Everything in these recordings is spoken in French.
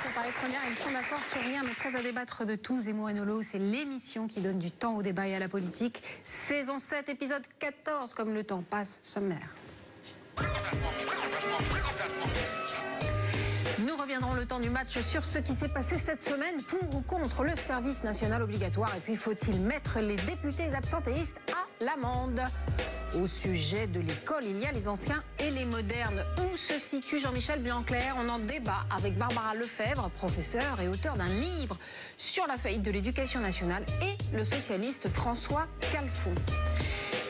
pour parler première, ils sont d'accord sur rien, mais prêts à débattre de tout. Zemmour et Nolo, c'est l'émission qui donne du temps au débat et à la politique. Saison 7, épisode 14, comme le temps passe, sommaire. Nous reviendrons le temps du match sur ce qui s'est passé cette semaine pour ou contre le service national obligatoire. Et puis, faut-il mettre les députés absentéistes à l'amende? Au sujet de l'école, il y a les anciens et les modernes. Où se situe Jean-Michel Blanquer? On en débat avec Barbara Lefebvre, professeure et auteur d'un livre sur la faillite de l'éducation nationale, et le socialiste François Calfon.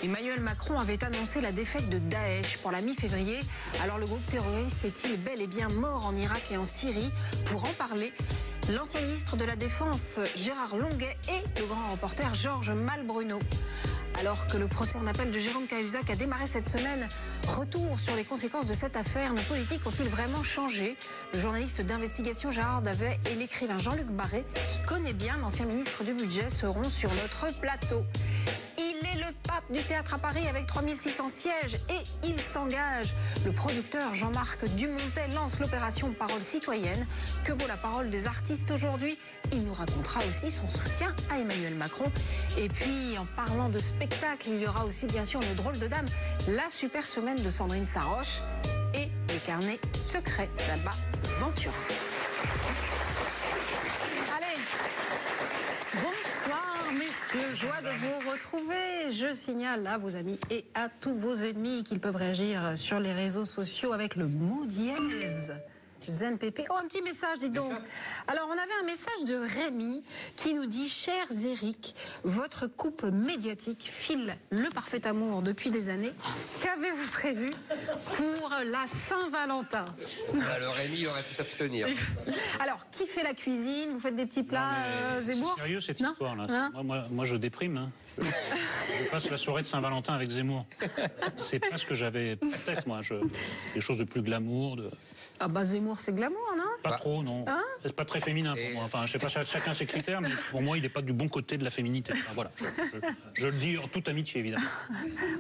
Emmanuel Macron avait annoncé la défaite de Daesh pour la mi-février. Alors le groupe terroriste est-il bel et bien mort en Irak et en Syrie? Pour en parler, l'ancien ministre de la Défense Gérard Longuet et le grand reporter Georges Malbruno. Alors que le procès en appel de Jérôme Cahuzac a démarré cette semaine, retour sur les conséquences de cette affaire. Nos politiques ont-ils vraiment changé? Le journaliste d'investigation Gérard Davet et l'écrivain Jean-Luc Barré, qui connaît bien l'ancien ministre du Budget, seront sur notre plateau. Il est le pape du théâtre à Paris avec 3600 sièges et il s'engage. Le producteur Jean-Marc Dumontet lance l'opération Parole citoyenne. Que vaut la parole des artistes aujourd'hui? Il nous racontera aussi son soutien à Emmanuel Macron. Et puis, en parlant de spectacle, il y aura aussi bien sûr le drôle de dame, la super semaine de Sandrine Saroche et les carnets secrets d'Alba Ventura. Allez, bonsoir messieurs, joie de vous retrouver. Je signale à vos amis et à tous vos ennemis qu'ils peuvent réagir sur les réseaux sociaux avec le mot dièse. ZenPP. Oh, un petit message, dis donc. Alors, on avait un message de Rémi qui nous dit: chers Eric, votre couple médiatique file le parfait amour depuis des années. Qu'avez-vous prévu pour la Saint-Valentin? Alors, Rémi aurait pu s'abstenir. Alors, qui fait la cuisine? Vous faites des petits plats, Zemmour? C'est sérieux cette histoire-là. Hein, moi, je déprime. Hein. Je passe la soirée de Saint-Valentin avec Zemmour. C'est pas ce que j'avais peut-être, moi. Des choses de plus glamour. Ah bah Zemmour, c'est glamour, non? Pas trop, non. Hein? C'est pas très féminin pour moi. Enfin, je sais pas, chacun ses critères, mais pour moi, il n'est pas du bon côté de la féminité. Enfin, voilà. Je le dis en toute amitié, évidemment.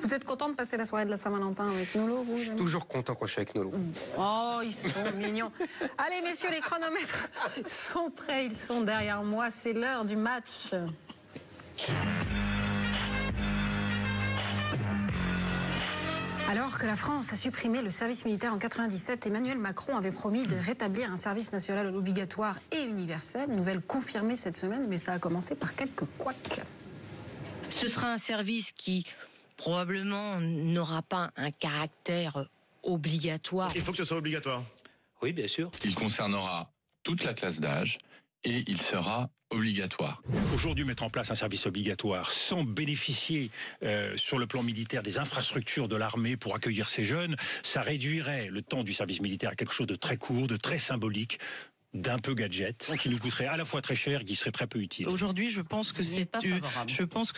Vous êtes content de passer la soirée de la Saint-Valentin avec Nolo, vous? Je suis toujours content quand je suis avec Nolo. Oh, ils sont mignons. Allez, messieurs, les chronomètres sont prêts, ils sont derrière moi. C'est l'heure du match. Alors que la France a supprimé le service militaire en 97, Emmanuel Macron avait promis de rétablir un service national obligatoire et universel. Nouvelle confirmée cette semaine, mais ça a commencé par quelques couacs. Ce sera un service qui probablement n'aura pas un caractère obligatoire. Il faut que ce soit obligatoire. Oui, bien sûr. Il concernera toute la classe d'âge et il sera obligatoire. Aujourd'hui, mettre en place un service obligatoire sans bénéficier sur le plan militaire des infrastructures de l'armée pour accueillir ces jeunes, ça réduirait le temps du service militaire à quelque chose de très court, de très symbolique, d'un peu gadget, qui nous coûterait à la fois très cher et qui serait très peu utile. Aujourd'hui, je pense que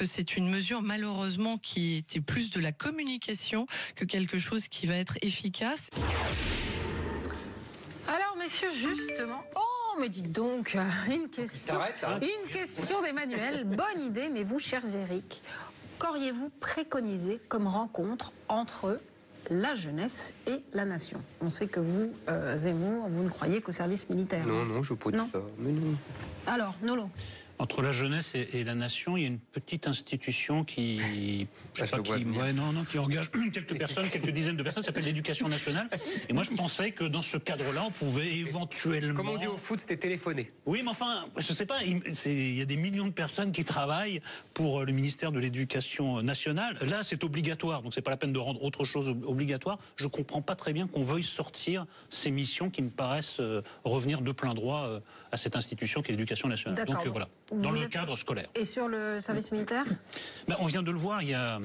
c'est une mesure malheureusement qui était plus de la communication que quelque chose qui va être efficace. Alors, messieurs, justement... Oh, mais dites donc, une question d'Emmanuel. Bonne idée, mais vous, chers Eric, qu'auriez-vous préconisé comme rencontre entre la jeunesse et la nation? On sait que vous, Zemmour, vous ne croyez qu'au service militaire. Non, je ne veux pas dire ça. Mais non. Alors, Nolo? Entre la jeunesse et la nation, il y a une petite institution qui engage quelques personnes, quelques dizaines de personnes, ça s'appelle l'éducation nationale. Et moi, je pensais que dans ce cadre-là, on pouvait éventuellement... Comme on dit au foot, c'était téléphoné. Oui, mais enfin, je sais pas, il y a des millions de personnes qui travaillent pour le ministère de l'Éducation nationale. Là, c'est obligatoire, donc c'est pas la peine de rendre autre chose obligatoire. Je comprends pas très bien qu'on veuille sortir ces missions qui me paraissent revenir de plein droit à cette institution qui est l'éducation nationale. D'accord. Donc voilà. Dans le cadre scolaire. Et sur le service militaire? On vient de le voir, il y a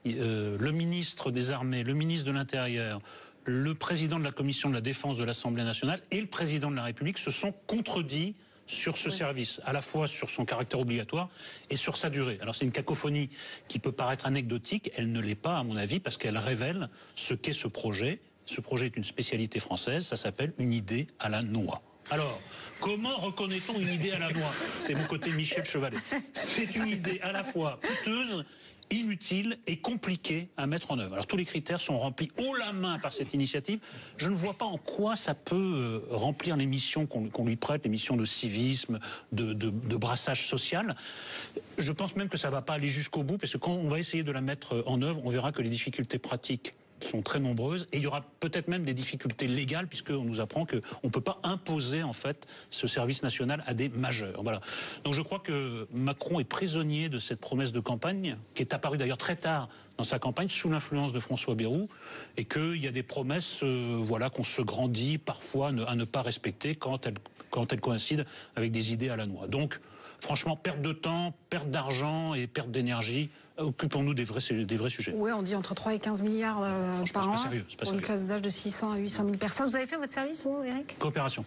le ministre des Armées, le ministre de l'Intérieur, le président de la Commission de la Défense de l'Assemblée nationale et le président de la République se sont contredits sur ce service, à la fois sur son caractère obligatoire et sur sa durée. Alors c'est une cacophonie qui peut paraître anecdotique, elle ne l'est pas à mon avis, parce qu'elle révèle ce qu'est ce projet. Ce projet est une spécialité française, ça s'appelle une idée à la noix. Alors, comment reconnaît-on une idée à la noix? C'est mon côté Michel Chevalet. C'est une idée à la fois coûteuse inutile et compliqué à mettre en œuvre. Alors tous les critères sont remplis haut la main par cette initiative. Je ne vois pas en quoi ça peut remplir les missions qu'on lui prête, les missions de civisme, de brassage social. Je pense même que ça ne va pas aller jusqu'au bout, parce que quand on va essayer de la mettre en œuvre, on verra que les difficultés pratiques sont très nombreuses et il y aura peut-être même des difficultés légales, puisqu'on nous apprend qu'on ne peut pas imposer en fait ce service national à des majeurs. Voilà. Donc je crois que Macron est prisonnier de cette promesse de campagne, qui est apparue d'ailleurs très tard dans sa campagne, sous l'influence de François Bayrou, et qu'il y a des promesses qu'on se grandit parfois à ne pas respecter quand elles coïncident avec des idées à la noix. Donc franchement, perte de temps, perte d'argent et perte d'énergie. Occupons-nous des vrais sujets. Oui, on dit entre 3 et 15 milliards par an pour une classe d'âge de 600 à 800 000 personnes. Vous avez fait votre service, vous, Eric? Coopération.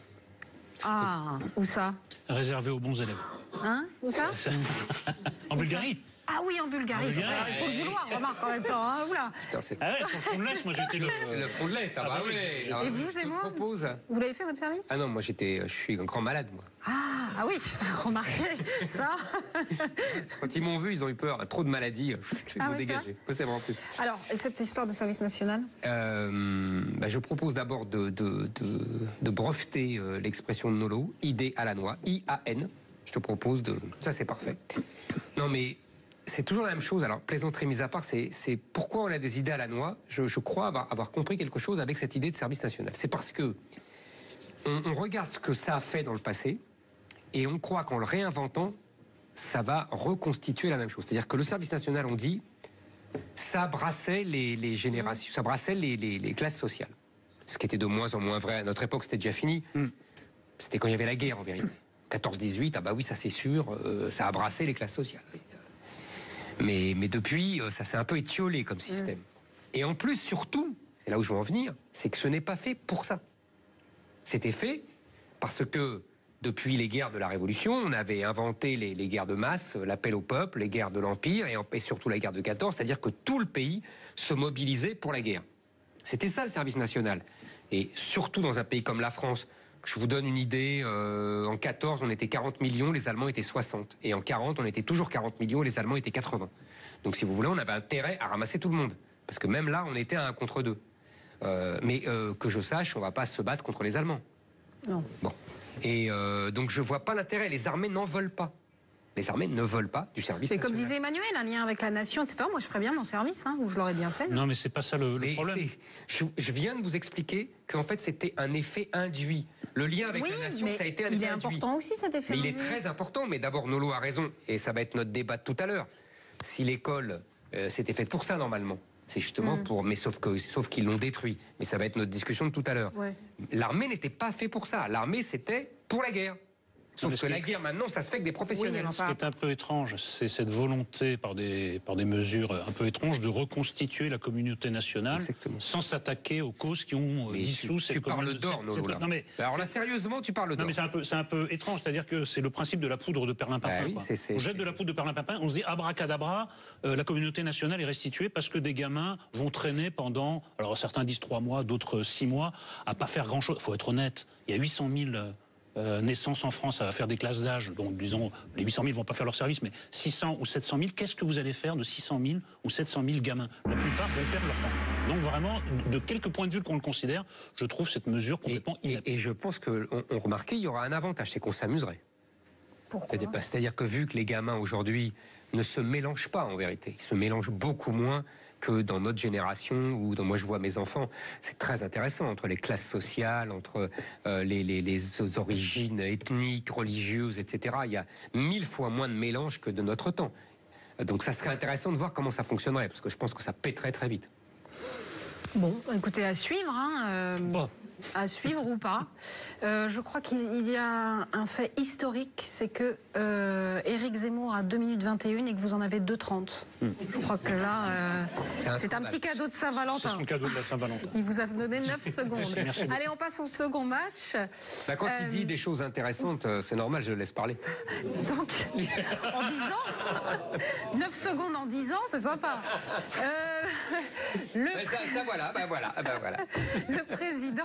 Ah, où ça? Réservé aux bons élèves. Hein? Où ça? En Bulgarie. Ah oui, en Bulgarie. Il faut le vouloir, remarque, en même temps. Hein, oula. Ah ouais, sur le front de l'Est, moi j'étais le front de l'Est, oui. Et vous, c'est moi? Vous l'avez fait votre service? Ah non, moi je suis un grand malade, moi. Ah oui, remarquez ça. Quand ils m'ont vu, ils ont eu peur. Trop de maladies, ils m'ont dégagé. C'est vrai en plus. Alors, et cette histoire de service national? Je propose d'abord de breveter l'expression de Nolo, idée à la noix, I-A-N. Je te propose de... Ça, c'est parfait. Non, mais c'est toujours la même chose. Alors, plaisanterie mise à part, c'est pourquoi on a des idées à la noix. Je crois avoir compris quelque chose avec cette idée de service national. C'est parce que on regarde ce que ça a fait dans le passé et on croit qu'en le réinventant, ça va reconstituer la même chose. C'est-à-dire que le service national, on dit, ça brassait les générations, ça brassait les classes sociales. Ce qui était de moins en moins vrai. À notre époque, c'était déjà fini. C'était quand il y avait la guerre, en vérité. 14-18, ah bah oui, ça c'est sûr, ça a brassé les classes sociales. Mais depuis, ça s'est un peu étiolé comme système. Et en plus, surtout, c'est là où je veux en venir, c'est que ce n'est pas fait pour ça. C'était fait parce que depuis les guerres de la Révolution, on avait inventé les guerres de masse, l'appel au peuple, les guerres de l'Empire et surtout la guerre de 14, c'est-à-dire que tout le pays se mobilisait pour la guerre. C'était ça le service national. Et surtout dans un pays comme la France, je vous donne une idée, en 14, on était 40 millions, les Allemands étaient 60. Et en 40, on était toujours 40 millions, les Allemands étaient 80. Donc si vous voulez, on avait intérêt à ramasser tout le monde. Parce que même là, on était à 1 contre 2. Mais que je sache, on ne va pas se battre contre les Allemands. Non. Bon. Et donc je ne vois pas l'intérêt. Les armées n'en veulent pas. Les armées ne veulent pas du service national. C'est comme disait Emmanuel, un lien avec la nation, etc. Moi, je ferais bien mon service, ou je l'aurais bien fait. Non, mais c'est pas ça le problème. Je viens de vous expliquer qu'en fait, c'était un effet induit. Le lien avec la nation, ça a été un effet induit. Il est important aussi, cet effet induit. Il est très important, mais d'abord, Nolo a raison, et ça va être notre débat de tout à l'heure. Si l'école, c'était faite pour ça, normalement. C'est justement pour... Mais sauf qu'ils l'ont détruit. Mais ça va être notre discussion de tout à l'heure. Ouais. L'armée n'était pas fait pour ça. L'armée, c'était pour la guerre. Sauf que la guerre, maintenant, ça se fait avec des professionnels. Ce qui est un peu étrange, c'est cette volonté, par des mesures un peu étranges, de reconstituer la communauté nationale. Exactement. Sans s'attaquer aux causes qui ont dissous cette communauté. Tu parles d'or, Nolo, là. Alors là, sérieusement, tu parles d'or. Non, mais c'est un peu étrange, c'est-à-dire que c'est le principe de la poudre de perlimpinpin. On jette de la poudre de perlimpinpin, on se dit abracadabra, la communauté nationale est restituée parce que des gamins vont traîner pendant, alors certains disent 3 mois, d'autres 6 mois, à pas faire grand-chose. Il faut être honnête, il y a 800 000... naissance en France à faire des classes d'âge, donc disons les 800 000 vont pas faire leur service, mais 600 ou 700 000, qu'est-ce que vous allez faire de 600 000 ou 700 000 gamins? La plupart vont perdre leur temps. Donc vraiment, de quelque point de vue qu'on le considère, je trouve cette mesure complètement inapte. Et je pense qu'on remarquait, il y aura un avantage, c'est qu'on s'amuserait. Pourquoi? C'est-à-dire que vu que les gamins aujourd'hui ne se mélangent pas en vérité, ils se mélangent beaucoup moins que dans notre génération, ou moi je vois mes enfants, c'est très intéressant, entre les classes sociales, entre les origines ethniques, religieuses, etc. Il y a 1000 fois moins de mélange que de notre temps. Donc ça serait intéressant de voir comment ça fonctionnerait, parce que je pense que ça pèterait très vite. Bon, écoutez, à suivre, à suivre ou pas. Je crois qu'il y a un fait historique, c'est que Éric Zemmour a 2 minutes 21 et que vous en avez 2:30. Je crois que là, c'est un petit cadeau de Saint-Valentin. C'est son cadeau de la Saint-Valentin. Il vous a donné 9 secondes. Merci. Allez, on passe au second match. Quand il dit des choses intéressantes, c'est normal, je le laisse parler. Donc, en 10 ans 9 secondes en 10 ans, c'est sympa. Ça voilà, voilà. Le président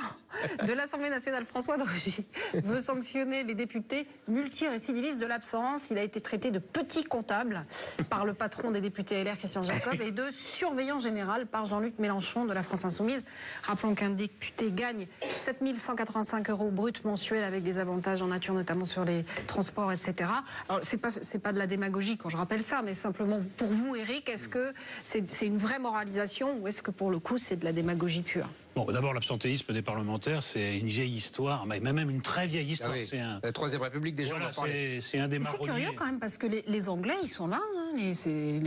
de l'Assemblée nationale, François de Rugy, veut sanctionner les députés multirécidivistes de l'absence. Il a été traité de petit comptable par le patron des députés LR, Christian Jacob, et de surveillant général par Jean-Luc Mélenchon de la France Insoumise. Rappelons qu'un député gagne 7 185 € bruts mensuels avec des avantages en nature, notamment sur les transports, etc. Alors, c'est pas de la démagogie quand je rappelle ça, mais simplement pour vous, Éric, est-ce que c'est une vraie moralisation ou est-ce que pour le coup c'est de la démagogie pure? Bon, d'abord, l'absentéisme des parlementaires, c'est une vieille histoire, mais même une très vieille histoire. Ah oui. La Troisième République, déjà, voilà, on en parlait. c'est un des marronniers. C'est curieux quand même, parce que les Anglais, ils sont là,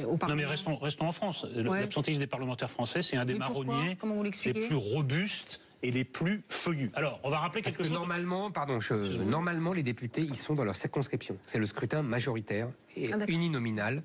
au Parlement. Non, mais restons en France. Ouais. L'absentéisme des parlementaires français, c'est un des marronniers les plus robustes et les plus feuillus. Alors, on va rappeler quelque chose. Normalement, les députés, ils sont dans leur circonscription. C'est le scrutin majoritaire et uninominal.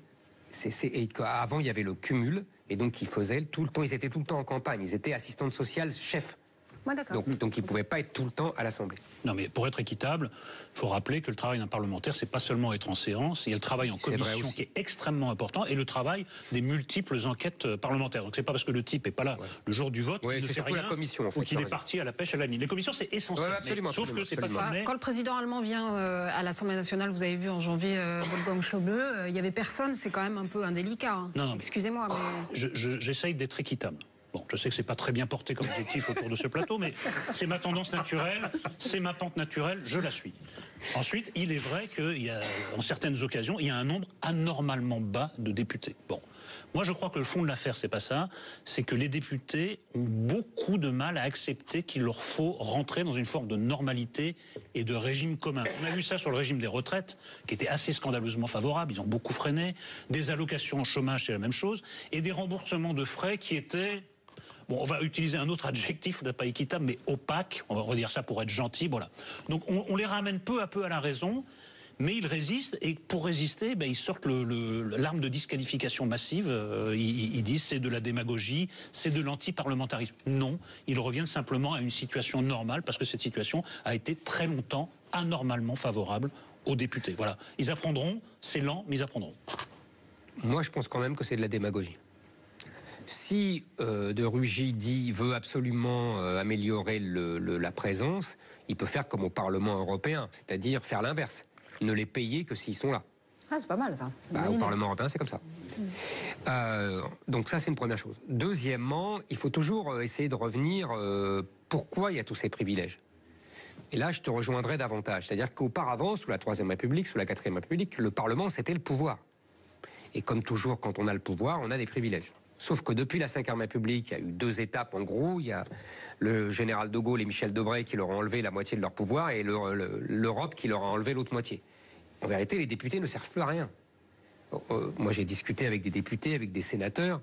Avant, il y avait le cumul, et donc ils faisaient tout le temps, ils étaient tout le temps en campagne, ils étaient assistantes sociales, chefs. Ouais, donc ils ne pouvaient pas être tout le temps à l'Assemblée. Non, mais pour être équitable, il faut rappeler que le travail d'un parlementaire, c'est pas seulement être en séance, il y a le travail en commission qui est extrêmement important, et le travail des multiples enquêtes parlementaires. Donc c'est pas parce que le type est pas là le jour du vote qu'il ne fait rien, la commission, en fait, ou qu'il est parti à la pêche à la ligne. Les commissions, c'est essentiel. Sauf que c'est pas formé. Quand le président allemand vient à l'Assemblée nationale, vous avez vu en janvier Wolfgang Schäuble, il y avait personne, c'est quand même un peu indélicat. Hein. Non, excusez-moi, mais j'essaye d'être équitable. Bon, je sais que c'est pas très bien porté comme objectif autour de ce plateau, mais c'est ma tendance naturelle, c'est ma pente naturelle, je la suis. Ensuite, il est vrai qu'il y a, en certaines occasions, il y a un nombre anormalement bas de députés. Bon, moi je crois que le fond de l'affaire, c'est pas ça, c'est que les députés ont beaucoup de mal à accepter qu'il leur faut rentrer dans une forme de normalité et de régime commun. On a vu ça sur le régime des retraites, qui était assez scandaleusement favorable, ils ont beaucoup freiné, des allocations en chômage, c'est la même chose, et des remboursements de frais qui étaient... Bon, on va utiliser un autre adjectif, pas équitable, mais opaque, on va redire ça pour être gentil, voilà. Donc on les ramène peu à peu à la raison, mais ils résistent, et pour résister, ils sortent l'arme de disqualification massive, ils disent c'est de la démagogie, c'est de l'anti-parlementarisme. Non, ils reviennent simplement à une situation normale, parce que cette situation a été très longtemps anormalement favorable aux députés. Voilà, ils apprendront, c'est lent, mais ils apprendront. Moi, je pense quand même que c'est de la démagogie. Si de Rugy veut absolument améliorer la présence, il peut faire comme au Parlement européen, c'est-à-dire faire l'inverse, ne les payer que s'ils sont là. Ah, c'est pas mal ça. Au Parlement européen, c'est comme ça. Donc ça, c'est une première chose. Deuxièmement, il faut toujours essayer de revenir pourquoi il y a tous ces privilèges. Et là, je te rejoindrai davantage. C'est-à-dire qu'auparavant, sous la Troisième République, sous la Quatrième République, le Parlement, c'était le pouvoir. Et comme toujours, quand on a le pouvoir, on a des privilèges. Sauf que depuis la Ve République, il y a eu 2 étapes en gros. Il y a le général de Gaulle et Michel Debré qui leur ont enlevé la moitié de leur pouvoir et l'Europe qui leur a enlevé l'autre moitié. En vérité, les députés ne servent plus à rien. Moi, j'ai discuté avec des députés, avec des sénateurs.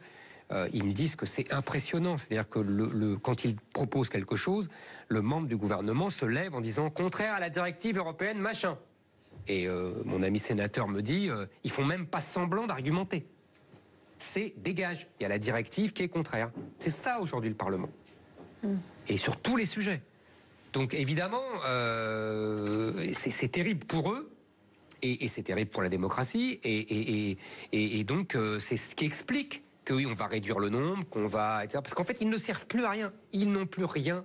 Ils me disent que c'est impressionnant. C'est-à-dire que quand ils proposent quelque chose, le membre du gouvernement se lève en disant « contraire à la directive européenne, machin ». Et mon ami sénateur me dit ils font même pas semblant d'argumenter. C'est dégage. Il y a la directive qui est contraire. C'est ça aujourd'hui le Parlement. Et sur tous les sujets. Donc évidemment, c'est terrible pour eux, et c'est terrible pour la démocratie, et donc c'est ce qui explique que oui, on va réduire le nombre, qu'on va, etc. Parce qu'en fait, ils ne servent plus à rien. Ils n'ont plus rien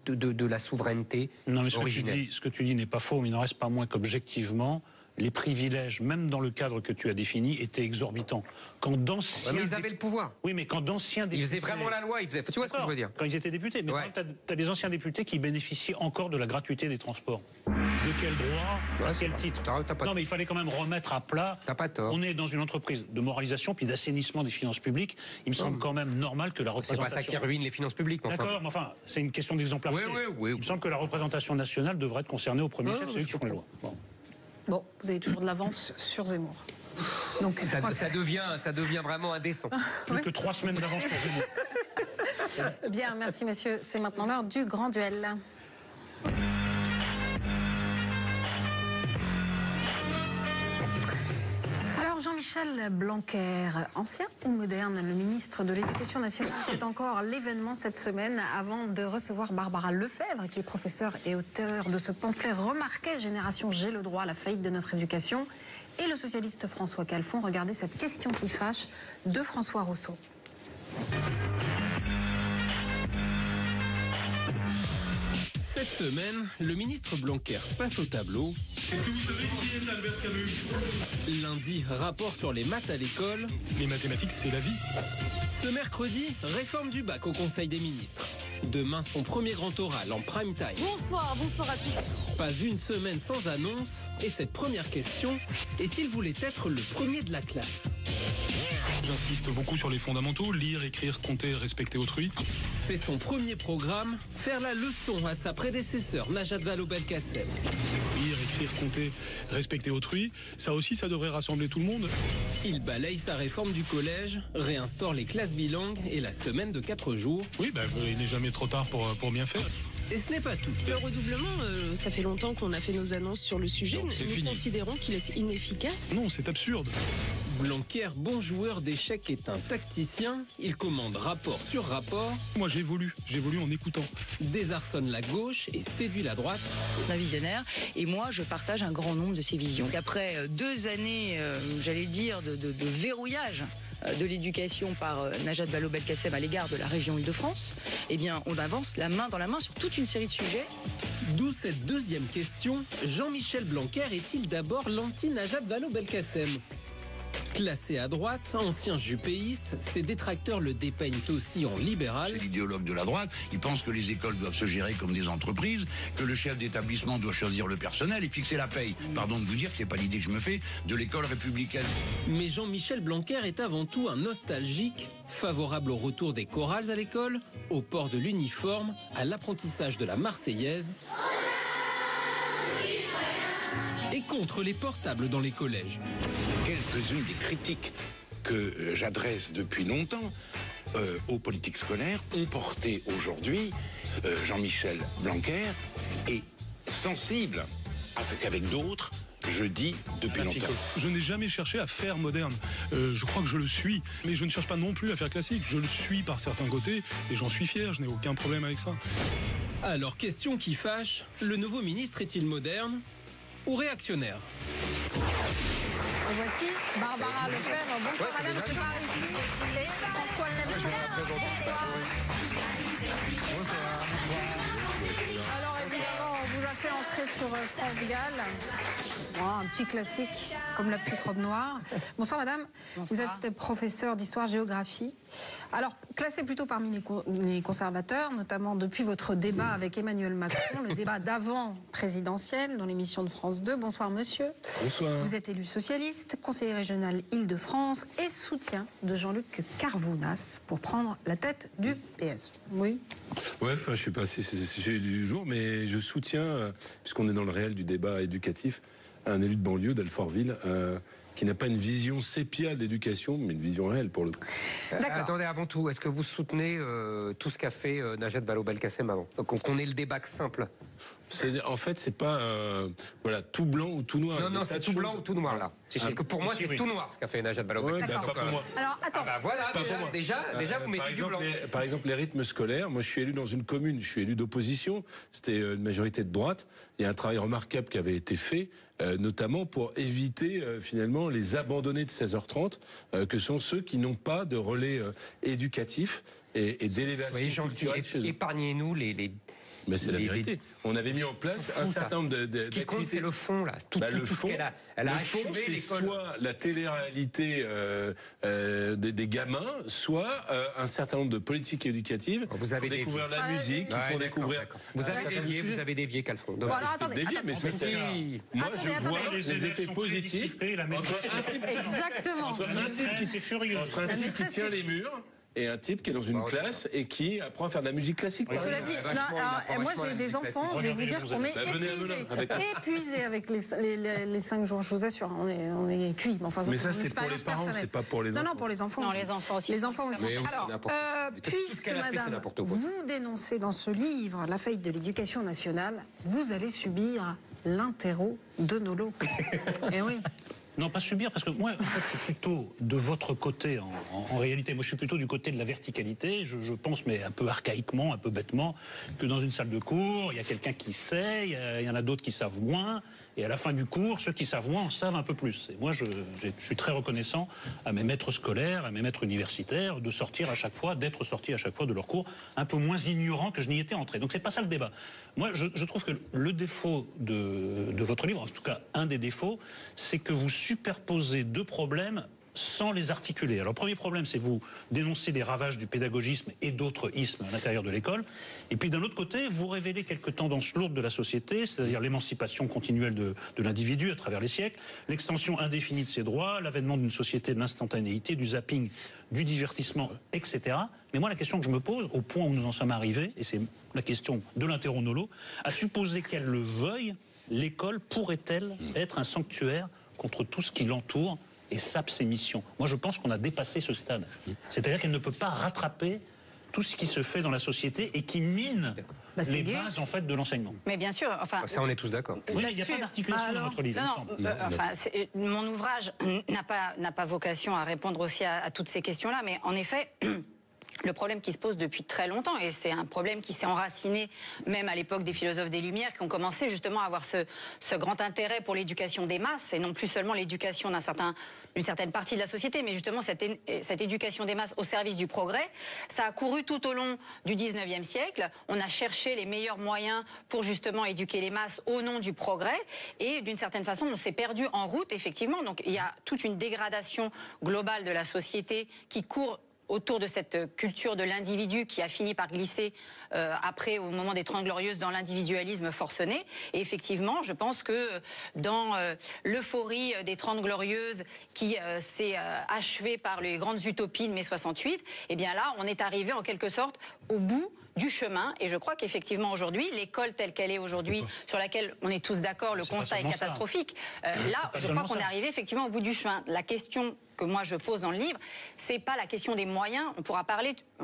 de la souveraineté originelle. Ce que tu dis n'est pas faux, mais il n'en reste pas moins qu'objectivement, les privilèges, même dans le cadre que tu as défini, étaient exorbitants. Quand d'anciens... mais ils avaient le pouvoir. Oui, mais quand d'anciens députés... Ils faisaient vraiment la loi. Tu vois ce que je veux dire? Quand ils étaient députés. Mais tu as des anciens députés qui bénéficient encore de la gratuité des transports. De quel droit? À quel titre? Non, mais il fallait quand même remettre à plat. T'as pas tort. On est dans une entreprise de moralisation puis d'assainissement des finances publiques. Il me semble quand même normal que la représentation... C'est pas ça qui ruine les finances publiques. D'accord, mais enfin, c'est une question d'exemplarité. Oui. Il me semble que la représentation nationale devrait être concernée au premier chef, c'est eux qui font les lois. Bon, vous avez toujours de l'avance sur Zemmour. Donc, ça devient vraiment indécent. Plus que 3 semaines d'avance sur Zemmour. Bien, merci messieurs. C'est maintenant l'heure du grand duel. Alors Jean-Michel Blanquer, ancien ou moderne, le ministre de l'Éducation nationale, fait encore l'événement cette semaine avant de recevoir Barbara Lefebvre, qui est professeure et auteur de ce pamphlet remarqué, Génération J'ai le droit à la faillite de notre éducation, et le socialiste François Calfon. Regardez cette question qui fâche de François Rousseau. Cette semaine, le ministre Blanquer passe au tableau. Est-ce que vous savez qui est Albert Camus? Lundi, rapport sur les maths à l'école. Les mathématiques, c'est la vie. Ce mercredi, réforme du bac au Conseil des ministres. Demain, son premier grand oral en prime time. Bonsoir à tous. Pas une semaine sans annonce. Et cette première question, est-il voulait être le premier de la classe? J'insiste beaucoup sur les fondamentaux, lire, écrire, compter, respecter autrui. C'est son premier programme, faire la leçon à sa prédécesseur Najat Vallaud-Belkacem. Lire, écrire, compter, respecter autrui, ça aussi, ça devrait rassembler tout le monde. Il balaye sa réforme du collège, réinstaure les classes bilingues et la semaine de 4 jours. Oui, il n'est jamais trop tard pour bien faire. Et ce n'est pas tout. Le redoublement, ça fait longtemps qu'on a fait nos annonces sur le sujet. Nous considérons qu'il est inefficace. Non, c'est absurde. Blanquer, bon joueur d'échecs, est un tacticien. Il commande rapport sur rapport. Moi, j'évolue en écoutant. Désarçonne la gauche et séduit la droite. C'est un visionnaire et moi, je partage un grand nombre de ses visions. Après 2 années, j'allais dire, de verrouillage de l'éducation par Najat Vallaud-Belkacem à l'égard de la région Île-de-France, eh bien, on avance la main dans la main sur toute une série de sujets. D'où cette deuxième question. Jean-Michel Blanquer est-il d'abord l'anti-Najat Vallaud-Belkacem? Classé à droite, ancien jupéiste, ses détracteurs le dépeignent aussi en libéral. C'est l'idéologue de la droite. Il pense que les écoles doivent se gérer comme des entreprises, que le chef d'établissement doit choisir le personnel et fixer la paye. Pardon de vous dire, c'est pas l'idée que je me fais de l'école républicaine. Mais Jean-Michel Blanquer est avant tout un nostalgique, favorable au retour des chorales à l'école, au port de l'uniforme, à l'apprentissage de la Marseillaise et contre les portables dans les collèges. Quelques-unes des critiques que j'adresse depuis longtemps aux politiques scolaires ont porté aujourd'hui Jean-Michel Blanquer est sensible à ce qu'avec d'autres je dis depuis longtemps. Je n'ai jamais cherché à faire moderne. Je crois que je le suis, mais je ne cherche pas non plus à faire classique. Je le suis par certains côtés et j'en suis fier, je n'ai aucun problème avec ça. Alors, question qui fâche, le nouveau ministre est-il moderne ou réactionnaire? Voici Barbara Lefebvre. Bonsoir madame, c'est par ici. Et François Lefebvre. Bonsoir. Alors évidemment, on vous a fait entrer sur France Gall. Bon, un petit classique, comme la petite robe noire. Bonsoir madame. Bonsoir. Vous êtes professeur d'histoire-géographie. Alors, classé plutôt parmi les conservateurs, notamment depuis votre débat avec Emmanuel Macron, le débat d'avant présidentiel dans l'émission de France 2. Bonsoir monsieur. Bonsoir. Vous êtes élu socialiste, conseiller régional Île-de-France et soutien de Jean-Luc Carvounas pour prendre la tête du PS. Oui. Ouais, enfin, je sais pas si c'est le sujet du jour, mais je soutiens, puisqu'on est dans le réel du débat éducatif, un élu de banlieue d'Alfortville qui n'a pas une vision sépia de l'éducation, mais une vision réelle pour le coup. Attendez, avant tout, est-ce que vous soutenez tout ce qu'a fait Najat Vallaud-Belkacem avant? Donc qu'on ait le débat simple. En fait, c'est pas tout blanc ou tout noir. Non, c'est tout blanc ou tout noir là. Parce que pour moi, c'est tout noir ce qu'a fait Najat Vallaud-Belkacem. Pas pour moi. Alors attends. Voilà, déjà vous mettez du blanc. Par exemple, les rythmes scolaires. Moi, je suis élu dans une commune, je suis élu d'opposition. C'était une majorité de droite. Il y a un travail remarquable qui avait été fait, notamment pour éviter finalement les abandonnés de 16h30, que sont ceux qui n'ont pas de relais éducatif et d'élévation culturelle chez eux. Épargnez-nous les Mais c'est la vérité. On avait mis en place un certain nombre de ce qui compte, c'est le fond, là. Le fond, c'est soit la télé-réalité des gamins, soit un certain nombre de politiques éducatives. Vous avez découvrir la musique, il faut découvrir. Vous avez dévié, Calfon. Moi, je vois les effets positifs entre un type qui tient les murs et un type qui est dans une classe et qui apprend à faire de la musique classique. Cela dit, moi j'ai des enfants, je vais vous dire qu'on est épuisé avec les 5 jours, je vous assure, on est cuit. Mais ça c'est pour les parents, c'est pas pour les enfants. Non, pour les enfants. Non, les enfants aussi. Les enfants aussi. Alors, puisque madame, vous dénoncez dans ce livre la faillite de l'éducation nationale, vous allez subir l'interro de Nolo. Eh oui. Non, pas subir, parce que moi, en fait, je suis plutôt de votre côté, en réalité. Moi, je suis plutôt du côté de la verticalité. Je pense, mais un peu archaïquement, un peu bêtement, que dans une salle de cours, il y a quelqu'un qui sait, il y en a d'autres qui savent moins. Et à la fin du cours, ceux qui savent moins en savent un peu plus. Et moi, je suis très reconnaissant à mes maîtres scolaires, à mes maîtres universitaires, d'être sortis à chaque fois de leur cours un peu moins ignorants que je n'y étais entré. Donc c'est pas ça le débat. Moi, je trouve que le défaut de votre livre, en tout cas un des défauts, c'est que vous superposez deux problèmes sans les articuler. Alors, le premier problème, c'est vous dénoncer les ravages du pédagogisme et d'autres ismes à l'intérieur de l'école. Et puis, d'un autre côté, vous révélez quelques tendances lourdes de la société, c'est-à-dire l'émancipation continuelle de l'individu à travers les siècles, l'extension indéfinie de ses droits, l'avènement d'une société de l'instantanéité, du zapping, du divertissement, etc. Mais moi, la question que je me pose, au point où nous en sommes arrivés, et c'est la question de l'interro Nolo, à supposer qu'elle le veuille, l'école pourrait-elle être un sanctuaire contre tout ce qui l'entoure et sape ses missions? Moi, je pense qu'on a dépassé ce stade. C'est-à-dire qu'elle ne peut pas rattraper tout ce qui se fait dans la société et qui mine les bases en fait de l'enseignement. Mais bien sûr, enfin... Ça, on est tous d'accord. Oui, il n'y a pas d'articulation dans votre livre. Mon ouvrage n'a pas vocation à répondre aussi à toutes ces questions-là, mais en effet... Le problème qui se pose depuis très longtemps, et c'est un problème qui s'est enraciné même à l'époque des philosophes des Lumières, qui ont commencé justement à avoir ce grand intérêt pour l'éducation des masses, et non plus seulement l'éducation d'une certaine partie de la société, mais justement cette éducation des masses au service du progrès. Ça a couru tout au long du 19e siècle. On a cherché les meilleurs moyens pour justement éduquer les masses au nom du progrès, et d'une certaine façon, on s'est perdu en route, effectivement. Donc il y a toute une dégradation globale de la société qui court autour de cette culture de l'individu qui a fini par glisser après, au moment des 30 Glorieuses, dans l'individualisme forcené. Et effectivement, je pense que dans l'euphorie des 30 Glorieuses qui s'est achevée par les grandes utopies de mai 68, eh bien là, on est arrivé en quelque sorte au bout du chemin, et je crois qu'effectivement aujourd'hui, l'école telle qu'elle est aujourd'hui, sur laquelle on est tous d'accord, le constat est catastrophique. Là, je crois qu'on est arrivé effectivement au bout du chemin. La question que moi je pose dans le livre, c'est pas la question des moyens. On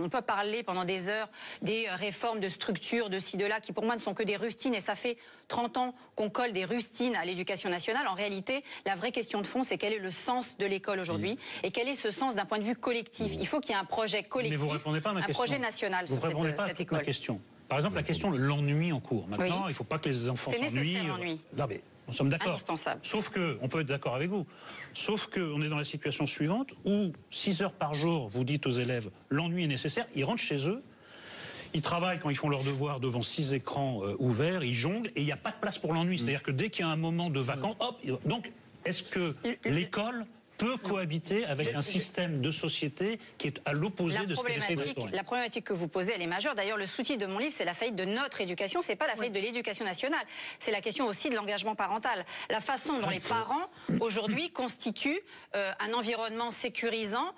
peut parler pendant des heures des réformes de structure, de ci, de là, qui pour moi ne sont que des rustines, et ça fait 30 ans qu'on colle des rustines à l'éducation nationale. En réalité, la vraie question de fond, c'est quel est le sens de l'école aujourd'hui, et quel est ce sens d'un point de vue collectif. Il faut qu'il y ait un projet collectif, mais vous répondez pas à ma question. Projet national sur cette école. Ma question. Par exemple, la question de l'ennui en cours. Maintenant, il ne faut pas que les enfants s'ennuient. C'est nécessaire, l'ennui. Non, mais nous sommes d'accord. Indispensable. Sauf que, on peut être d'accord avec vous, sauf qu'on est dans la situation suivante où 6 heures par jour, vous dites aux élèves, l'ennui est nécessaire, ils rentrent chez eux, ils travaillent quand ils font leurs devoirs devant 6 écrans ouverts, ils jonglent, et il n'y a pas de place pour l'ennui. C'est-à-dire que dès qu'il y a un moment de vacances, hop, donc est-ce que l'école peut cohabiter avec un système de société qui est à l'opposé de ce qu'il essaie d'instaurer? La problématique que vous posez, elle est majeure. D'ailleurs, le sous-titre de mon livre, c'est la faillite de notre éducation. C'est pas la faillite de l'éducation nationale. C'est la question aussi de l'engagement parental. La façon dont les parents, aujourd'hui, constituent un environnement sécurisant,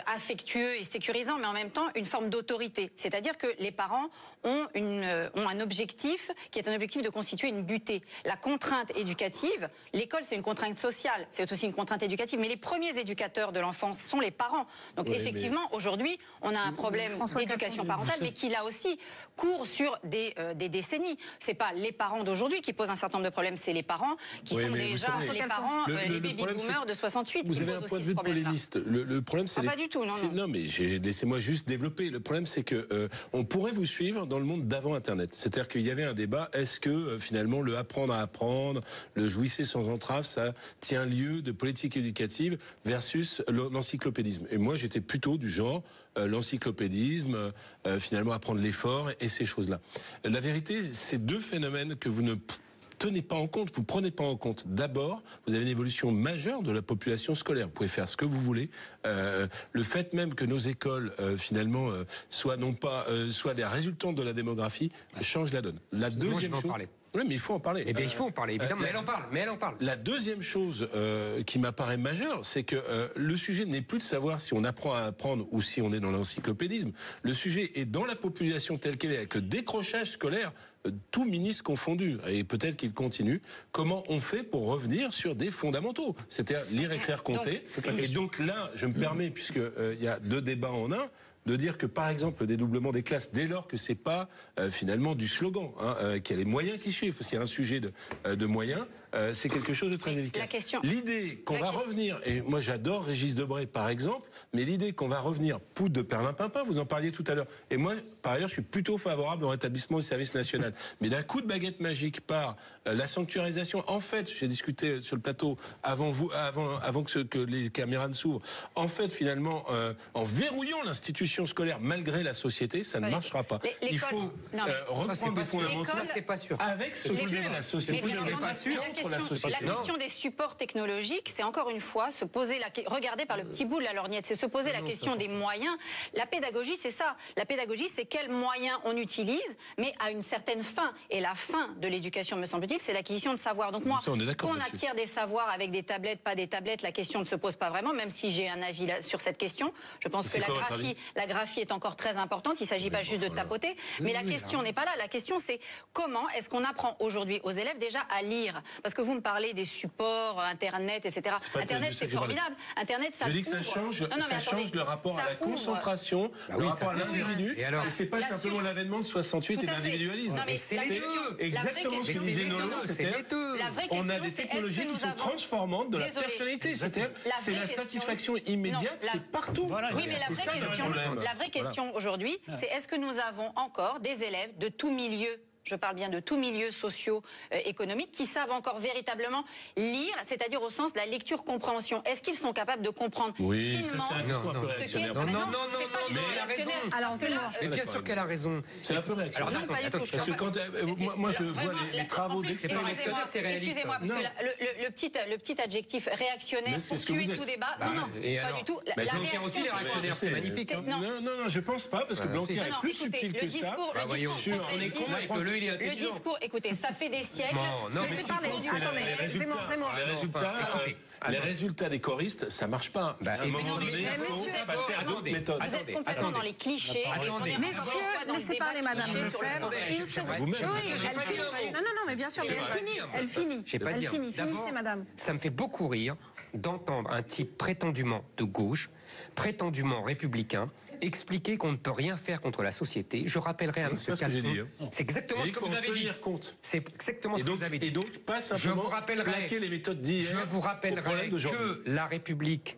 affectueux et sécurisant, mais en même temps une forme d'autorité. C'est-à-dire que les parents ont un objectif qui est un objectif de constituer une butée. La contrainte éducative, l'école, c'est une contrainte sociale, c'est aussi une contrainte éducative, mais les premiers éducateurs de l'enfance sont les parents. Donc effectivement, aujourd'hui, on a un problème d'éducation parentale, mais qui là aussi court sur des décennies. C'est pas les parents d'aujourd'hui qui posent un certain nombre de problèmes, c'est les parents qui sont déjà les parents, les baby-boomers de 68. Vous avez un point de vue de polémiste. Le problème, c'est pas du tout, non. Non, mais laissez-moi juste développer. Le problème, c'est que on pourrait vous suivre dans le monde d'avant Internet. C'est-à-dire qu'il y avait un débat. Est-ce que finalement le apprendre à apprendre, le jouisser sans entrave, ça tient lieu de politique éducative versus l'encyclopédisme? Et moi, j'étais plutôt du genre l'encyclopédisme, finalement apprendre l'effort et ces choses-là. La vérité, c'est deux phénomènes que vous ne tenez pas en compte, vous prenez pas en compte. D'abord, vous avez une évolution majeure de la population scolaire. Vous pouvez faire ce que vous voulez. Le fait même que nos écoles, finalement, soient des résultantes de la démographie, change la donne. La deuxième chose. Oui, mais il faut en parler. Eh bien, il faut en parler, évidemment. Mais elle en parle. La deuxième chose qui m'apparaît majeure, c'est que le sujet n'est plus de savoir si on apprend à apprendre ou si on est dans l'encyclopédisme. Le sujet est dans la population telle qu'elle est, avec le décrochage scolaire, tout ministre confondu, et peut-être qu'il continue. Comment on fait pour revenir sur des fondamentaux, c'est-à-dire lire, écrire, compter. Et donc là, je me permets, puisqu'il y a deux débats en un, de dire que par exemple le dédoublement des classes, dès lors que c'est pas finalement du slogan, qu'il y a les moyens qui suivent, parce qu'il y a un sujet de moyens, c'est quelque chose de très délicat. L'idée qu'on va revenir, et moi j'adore Régis Debray par exemple, mais l'idée qu'on va revenir poudre de perlimpinpin, vous en parliez tout à l'heure, et moi par ailleurs je suis plutôt favorable au rétablissement du service national, mais d'un coup de baguette magique par la sanctuarisation, en fait j'ai discuté sur le plateau avant que les caméras ne s'ouvrent, en fait finalement en verrouillant l'institution scolaire malgré la société, ça ne marchera pas. Il faut reprendre des fondamentaux avec ce que la société. La question des supports technologiques, c'est encore une fois se poser regarder par le petit bout de la lorgnette, c'est se poser la question des moyens. La pédagogie, c'est ça. La pédagogie, c'est quels moyens on utilise, mais à une certaine fin. Et la fin de l'éducation, me semble-t-il, c'est l'acquisition de savoir. Donc moi, qu'on acquiert des savoirs avec des tablettes, pas des tablettes, la question ne se pose pas vraiment, même si j'ai un avis sur cette question. Je pense que la graphie est encore très importante. Il ne s'agit pas juste de tapoter. Mais la question n'est pas là. La question, c'est comment est-ce qu'on apprend aujourd'hui aux élèves déjà à lire? Parce que vous me parlez des supports, Internet, etc. Internet, c'est formidable. Internet, ça je dis que ça change, change le rapport à la concentration, le rapport à l'individu. Et c'est pas simplement l'avènement de 68 et d'individualisme. C'est exactement ce que disait Nolo. On a des technologies qui sont transformantes de la personnalité. C'est la satisfaction immédiate qui est partout. Oui, mais la vraie question aujourd'hui, c'est est-ce que nous avons encore des élèves de tout milieu, je parle bien de tout milieu socio-économique, qui savent encore véritablement lire, c'est-à-dire au sens de la lecture-compréhension. Est-ce qu'ils sont capables de comprendre finement ce qu'est... Non, c'est pas du tout réactionnaire. Alors, mais bien sûr qu'elle a raison. C'est un peu réactionnaire. Non, pas du tout. Parce que quand moi je vois les travaux d'expérimentation... Excusez-moi, parce que le petit adjectif réactionnaire pour tuer tout débat... Non, pas du tout. La réaction, c'est magnifique. Non, je pense pas, parce que Blanquer est plus subtil que ça. On est con le discours, écoutez, ça fait des siècles. Non, mais les résultats des choristes, ça marche pas. À un moment donné, il faut passer à d'autres méthodes. Vous êtes complètement dans les clichés. Messieurs, laissez parler Madame Lefebvre. Non, mais bien sûr, mais elle finit. Finissez, Madame. Ça me fait beaucoup rire d'entendre un type prétendument de gauche, prétendument républicain, expliquer qu'on ne peut rien faire contre la société. Je rappellerai à M. Calfon. C'est exactement ce que vous avez dit. C'est exactement ce que vous avez dit. Et donc, pas simplement plaquer les méthodes d'hier. Je vous rappellerai que la République,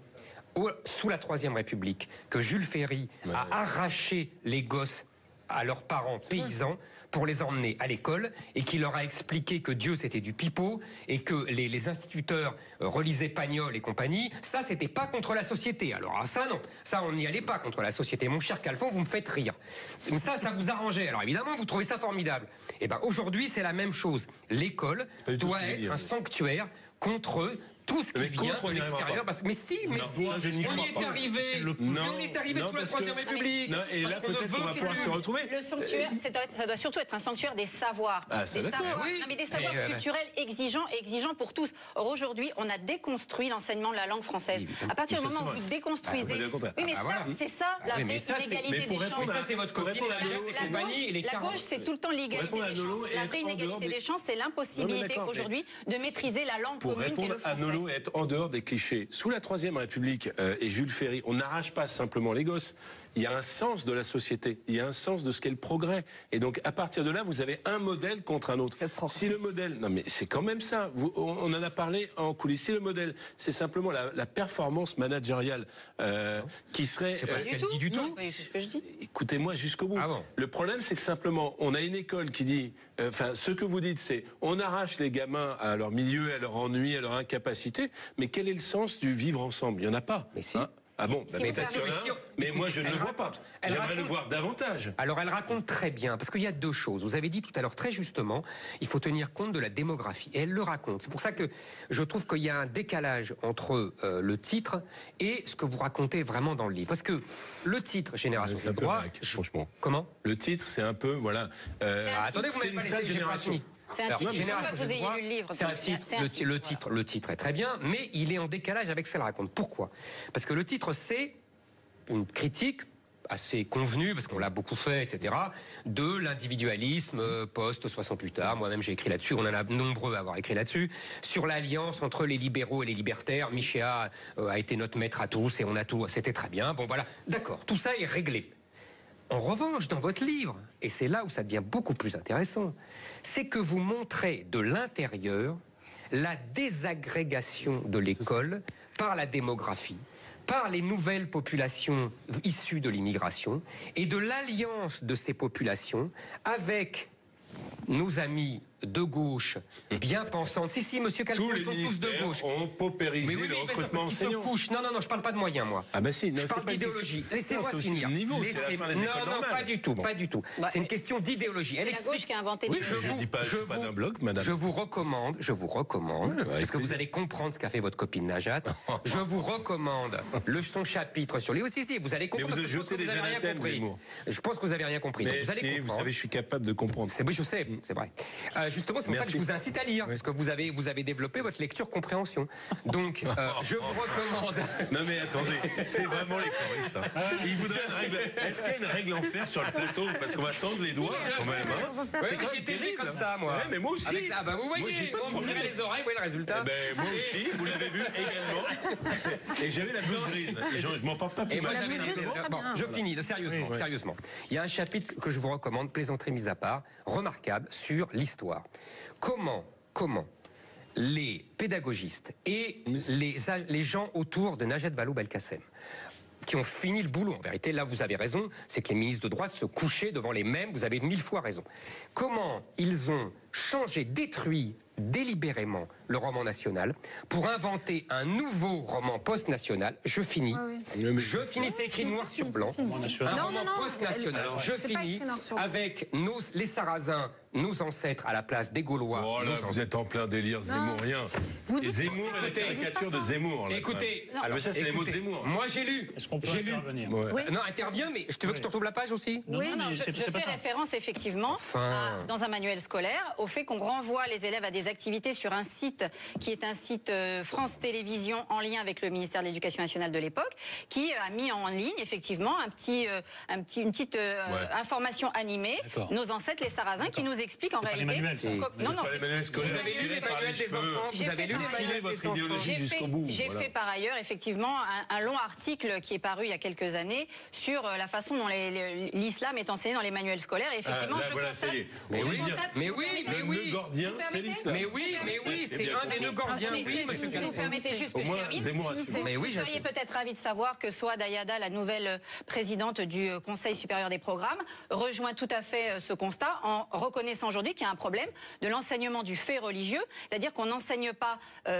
sous la Troisième République, que Jules Ferry a arraché les gosses à leurs parents paysans pour les emmener à l'école et qui leur a expliqué que Dieu c'était du pipeau et que les instituteurs relisaient Pagnol et compagnie, ça c'était pas contre la société. Alors ça non, ça on n'y allait pas contre la société. Mon cher Calfon, vous me faites rire. Ça vous arrangeait. Alors évidemment vous trouvez ça formidable. Et ben aujourd'hui c'est la même chose. L'école doit être un sanctuaire contre tout ce qui vient de l'extérieur. Mais si, on y est arrivé. On est arrivé sous la Troisième République. Et là, peut-être qu'on va pouvoir se retrouver. Le sanctuaire, ça doit surtout être un sanctuaire des savoirs. Des savoirs culturels exigeants pour tous. Or, aujourd'hui, on a déconstruit l'enseignement de la langue française. À partir du moment où vous déconstruisez... Oui, mais c'est ça, la vraie inégalité des chances. Ça, c'est votre copine. La gauche, c'est tout le temps l'égalité des chances. La vraie inégalité des chances, c'est l'impossibilité aujourd'hui de maîtriser la langue commune qu'est le français. Et être en dehors des clichés. Sous la Troisième République et Jules Ferry, on n'arrache pas simplement les gosses. Il y a un sens de la société, il y a un sens de ce qu'est le progrès. Et donc, à partir de là, vous avez un modèle contre un autre. Si le modèle... Non, mais c'est quand même ça. On en a parlé en coulisses. Si le modèle, c'est simplement la performance managériale qui serait... C'est pas ce qu'elle dit du tout. C'est ce que je dis. Écoutez-moi jusqu'au bout. Ah bon. Le problème, c'est que simplement, on a une école qui dit... ce que vous dites, c'est on arrache les gamins à leur milieu, à leur ennui, à leur incapacité, mais quel est le sens du vivre ensemble? Il n'y en a pas. Mais si. Ah bon, mais moi je ne le vois pas. J'aimerais le voir davantage. Alors elle raconte très bien, parce qu'il y a deux choses. Vous avez dit tout à l'heure très justement, il faut tenir compte de la démographie. Et elle le raconte. C'est pour ça que je trouve qu'il y a un décalage entre le titre et ce que vous racontez vraiment dans le livre. Parce que le titre, Génération du droit... Franchement. Comment? Le titre, c'est un peu, voilà... attendez, vous m'avez pas laissé, j'ai pas fini. C'est un titre, je ne sais pas que vous ayez lu le livre. C'est un titre. Le titre est très bien, mais il est en décalage avec ce qu'elle raconte. Pourquoi? Parce que le titre, c'est une critique assez convenue, parce qu'on l'a beaucoup fait, etc., de l'individualisme post-68 Moi-même, j'ai écrit là-dessus, on en a nombreux à avoir écrit là-dessus, sur l'alliance entre les libéraux et les libertaires. Michéa a été notre maître à tous et on a tout. C'était très bien. Bon, voilà. D'accord. Tout ça est réglé. En revanche, dans votre livre, et c'est là où ça devient beaucoup plus intéressant, c'est que vous montrez de l'intérieur la désagrégation de l'école par la démographie, par les nouvelles populations issues de l'immigration et de l'alliance de ces populations avec nos amis de gauche, bien pensantes. Si, monsieur Calfon, tous ils sont tous de gauche. Ont paupérisé le recrutement enseignant. Non, je parle pas de moyens, moi. Ah ben si, je parle d'idéologie. Laissez-moi finir. Non, pas du tout, pas du tout. C'est une question d'idéologie. Elle explique. La gauche qui a inventé les je dis pas d'un bloc, madame. Je vous recommande, parce que vous allez comprendre ce qu'a fait votre copine Najat. Je vous recommande son chapitre sur les OCC. Vous allez comprendre. Mais vous jetez des anathèmes, Zemmour. Je pense que vous avez rien compris. Vous savez, je suis capable de comprendre. Oui, je sais, c'est vrai. Justement, c'est pour ça que je vous incite à lire, parce que vous avez développé votre lecture-compréhension. Donc, je vous recommande... Non mais attendez, c'est vraiment les choristes. Hein. Ils voudraient une règle. Est-ce qu'il y a une règle en fer sur le plateau? Parce qu'on va tendre les doigts quand même. Hein. C'est quand même terrible comme ça, moi. Ouais, mais moi aussi. Vous voyez, on me tirait les oreilles, vous voyez le résultat. Moi aussi, vous l'avez vu également. Et j'avais la blouse grise. Et je m'en porte pas plus mal. Je finis, sérieusement. Il y a un chapitre que je vous recommande, plaisanterie mise à part, remarquable, sur l'histoire. Comment les pédagogistes et les gens autour de Najat Vallaud-Belkacem, qui ont fini le boulot, en vérité, là vous avez raison, c'est que les ministres de droite se couchaient devant les mêmes, vous avez 1000 fois raison. Comment ils ont changé, détruit délibérément le roman national pour inventer un nouveau roman post-national. Je finis. Je finis, c'est écrit noir sur blanc. Un roman post-national. Je finis avec les Sarrasins, nos ancêtres à la place des Gaulois. Oh là, vous êtes en plein délire Zemmourien. Et Zemmour et la caricature de Zemmour. Écoutez, mais ça c'est les mots de Zemmour. Moi j'ai lu. Est-ce qu'on peut intervenir? Non, interviens, mais tu veux que je te retrouve la page aussi? Non, je fais référence effectivement dans un manuel scolaire au fait qu'on renvoie les élèves à des activités sur un site qui est un site France Télévisions en lien avec le ministère de l'Éducation nationale de l'époque, qui a mis en ligne effectivement une petite information animée, nos ancêtres les Sarrasins, qui nous expliquent en réalité. Non, vous avez lu les manuels des enfants, vous avez lu les manuels des enfants. J'ai fait par ailleurs effectivement un long article qui est paru il y a quelques années sur la façon dont l'islam est enseigné dans les manuels scolaires. Et effectivement, je constate. Mais oui, gordien, c'est l'islam. Mais oui, c'est un des nœuds gordiens. Oui, monsieur si vous permettez juste que je termine. Vous seriez peut-être ravi de savoir que Souad Ayada, la nouvelle présidente du Conseil supérieur des programmes, rejoint tout à fait ce constat en reconnaissant aujourd'hui qu'il y a un problème de l'enseignement du fait religieux, c'est-à-dire qu'on n'enseigne pas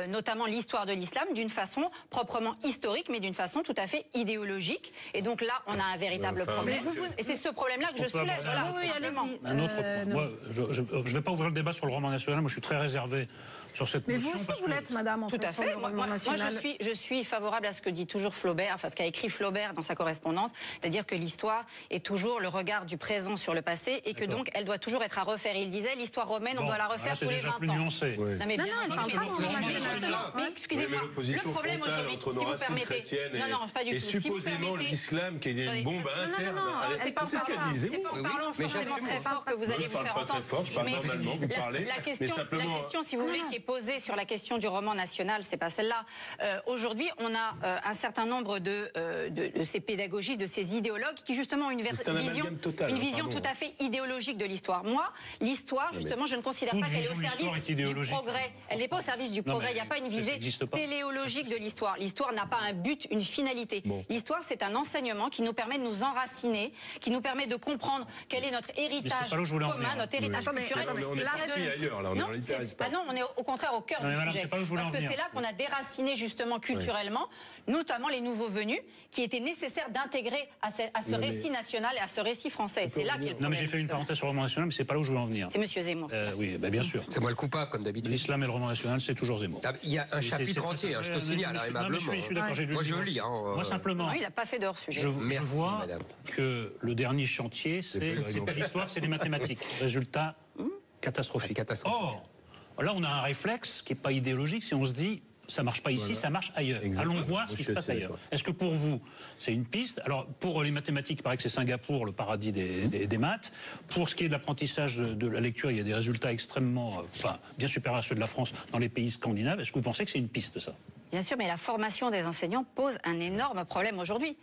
notamment l'histoire de l'islam d'une façon proprement historique, mais d'une façon tout à fait idéologique. Et donc là, on a un véritable problème. Et c'est ce problème-là que je soulève. Voilà, oui, allez-y. Un autre point. Moi, je ne vais pas ouvrir le débat sur le roman national. Moi, je suis très réservé sur cette mais motion. Mais vous aussi, vous l'êtes, madame, en tout à fait. Moi, je suis favorable à ce que dit toujours Flaubert, enfin ce qu'a écrit Flaubert dans sa correspondance, c'est-à-dire que l'histoire est toujours le regard du présent sur le passé et que donc elle doit toujours être à refaire. Il disait l'histoire romaine, on doit la refaire tous les 20 ans. Nuancé. Oui. Non, mais bien entendu. Mais excusez-moi, le problème aujourd'hui, si vous permettez. Non, pas du tout. Et supposément l'islam qui est une bombe interne. C'est pas ce qu'elle disait. C'est pas en parlant forcément très fort que vous allez vous faire entendre. Je parle normalement, vous parlez. La question, si vous voulez, qui est posée sur la question du roman national, c'est pas celle-là. Aujourd'hui, on a un certain nombre de ces pédagogistes, de ces idéologues qui justement ont une vision tout à fait idéologique de l'histoire. Moi, l'histoire, justement, je ne considère pas qu'elle est au service du progrès. Elle n'est pas au service du progrès. Il n'y a pas une visée téléologique de l'histoire. L'histoire n'a pas un but, une finalité. L'histoire, c'est un enseignement qui nous permet de nous enraciner, qui nous permet de comprendre quel est notre héritage commun, notre héritage culturel. On est ailleurs, là, on est dans l'hyperespace. Non, on est au contraire au cœur du sujet. Parce que c'est là qu'on a déraciné justement culturellement, notamment les nouveaux venus, qui étaient nécessaires d'intégrer à ce récit national et à ce récit français. C'est là qu'il y a le problème. Non, mais j'ai fait une parenthèse sur le roman national, mais c'est pas là où je voulais en venir. C'est monsieur Zemmour. Oui, bien sûr. C'est moi le coupable, comme d'habitude. L'islam et le roman national, c'est toujours Zemmour. Il y a un chapitre entier, je te signale, aimablement. Je suis d'accord, j'ai lu. Moi, je le lis. Moi, simplement. Non, il n'a pas fait de hors-sujet. Je vois que le dernier chantier, c'est pas l'histoire, c'est les mathématiques. Résultat catastrophique. Or, là, on a un réflexe qui n'est pas idéologique, si on se dit, ça marche pas ici, ça marche ailleurs. Allons voir ce qui se passe ailleurs. Est-ce que pour vous, c'est une piste? Alors, pour les mathématiques, il paraît que c'est Singapour, le paradis des maths. Pour ce qui est de l'apprentissage de la lecture, il y a des résultats extrêmement, bien supérieurs à ceux de la France dans les pays scandinaves. Est-ce que vous pensez que c'est une piste, ça? Bien sûr, mais la formation des enseignants pose un énorme problème aujourd'hui.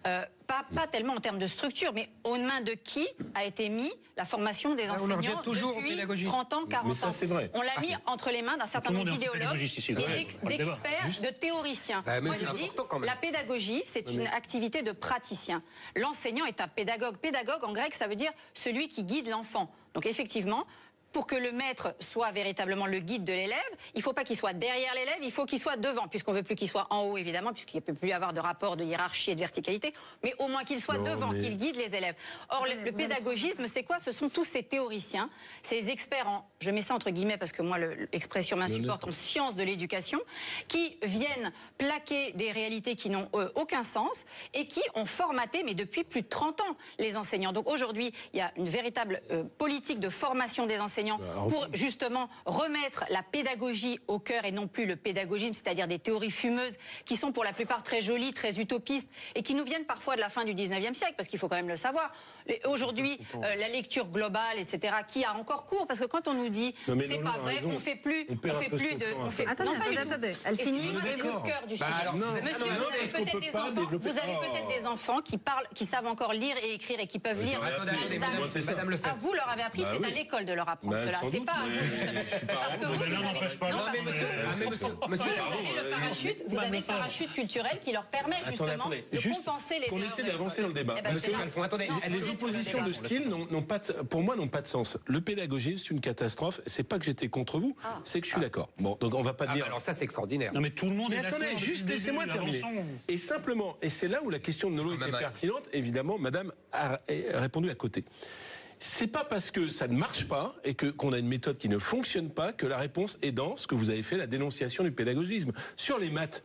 Pas tellement en termes de structure, mais aux mains de qui a été mis la formation des enseignants depuis 30 ans, 40 ans. ça, c'est vrai. On l'a mis entre les mains d'un certain nombre d'idéologues et d'experts, de théoriciens. Moi, je dis, la pédagogie, c'est une activité de praticien. L'enseignant est un pédagogue. Pédagogue, en grec, ça veut dire celui qui guide l'enfant. Donc, effectivement, pour que le maître soit véritablement le guide de l'élève, il ne faut pas qu'il soit derrière l'élève, il faut qu'il soit devant, puisqu'on ne veut plus qu'il soit en haut, évidemment, puisqu'il ne peut plus y avoir de rapport de hiérarchie et de verticalité, mais au moins qu'il soit devant, qu'il guide les élèves. Or, le pédagogisme, c'est quoi? Ce sont tous ces théoriciens, ces experts en, je mets ça entre guillemets parce que moi, l'expression m'insupporte, en sciences de l'éducation, qui viennent plaquer des réalités qui n'ont aucun sens et qui ont formaté, mais depuis plus de 30 ans, les enseignants. Donc aujourd'hui, il y a une véritable politique de formation des enseignants pour justement remettre la pédagogie au cœur et non plus le pédagogisme, c'est-à-dire des théories fumeuses qui sont pour la plupart très jolies, très utopistes et qui nous viennent parfois de la fin du 19e siècle, parce qu'il faut quand même le savoir. Aujourd'hui, la lecture globale, etc., qui a encore cours, parce que quand on nous dit c'est pas vrai, on fait plus de... Attendez, elle finit. C'est le cœur du sujet. Monsieur, vous avez peut-être des enfants qui parlent, qui savent encore lire et écrire et qui peuvent lire. À vous leur avez appris, c'est à l'école de leur apprendre cela. C'est pas à vous, justement. Parce que vous avez le parachute culturel qui leur permet justement de compenser les erreurs. On essaie d'avancer dans le débat. Les oppositions de style, pour moi, n'ont pas de sens. Le pédagogisme, c'est une catastrophe. C'est pas que j'étais contre vous, c'est que je suis d'accord. Bon, donc on va pas dire. Alors ça, c'est extraordinaire. Non, mais tout le monde est d'accord. Attendez, juste laissez-moi terminer. Et simplement, et c'est là où la question de Nolo était pertinente, évidemment, madame a répondu à côté. C'est pas parce que ça ne marche pas et qu'on a une méthode qui ne fonctionne pas que la réponse est dans ce que vous avez fait, la dénonciation du pédagogisme. Sur les maths,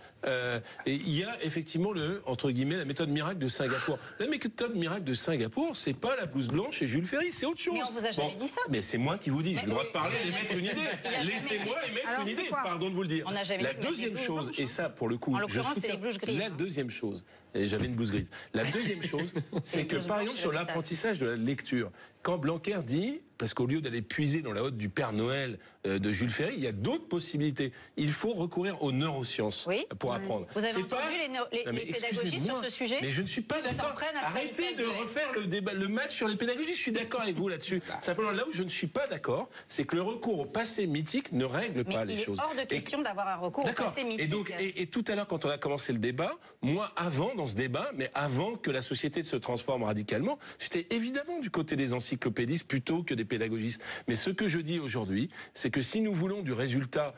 il y a effectivement entre guillemets, la méthode miracle de Singapour. La méthode miracle de Singapour, c'est pas la blouse blanche et Jules Ferry, c'est autre chose. Mais on vous a jamais dit ça. Mais c'est moi qui vous dis, j'ai le droit de parler et mettre une idée. Laissez-moi émettre une idée, pardon de vous le dire. La deuxième chose, et ça pour le coup, je soutiens, la deuxième chose, et j'avais une blouse grise, la deuxième chose, c'est que par exemple sur l'apprentissage de la lecture, quand Blanquer dit, parce qu'au lieu d'aller puiser dans la hotte du Père Noël de Jules Ferry, il y a d'autres possibilités. Il faut recourir aux neurosciences pour apprendre. Vous avez entendu les pédagogistes sur ce sujet? Mais je ne suis pas d'accord. Arrêtez de refaire le match sur les pédagogistes. Je suis d'accord avec vous là-dessus. Simplement, là où je ne suis pas d'accord, c'est que le recours au passé mythique ne règle pas les choses. Il est hors de question d'avoir un recours au passé mythique. Et tout à l'heure, quand on a commencé le débat, moi, dans ce débat, mais avant que la société se transforme radicalement, j'étais évidemment du côté des encyclopédistes plutôt que des pédagogistes. Mais ce que je dis aujourd'hui, c'est que si nous voulons du résultat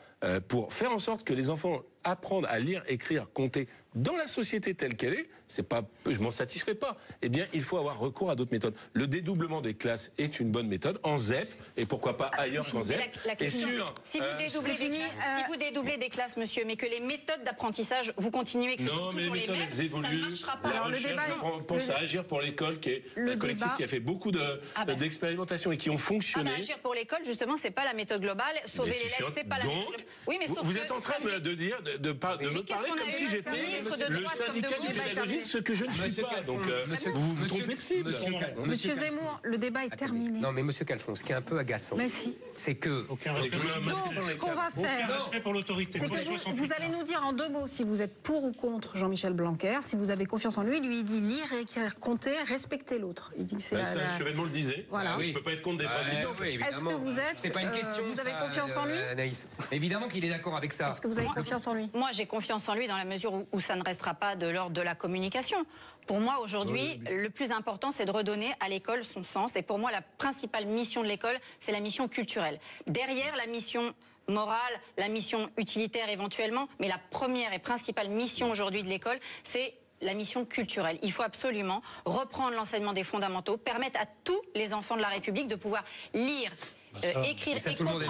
pour faire en sorte que les enfants apprennent à lire, écrire, compter dans la société telle qu'elle est, je m'en satisfais pas. Eh bien, il faut avoir recours à d'autres méthodes. Le dédoublement des classes est une bonne méthode en ZEP et pourquoi pas ailleurs qu'en ZEP. Si vous dédoublez des classes, monsieur, mais que les méthodes d'apprentissage, vous continuez que ce sont toujours les mêmes, ça ne marchera pas. Alors le débat, on pense à Agir pour l'école, qui est un collectif qui a fait beaucoup d'expérimentations et qui ont fonctionné. Agir pour l'école, justement, c'est pas la méthode globale. Sauver l'élève, c'est pas la méthode globale. Oui, mais vous êtes en train de dire, de me parler comme si j'étais le syndicat du pédagogisme, ce que je ne suis pas. Donc, vous vous trompez de cible. Monsieur Zemmour, le débat est terminé. Non, mais monsieur Calfon, ce qui est un peu agaçant, c'est que... Donc, ce qu'on va faire, c'est que vous allez nous dire en 2 mots si vous êtes pour ou contre Jean-Michel Blanquer, si vous avez confiance en lui. Lui, il dit lire, écrire, compter, respecter l'autre. Il dit que c'est le chevènement le disait. Voilà. Je ne peux pas être contre des principes. Est-ce que vous êtes... C'est pas une question, vous avez confiance en lui, Anaïs. Évidemment qu'il est d'accord avec ça. Est-ce que vous avez confiance en lui? Moi, j'ai confiance en lui dans la mesure où ça ne restera pas de l'ordre de la communication. Pour moi, aujourd'hui, le plus important, c'est de redonner à l'école son sens. Et pour moi, la principale mission de l'école, c'est la mission culturelle. Derrière la mission morale, la mission utilitaire éventuellement, mais la première et principale mission aujourd'hui de l'école, c'est la mission culturelle. Il faut absolument reprendre l'enseignement des fondamentaux, permettre à tous les enfants de la République de pouvoir lire, écrire et comprendre.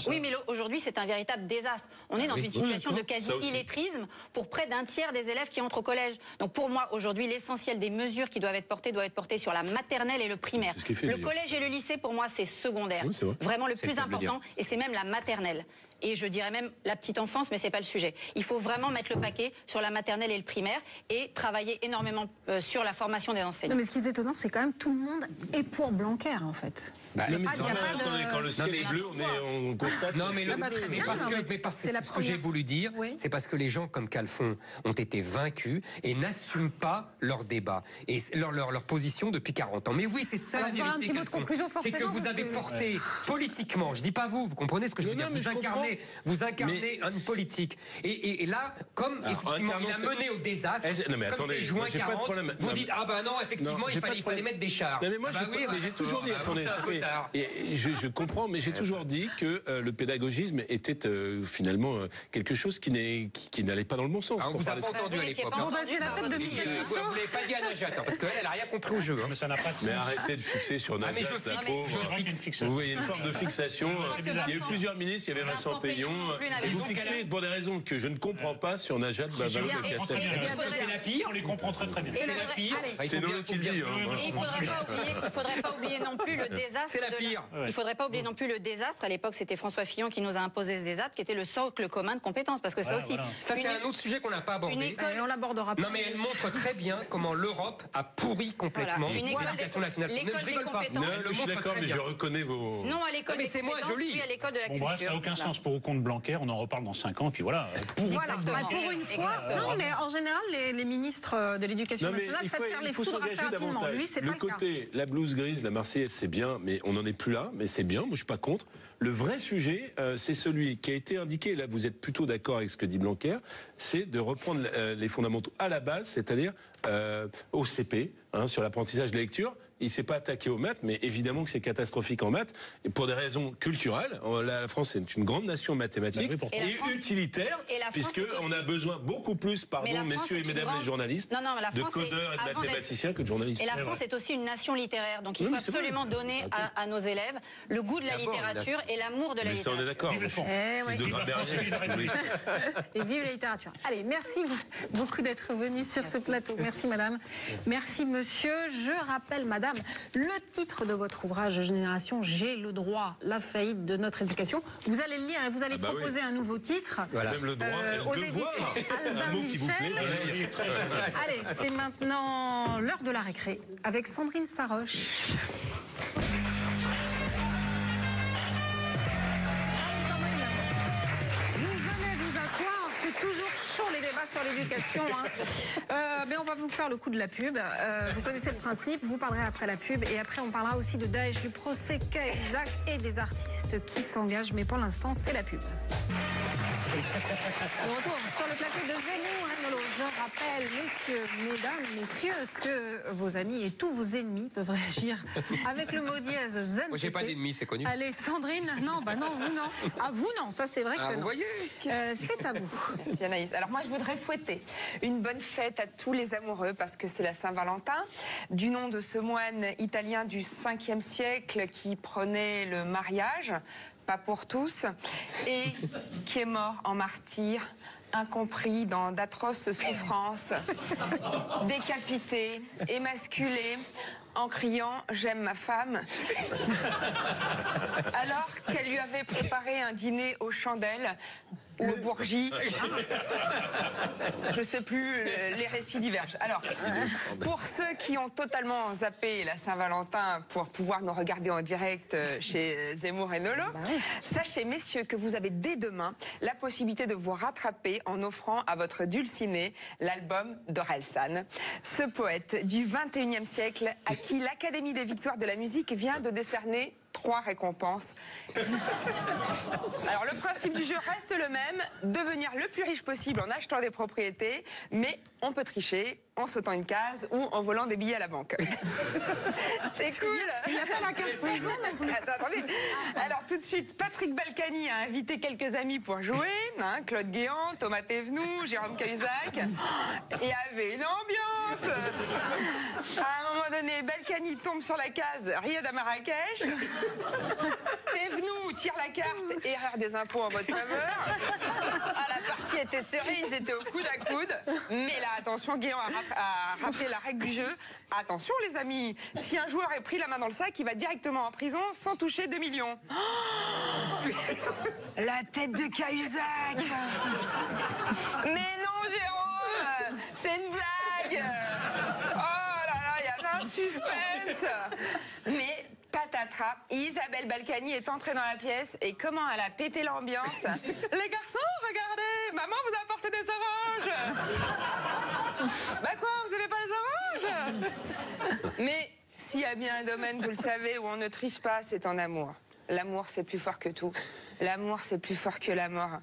Oui, mais aujourd'hui, c'est un véritable désastre. On est dans une situation de quasi-illettrisme pour près d'un tiers des élèves qui entrent au collège. Donc pour moi, aujourd'hui, l'essentiel des mesures qui doivent être portées sur la maternelle et le primaire. Le collège et le lycée, pour moi, c'est secondaire. Vraiment le plus important, et c'est même la maternelle. et je dirais même la petite enfance, mais c'est pas le sujet. Il faut vraiment mettre le paquet sur la maternelle et le primaire et travailler énormément sur la formation des enseignants. Non, mais ce qui est étonnant, c'est quand même tout le monde est pour Blanquer, en fait. Quand le ciel est bleu, on constate. Non, mais ce que j'ai voulu dire, c'est parce que les gens comme Calfon ont été vaincus et n'assument pas leur débat et leur position depuis 40 ans. Mais oui, c'est ça la vérité, Calfon. C'est que vous avez porté politiquement, je dis pas vous comprenez ce que je veux dire, vous incarnez une politique. Et là, comme effectivement il a mené au désastre, comme c'est juin 40, vous dites ah ben non, effectivement il fallait mettre des chars. Non mais moi j'ai toujours dit, attendez, je comprends, mais j'ai toujours dit que le pédagogisme était finalement quelque chose qui n'allait pas dans le bon sens. On vous a pas entendu à l'époque. C'est la fête de Michel Rousseau. Vous l'avez pas dit à Najat, parce qu'elle a rien compris au jeu. Mais ça n'a pas de sens. Mais arrêtez de fixer sur Najat, la pauvre. Vous voyez une forme de fixation. Il y a eu plusieurs ministres, il y avait Vincent Payon. Et vous fixez pour des raisons que je ne comprends pas sur Najat Vallaud-Belkacem. C'est la pire, on les comprend très bien. C'est la pire. C'est Nolo qui le dit. Il ne faudrait pas oublier non plus le désastre. C'est la pire. Il ne faudrait pas oublier non plus le désastre. À l'époque, c'était François Fillon qui nous a imposé ce désastre, qui était le socle commun de compétences. Parce que ça aussi. Ça, c'est un autre sujet qu'on n'a pas abordé. On l'abordera pas. Non, mais elle montre très bien comment l'Europe a pourri complètement l'éducation nationale. Je rigole pas. Je suis d'accord, mais je reconnais vos. Non, à l'école des compétences, oui, à l'école de la culture. Bref, ça n'a aucun sens pour ou contre Blanquer. On en reparle dans 5 ans, puis voilà. Pour une fois. Non, mais en général, les ministres de l'éducation nationale s'attirent les foudres assez rapidement. Lui, c'est pas le cas. Le côté, la blouse grise, la Marseillaise, c'est bien, mais on n'en est plus là, mais c'est bien, moi je suis pas contre. Le vrai sujet, c'est celui qui a été indiqué, là vous êtes plutôt d'accord avec ce que dit Blanquer, c'est de reprendre les fondamentaux à la base, c'est-à-dire au CP, sur l'apprentissage de la lecture. Il ne s'est pas attaqué aux maths, mais évidemment que c'est catastrophique en maths, et pour des raisons culturelles. La France est une grande nation mathématique et utilitaire, puisqu'on a besoin beaucoup plus, messieurs et mesdames les journalistes, de codeurs et de mathématiciens que de journalistes. Et la France est aussi une nation littéraire, donc il faut absolument donner à nos élèves le goût de la littérature et l'amour de la littérature. Mais ça, on est d'accord. Et vive la littérature. Allez, merci beaucoup d'être venu sur ce plateau. Merci madame. Merci monsieur. Je rappelle madame le titre de votre ouvrage Génération, j'ai le droit, la faillite de notre éducation. Vous allez le lire et vous allez proposer un nouveau titre. Voilà. Même le droit et aux éditions Albin Michel. Allez, c'est maintenant l'heure de la récré avec Sandrine Saroche. Toujours chaud les débats sur l'éducation. Mais on va vous faire le coup de la pub. Vous connaissez le principe, vous parlerez après la pub et après on parlera aussi de Daesh, du procès Cahuzac et des artistes qui s'engagent. Mais pour l'instant, c'est la pub. On retourne sur le plateau de Zemmour. Je rappelle, messieurs, que vos amis et tous vos ennemis peuvent réagir avec le mot dièse ZEN. Moi, j'ai pas d'ennemis, c'est connu. Allez, Sandrine, non, vous non. Ah, vous non, ça c'est vrai que non. Vous voyez c'est à vous. Merci Anaïs. Alors moi, je voudrais souhaiter une bonne fête à tous les amoureux parce que c'est la Saint-Valentin. Du nom de ce moine italien du 5e siècle qui prenait le mariage, pas pour tous, et qui est mort en martyr, incompris dans d'atroces souffrances, décapité, émasculé, en criant « J'aime ma femme », alors qu'elle lui avait préparé un dîner aux chandelles ou au bourgie. Je ne sais plus, les récits divergent. Alors, pour ceux qui ont totalement zappé la Saint-Valentin pour pouvoir nous regarder en direct chez Zemmour et Nolo, sachez, messieurs, que vous avez dès demain la possibilité de vous rattraper en offrant à votre dulciné l'album d'Orelsan, ce poète du 21e siècle à qui l'Académie des Victoires de la musique vient de décerner 3 récompenses. Alors le principe du jeu reste le même, devenir le plus riche possible en achetant des propriétés, mais on peut tricher en sautant une case ou en volant des billets à la banque. C'est cool. Il n'y a pas la case prison. Attendez. Alors tout de suite, Patrick Balkany a invité quelques amis pour jouer, Claude Guéant, Thomas Thévenoud, Jérôme Cahuzac. Il y avait une ambiance. À un moment donné, Balkany tombe sur la case Riyad à Marrakech. Thévenoud tire la carte, erreur des impôts en votre faveur. La partie était serrée, ils étaient au coude à coude. Mais là, attention, Guéant a à rappeler la règle du jeu. Attention les amis, si un joueur est pris la main dans le sac, il va directement en prison sans toucher 2 millions. Oh, la tête de Cahuzac. Mais non Jérôme, c'est une blague. Oh là là, il y avait un suspense. Mais patatras, Isabelle Balkany est entrée dans la pièce et comment elle a pété l'ambiance. Les garçons, regardez, maman vous a apporté des oranges. Bah quoi, vous n'avez pas les oranges? Mais s'il y a bien un domaine, vous le savez, où on ne triche pas, c'est en amour. L'amour, c'est plus fort que tout. L'amour, c'est plus fort que la mort.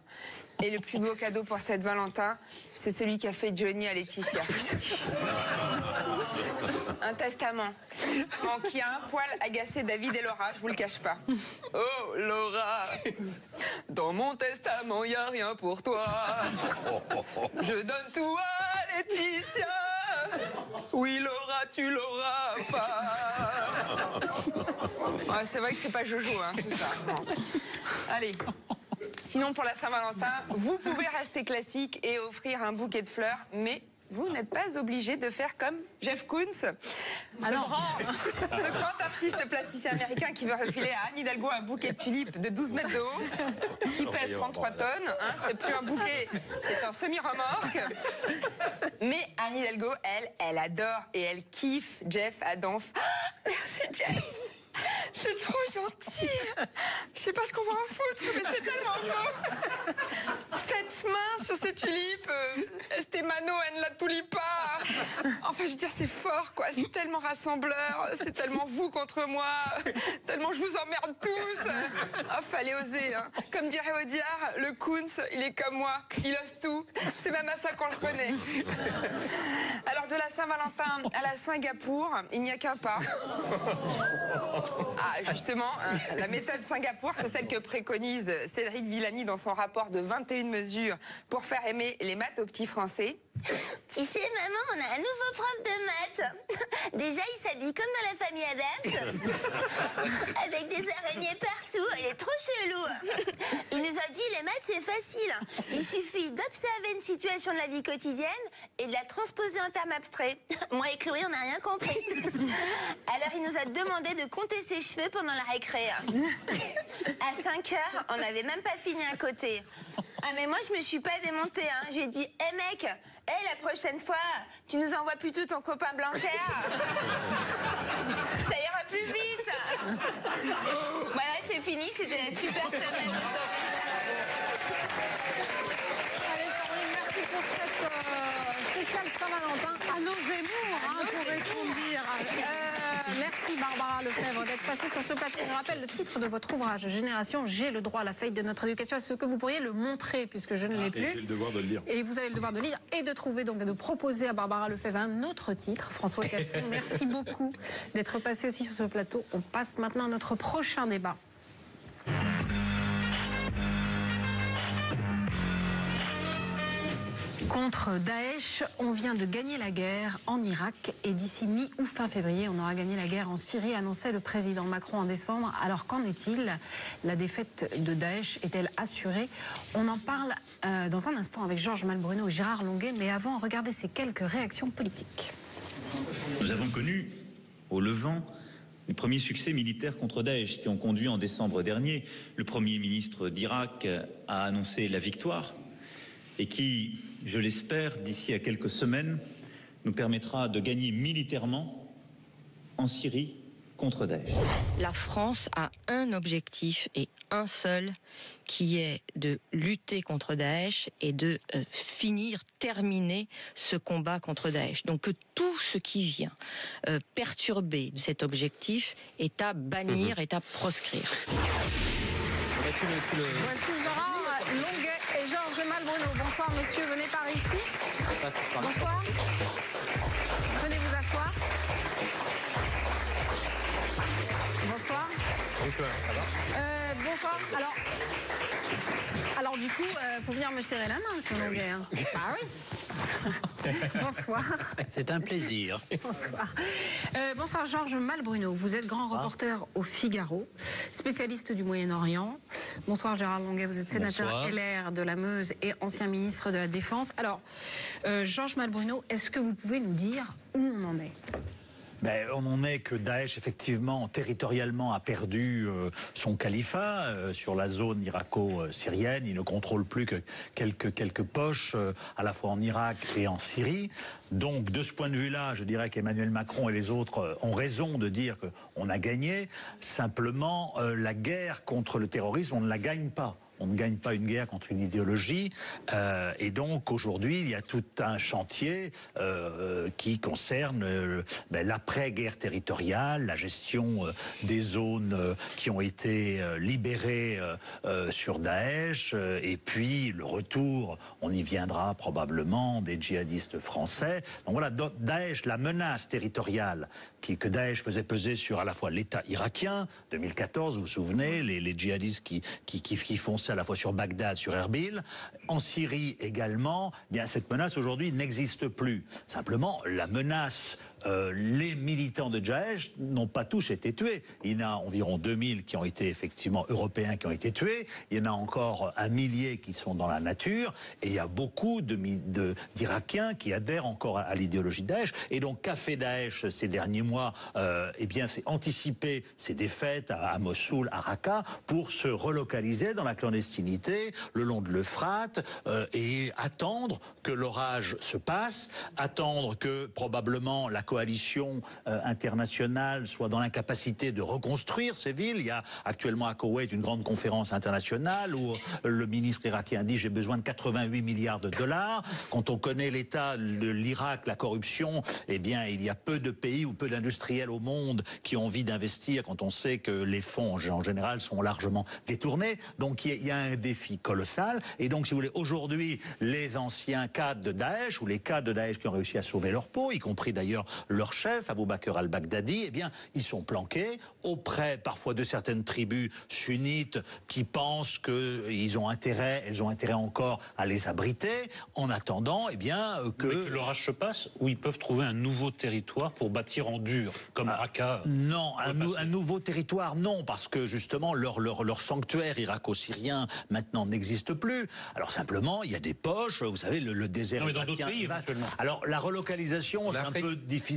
Et le plus beau cadeau pour cette Valentin, c'est celui qu'a fait Johnny à Laetitia. Un testament. Qui a un poil agacé David et Laura, je vous le cache pas. Oh, Laura, dans mon testament, y a rien pour toi. Je donne tout à Laetitia. Oui, Laura, tu l'auras pas. Ah, c'est vrai que c'est pas Jojo, hein, tout ça. Bon. Allez. Sinon, pour la Saint-Valentin, vous pouvez rester classique et offrir un bouquet de fleurs, mais vous n'êtes pas obligé de faire comme Jeff Koons, ce grand artiste plasticien américain qui veut refiler à Anne Hidalgo un bouquet de tulipes de 12 mètres de haut, qui pèse 33 tonnes. Hein, c'est plus un bouquet, c'est un semi-remorque. Mais Anne Hidalgo, elle adore et elle kiffe Jeff Adamf. Ah, merci Jeff. C'est trop gentil. Je sais pas ce qu'on va en foutre, mais c'est tellement beau. Cette main sur ces tulipes, Estemano en la tulipa. Enfin, je veux dire, c'est fort, quoi. C'est tellement rassembleur. C'est tellement vous contre moi. Tellement je vous emmerde tous. Ah, fallait oser, hein. Comme dirait Audiard, le Koons, il est comme moi. Il ose tout. C'est même à ça qu'on le connaît. Alors, de la Saint-Valentin à la Singapour, il n'y a qu'un pas. Ah, justement, hein, la méthode Singapour, c'est celle que préconise Cédric Villani dans son rapport de 21 mesures pour faire aimer les maths aux petits Français. Tu sais, maman, on a un nouveau prof de maths. Déjà, il s'habille comme dans la famille Adams, avec des araignées partout. Il est trop chelou. Il nous a dit, les maths, c'est facile. Il suffit d'observer une situation de la vie quotidienne et de la transposer en termes abstraits. Moi et Chloé, on n'a rien compris. Alors, il nous a demandé de compter ses cheveux pendant la récré. À 5 heures, on n'avait même pas fini un côté. Ah, mais moi, je me suis pas démontée, hein. J'ai dit, hé mec, la prochaine fois, tu nous envoies plutôt ton copain Blanquer. Ça ira plus vite. Voilà, c'est fini, c'était la super semaine. Allez, Sandrine, merci pour cette spéciale Saint-Valentin à nos Zemmour, hein, pourrait-on dire. Merci Barbara Lefebvre d'être passée sur ce plateau. Je rappelle le titre de votre ouvrage, Génération, j'ai le droit à la faillite de notre éducation. Est-ce que vous pourriez le montrer, puisque je ne l'ai plus? J'ai le devoir de le lire. Et vous avez le devoir de lire et de trouver, donc de proposer à Barbara Lefebvre un autre titre. François Calfon, merci beaucoup d'être passé aussi sur ce plateau. On passe maintenant à notre prochain débat. Contre Daesh, on vient de gagner la guerre en Irak et d'ici mi ou fin février, on aura gagné la guerre en Syrie, annonçait le président Macron en décembre. Alors qu'en est-il? La défaite de Daesh est-elle assurée? On en parle dans un instant avec Georges Malbruno et Gérard Longuet, mais avant, regardez ces quelques réactions politiques. Nous avons connu au Levant les premiers succès militaires contre Daesh qui ont conduit en décembre dernier le Premier ministre d'Irak à annoncer la victoire et qui, je l'espère, d'ici à quelques semaines, nous permettra de gagner militairement en Syrie contre Daesh. La France a un objectif et un seul, qui est de lutter contre Daesh et de terminer ce combat contre Daesh. Donc que tout ce qui vient perturber de cet objectif est à bannir, est à proscrire. Voici Gérard Longuet et Georges Malbruno. Bonsoir monsieur, venez par ici. Bonsoir. Venez vous asseoir. Bonsoir. Bonsoir. Ça va bonsoir. Alors du coup, faut venir me serrer la main, monsieur Longuet. Hein. Ah oui. Bonsoir. C'est un plaisir. Bonsoir. Bonsoir Georges Malbruno. Vous êtes grand reporter au Figaro, spécialiste du Moyen-Orient. Bonsoir Gérard Longuet. Vous êtes sénateur LR de la Meuse et ancien ministre de la Défense. Alors, Georges Malbruno, est-ce que vous pouvez nous dire où on en est ? On en est que Daesh, effectivement, territorialement, a perdu son califat sur la zone irako-syrienne. Il ne contrôle plus que quelques poches, à la fois en Irak et en Syrie. Donc, de ce point de vue-là, je dirais qu'Emmanuel Macron et les autres ont raison de dire qu'on a gagné. Simplement, la guerre contre le terrorisme, on ne la gagne pas. On ne gagne pas une guerre contre une idéologie. Et donc, aujourd'hui, il y a tout un chantier qui concerne l'après-guerre territoriale, la gestion des zones qui ont été libérées sur Daesh, et puis le retour, on y viendra probablement, des djihadistes français. Donc voilà, Daesh, la menace territoriale que Daesh faisait peser sur à la fois l'État irakien, 2014, vous vous souvenez, les djihadistes qui fonçaient à la fois sur Bagdad, sur Erbil, en Syrie également, bien cette menace aujourd'hui n'existe plus. Simplement, la menace, les militants de Daesh n'ont pas tous été tués. Il y en a environ 2000 qui ont été effectivement européens qui ont été tués. Il y en a encore 1 millier qui sont dans la nature. Et il y a beaucoup d'Irakiens qui adhèrent encore à l'idéologie Daesh. Et donc, qu'a fait Daesh ces derniers mois? Eh bien, c'est anticiper ces défaites à Mossoul, à Raqqa, pour se relocaliser dans la clandestinité, le long de l'Euphrate, et attendre que l'orage se passe, attendre que probablement la coalition internationale soit dans l'incapacité de reconstruire ces villes. Il y a actuellement à Koweït une grande conférence internationale où le ministre irakien dit « j'ai besoin de 88 milliards de dollars ». Quand on connaît l'état de l'Irak, la corruption, eh bien il y a peu de pays ou peu d'industriels au monde qui ont envie d'investir quand on sait que les fonds en général sont largement détournés. Donc il y a un défi colossal. Et donc si vous voulez, aujourd'hui, les anciens cadres de Daesh ou les cadres de Daesh qui ont réussi à sauver leur peau, y compris d'ailleurs leur chef, Abou Bakr al-Baghdadi, eh bien, ils sont planqués auprès parfois de certaines tribus sunnites qui pensent qu'elles ont intérêt encore à les abriter, en attendant, eh bien, que l'orage se passe, ou ils peuvent trouver un nouveau territoire pour bâtir en dur, comme Raqqa. Non, un nouveau territoire, non, parce que justement, leur sanctuaire irako-syrien maintenant n'existe plus. Alors simplement, il y a des poches, vous savez, le désert irakien. Dans d'autres pays, éventuellement. Alors la relocalisation, c'est un peu difficile.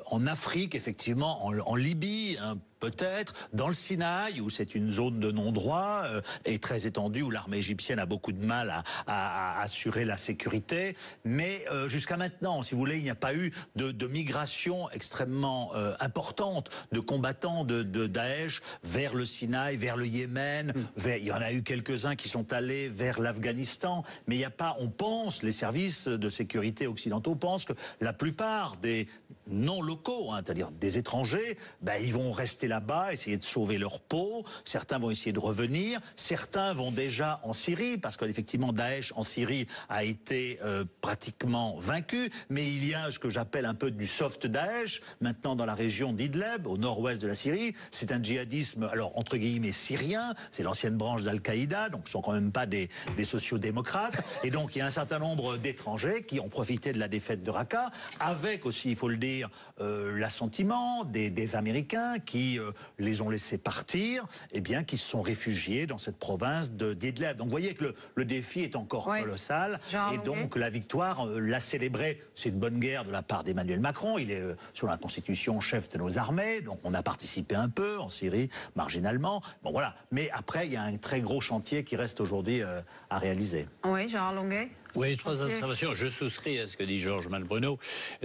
En Afrique, effectivement, en Libye, peut-être, dans le Sinaï, où c'est une zone de non-droit, et très étendue, où l'armée égyptienne a beaucoup de mal à assurer la sécurité. Mais jusqu'à maintenant, si vous voulez, il n'y a pas eu de migration extrêmement importante de combattants de Daesh vers le Sinaï, vers le Yémen. Il y en a eu quelques-uns qui sont allés vers l'Afghanistan. Mais il n'y a pas, on pense, les services de sécurité occidentaux pensent que la plupart des non-locaux, c'est-à-dire des étrangers, ils vont rester là-bas, essayer de sauver leur peau. Certains vont essayer de revenir. Certains vont déjà en Syrie, parce qu'effectivement, Daesh en Syrie a été pratiquement vaincu. Mais il y a ce que j'appelle un peu du soft Daesh, maintenant dans la région d'Idleb, au nord-ouest de la Syrie. C'est un djihadisme, alors entre guillemets, syrien. C'est l'ancienne branche d'Al-Qaïda, donc ce ne sont quand même pas des sociodémocrates. Et donc, il y a un certain nombre d'étrangers qui ont profité de la défaite de Raqqa, avec aussi, il faut le dire, l'assentiment des Américains qui les ont laissés partir, et bien qui se sont réfugiés dans cette province d'Idleb. Donc vous voyez que le défi est encore colossal, et donc la victoire, l'a célébrée, c'est une bonne guerre de la part d'Emmanuel Macron. Il est sur la Constitution chef de nos armées, donc on a participé un peu en Syrie, marginalement. Bon voilà, mais après il y a un très gros chantier qui reste aujourd'hui à réaliser. Oui, Gérard Longuet. Oui, 3 observations. Je souscris à ce que dit Georges Malbruno.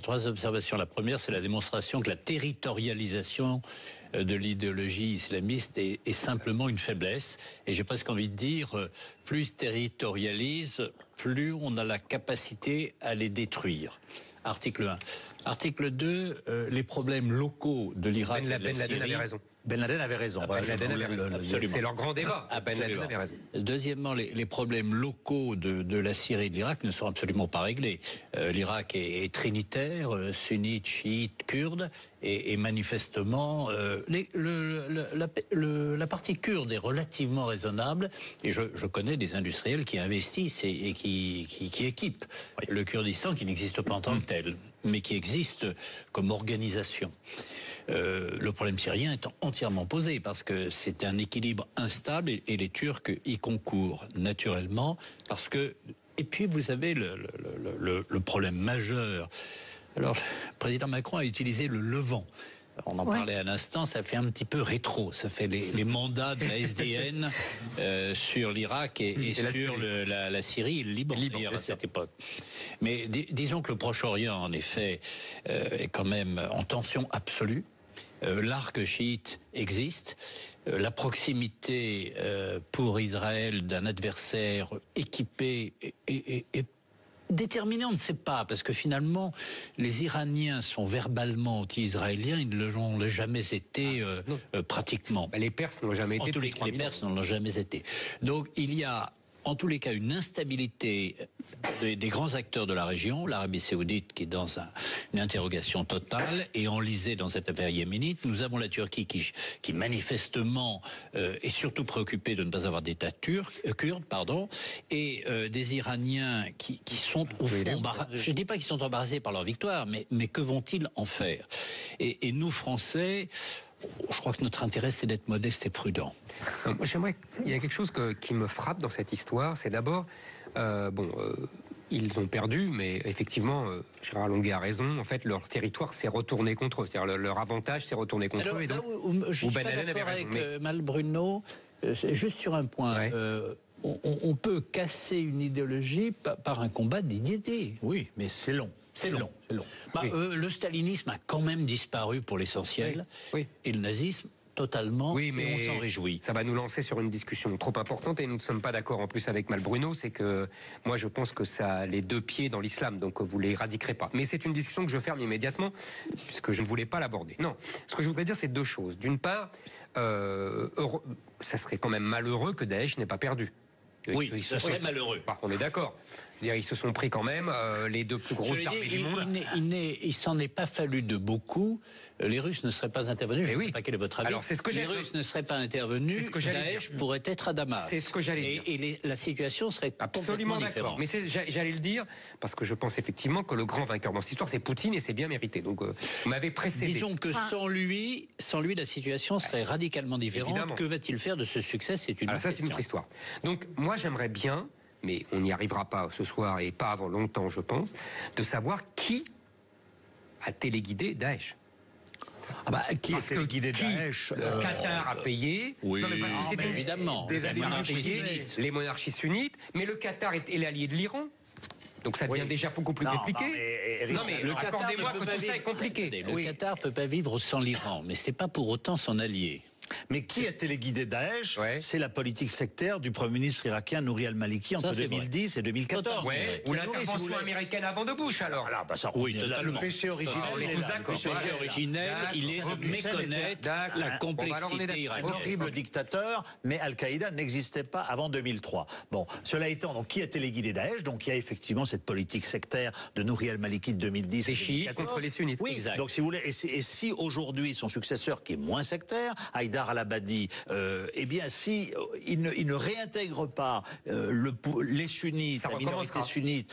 3 observations. La première, c'est la démonstration que la territorialisation de l'idéologie islamiste est simplement une faiblesse. Et j'ai presque envie de dire, plus territorialise, plus on a la capacité à les détruire. Article 1. Article 2, les problèmes locaux de l'Irak et de la Syrie. Ben Laden avait raison. Ben Laden avait raison. C'est leur grand débat. Ben Laden avait raison. Deuxièmement, les problèmes locaux de la Syrie et de l'Irak ne sont absolument pas réglés. L'Irak est trinitaire, sunnite, chiite, kurde, et manifestement, la partie kurde est relativement raisonnable, et je connais des industriels qui investissent et qui équipent le Kurdistan, qui n'existe pas en tant que tel, mais qui existe comme organisation. Le problème syrien est entièrement posé parce que c'est un équilibre instable et les Turcs y concourent naturellement parce que... Et puis vous avez le problème majeur. Alors, le président Macron a utilisé le Levant. On en parlait à l'instant, ça fait un petit peu rétro. Ça fait les mandats de la SDN sur l'Irak et sur la Syrie et le Liban à cette époque. Mais disons que le Proche-Orient, en effet, est quand même en tension absolue. L'arc chiite existe. La proximité pour Israël d'un adversaire équipé est déterminé, on ne sait pas, parce que finalement, les Iraniens sont verbalement anti-israéliens, ils ne l'ont jamais été pratiquement. Les Perses n'ont jamais été. Les Perses n'en ont jamais été. Donc il y a en tous les cas une instabilité des grands acteurs de la région, l'Arabie Saoudite qui est dans une interrogation totale, et enlisée dans cette affaire yéménite. Nous avons la Turquie qui manifestement est surtout préoccupée de ne pas avoir d'État kurde, et des Iraniens qui sont au fond je ne dis pas qu'ils sont embarrassés par leur victoire, mais que vont-ils en faire? Et nous, Français, je crois que notre intérêt, c'est d'être modeste et prudent. Il y a quelque chose qui me frappe dans cette histoire, c'est d'abord, ils ont perdu, mais effectivement, Gérard Longuet a raison, en fait, leur territoire s'est retourné contre eux, c'est-à-dire leur avantage s'est retourné contre eux. Et donc, je suis pas d'accord avec Malbruno, c'est juste sur un point. On peut casser une idéologie par un combat d'idées. Oui, mais c'est long. C'est long. Le stalinisme a quand même disparu pour l'essentiel, et le nazisme totalement, mais et on s'en réjouit. Ça va nous lancer sur une discussion trop importante, et nous ne sommes pas d'accord en plus avec Malbruno, c'est que moi je pense que ça a les deux pieds dans l'islam, donc vous les éradiquerez pas. Mais c'est une discussion que je ferme immédiatement, puisque je ne voulais pas l'aborder. Non, ce que je voudrais dire, c'est deux choses. D'une part, ça serait quand même malheureux que Daesh n'ait pas perdu. Oui, ça serait malheureux. On est d'accord. Ils se sont pris quand même les deux plus grosses armées du monde. Il s'en est pas fallu de beaucoup. Les Russes ne seraient pas intervenus. Je ne sais pas quel est votre avis. Alors, c'est ce que les Russes ne seraient pas intervenus. Daesh pourrait être à Damas. C'est ce que j'allais dire. Et la situation serait absolument d'accord. Mais j'allais le dire parce que je pense effectivement que le grand vainqueur dans cette histoire, c'est Poutine, et c'est bien mérité. Donc, vous m'avez précédé. Disons que sans lui, la situation serait radicalement différente. Évidemment. Que va-t-il faire de ce succès? C'est une autre histoire. Donc, moi, j'aimerais bien, mais on n'y arrivera pas ce soir et pas avant longtemps, je pense, de savoir qui a téléguidé Daesh. Qui a téléguidé Daesh? Le Qatar a payé. Oui, non, mais parce que c'est évidemment. Les monarchies sunnites. Mais le Qatar est l'allié de l'Iran. Donc ça devient déjà beaucoup plus compliqué. Mais accordez-moi que tout ça est compliqué. Le Qatar ne peut pas vivre sans l'Iran, mais ce n'est pas pour autant son allié. Mais qui a téléguidé Daesh? C'est la politique sectaire du Premier ministre irakien Nouri al-Maliki entre 2010 et 2014. Ou l'intervention américaine avant de Bush, alors. Le péché originel, on est tous d'accord. Le péché originel, il est de méconnaître la complexité irakienne. Un horrible dictateur, mais Al-Qaïda n'existait pas avant 2003. Bon, cela étant, donc qui a téléguidé Daesh? Donc il y a effectivement cette politique sectaire de Nouri al-Maliki de 2010. Les chiites contre les sunnites. Oui, exact. Donc si vous voulez, et si aujourd'hui son successeur, qui est moins sectaire, Haïdar al-Abadi, eh bien, si il ne réintègre pas les sunnites, la minorité sunnite,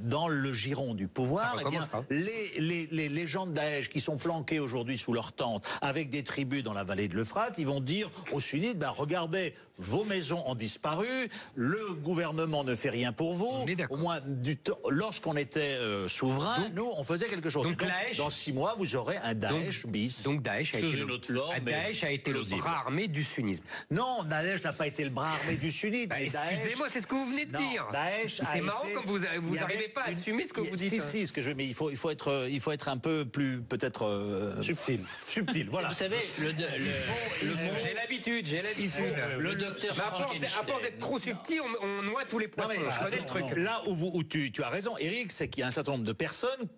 dans le giron du pouvoir, eh bien, les gens de Daesh qui sont planqués aujourd'hui sous leur tente avec des tribus dans la vallée de l'Euphrate, ils vont dire aux sunnites, regardez, vos maisons ont disparu, le gouvernement ne fait rien pour vous. Au moins, lorsqu'on était souverain, nous, on faisait quelque chose. Donc, dans 6 mois, vous aurez un Daesh bis. Donc Daesh a été le bras armé du sunnisme. Non, Daesh n'a pas été le bras armé du sunnite. Excusez-moi, c'est ce que vous venez de dire. C'est marrant comme vous n'arrivez pas à assumer ce que vous dites. Si, mais il faut être un peu plus, peut-être subtil. Voilà. Vous savez, j'ai l'habitude. Le docteur à force d'être trop subtil, on noie tous les poissons. Je connais le truc. Là où tu as raison, Eric, c'est qu'il y a un certain nombre de personnes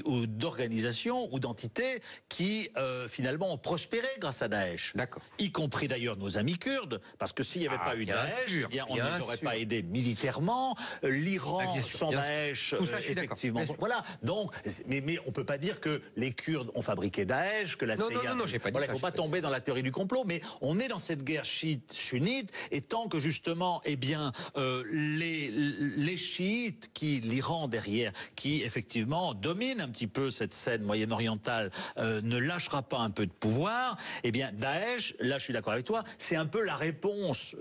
ou d'organisations ou d'entités qui finalement ont prospéré grâce à Daesh. Daesh. D'accord. Y compris d'ailleurs nos amis kurdes, parce que s'il n'y avait pas eu Daesh, on ne les aurait pas aidés militairement. L'Iran sans Daesh, tout ça, je suis effectivement. Voilà. Donc, mais on peut pas dire que les Kurdes ont fabriqué Daesh, que la CIA. Non, j'ai pas dit voilà, ça. Il ne faut pas tomber dans la théorie du complot, mais on est dans cette guerre chiite-sunnite, et tant que justement, les chiites, l'Iran derrière, qui effectivement domine un petit peu cette scène moyen-orientale, ne lâchera pas un peu de pouvoir, Daesh, là je suis d'accord avec toi, c'est un peu la réponse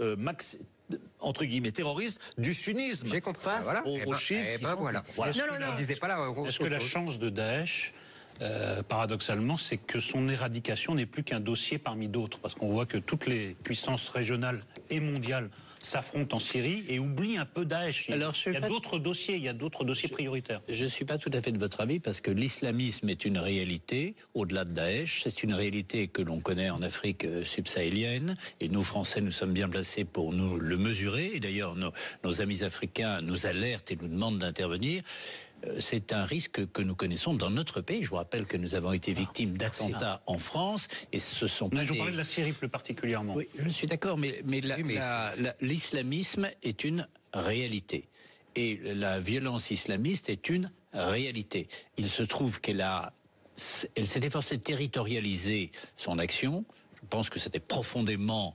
entre guillemets terroriste du sunnisme face aux chiites. Voilà. On disait pas là. Est-ce que la chance de Daesh, paradoxalement, c'est que son éradication n'est plus qu'un dossier parmi d'autres, parce qu'on voit que toutes les puissances régionales et mondiales s'affrontent en Syrie et oublient un peu Daesh. Il y a d'autres dossiers prioritaires. Je ne suis pas tout à fait de votre avis, parce que l'islamisme est une réalité au-delà de Daesh. C'est une réalité que l'on connaît en Afrique subsahélienne, et nous, Français, nous sommes bien placés pour nous le mesurer. Et d'ailleurs, nos amis africains nous alertent et nous demandent d'intervenir. C'est un risque que nous connaissons dans notre pays. Je vous rappelle que nous avons été victimes d'attentats en France, et ce sont pas je parlais de la Syrie plus particulièrement. Oui, je suis d'accord, mais l'islamisme est une réalité. Et la violence islamiste est une réalité. Il se trouve qu'elle s'est efforcée de territorialiser son action. Je pense que c'était profondément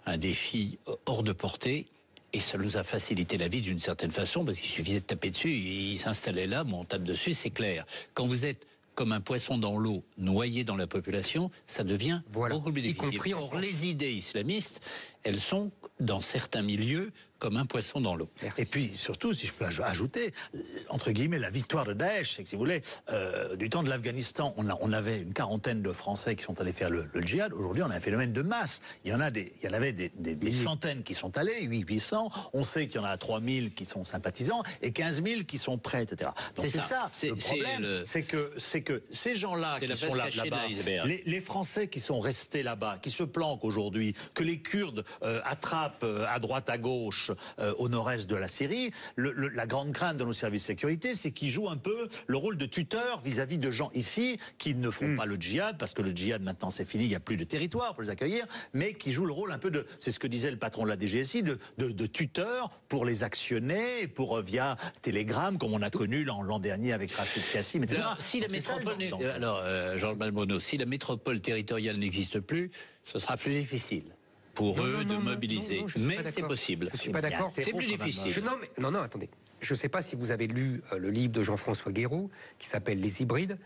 un défi hors de portée. Et ça nous a facilité la vie d'une certaine façon, parce qu'il suffisait de taper dessus, il s'installait là, on tape dessus, c'est clair. Quand vous êtes comme un poisson dans l'eau, noyé dans la population, ça devient beaucoup plus difficile. Or, les idées islamistes, elles sont, dans certains milieux, comme un poisson dans l'eau. Et puis, surtout, si je peux ajouter, entre guillemets, la victoire de Daesh, c'est que, si vous voulez, du temps de l'Afghanistan, on avait une quarantaine de Français qui sont allés faire le djihad. Aujourd'hui, on a un phénomène de masse. Il y en avait des centaines qui sont allés, 800. On sait qu'il y en a 3000 qui sont sympathisants et 15 000 qui sont prêts, etc. Donc c'est ça. Le problème, c'est que ces gens-là qui sont là-bas, les Français qui sont restés là-bas, qui se planquent aujourd'hui, que les Kurdes attrapent à droite, à gauche, au nord-est de la Syrie, la grande crainte de nos services de sécurité, c'est qu'ils jouent un peu le rôle de tuteur vis-à-vis de gens ici qui ne font pas le djihad, parce que le djihad maintenant c'est fini, il n'y a plus de territoire pour les accueillir, mais qui jouent le rôle un peu de, c'est ce que disait le patron de la DGSI, de tuteur pour les actionner, pour via télégramme, comme on a connu l'an dernier avec Rachid Kassim, etc. Alors, si la métropole, Jean Malmono, si la métropole territoriale n'existe plus, ce sera plus difficile pour eux de mobiliser. Mais c'est possible. Je ne suis pas d'accord. C'est plus difficile. Non, attendez. Je ne sais pas si vous avez lu le livre de Jean-François Guéraud, qui s'appelle Les Hybrides,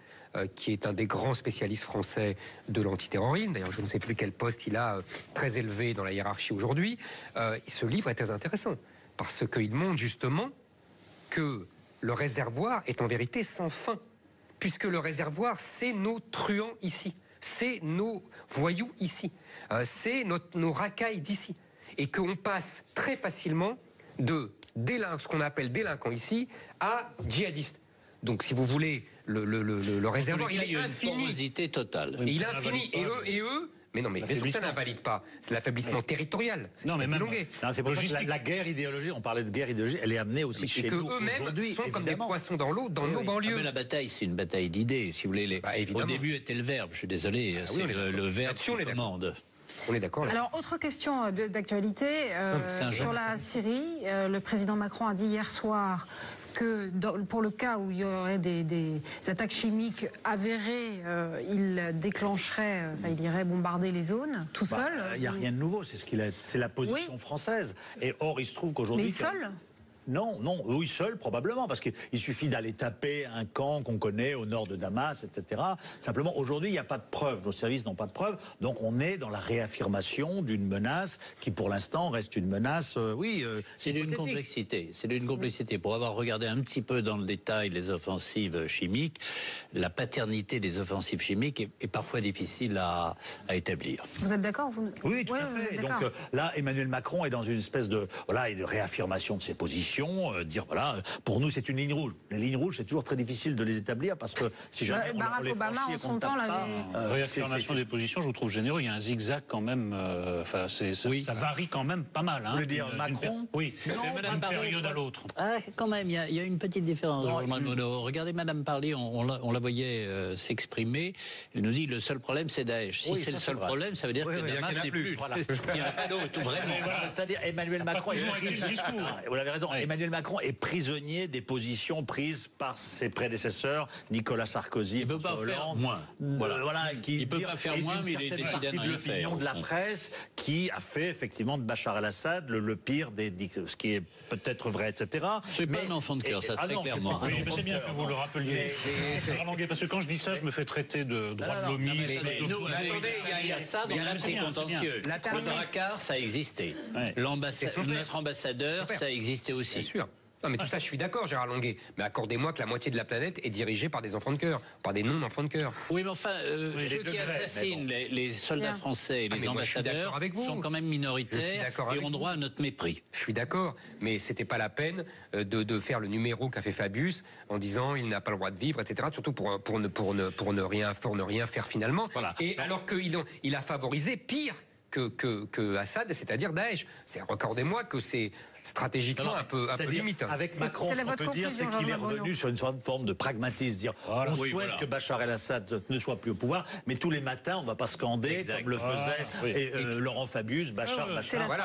qui est un des grands spécialistes français de l'antiterrorisme. D'ailleurs, je ne sais plus quel poste il a, très élevé dans la hiérarchie aujourd'hui. Ce livre est très intéressant, parce qu'il montre justement que le réservoir est en vérité sans fin, puisque le réservoir, c'est nos truands ici, c'est nos voyous ici, c'est nos racailles d'ici, et qu'on passe très facilement de ce qu'on appelle délinquants ici à djihadistes. Donc, si vous voulez, le réservoir, il est infini. Une porosité totale. Il est infini. Et eux. Mais non, mais ça n'invalide pas. C'est l'affaiblissement territorial. Non, mais c'est pour ça que la guerre idéologique, on parlait de guerre idéologique, elle est amenée aussi chez nous aujourd'hui. Et qu'eux-mêmes sont comme des poissons dans l'eau, dans nos banlieues. Mais la bataille, c'est une bataille d'idées. Si vous voulez, au début était le verbe. Je suis désolé, c'est le verbe qui commande. On est d'accord. Alors, autre question d'actualité. Sur la Syrie, le président Macron a dit hier soir que pour le cas où il y aurait des attaques chimiques avérées, il déclencherait, il irait bombarder les zones tout seul. Il n'y a rien de nouveau, c'est la position française. Et or, il se trouve qu'aujourd'hui... Mais seul ? Non, oui, seul probablement, parce qu'il suffit d'aller taper un camp qu'on connaît au nord de Damas, etc. Simplement, aujourd'hui, il n'y a pas de preuves, nos services n'ont pas de preuves, donc on est dans la réaffirmation d'une menace qui, pour l'instant, reste une menace, c'est d'une complexité. C'est d'une complexité. Pour avoir regardé un petit peu dans le détail les offensives chimiques, la paternité des offensives chimiques est parfois difficile à établir. Vous êtes d'accord Oui, tout à fait. Donc là, Emmanuel Macron est dans une espèce de réaffirmation de ses positions. position, dire voilà, pour nous c'est une ligne rouge. Les lignes rouges, c'est toujours très difficile de les établir parce que si jamais Barack Obama en son temps l'avait. Réaffirmation des positions, je vous trouve généreux. Il y a un zigzag quand même. Enfin, ça varie quand même pas mal. Vous voulez dire Macron? Oui, d'une période à l'autre. Ah, quand même, il y a une petite différence. Regardez Madame Parly, on la voyait s'exprimer. Elle nous dit le seul problème c'est Daesh. Si c'est le seul problème, ça veut dire que Damas n'est plus. Voilà. Il n'y en a pas d'autre, vraiment. C'est-à-dire Emmanuel Macron vous l'avez raison, Emmanuel Macron est prisonnier des positions prises par ses prédécesseurs, Nicolas Sarkozy, il ne peut pas faire moins. Il ne peut pas faire moins, mais il est décidé de l'opinion de la presse qui a fait effectivement de Bachar el-Assad le pire des ce qui est peut-être vrai, etc. C'est pas un enfant de cœur, ça très clairement. Oui, c'est bien que vous le rappeliez. Parce que quand je dis ça, je me fais traiter de droit de l'homisme. Attendez, il y a ça dans même ces contentieux. Le Drakkar, ça a existé. Notre ambassadeur, ça a existé aussi. Bien sûr. Non, mais tout ça, je suis d'accord, Gérard Longuet. Mais accordez-moi que la moitié de la planète est dirigée par des enfants de cœur, par des non-enfants de cœur. Oui, mais enfin, ceux qui assassinent les soldats français et les ambassadeurs sont quand même minoritaires et ont droit à notre mépris. Je suis d'accord, mais c'était pas la peine de faire le numéro qu'a fait Fabius en disant il n'a pas le droit de vivre, etc. Surtout pour ne rien faire finalement. Voilà. Et alors qu'il a favorisé pire que Assad, c'est-à-dire Daesh. Accordez-moi que c'est stratégiquement un peu limite. Avec Macron, ce qu'on peut dire, c'est qu'il est revenu sur une forme de pragmatisme, dire on souhaite que Bachar el-Assad ne soit plus au pouvoir, mais tous les matins, on ne va pas scander comme le faisait Laurent Fabius, Bachar,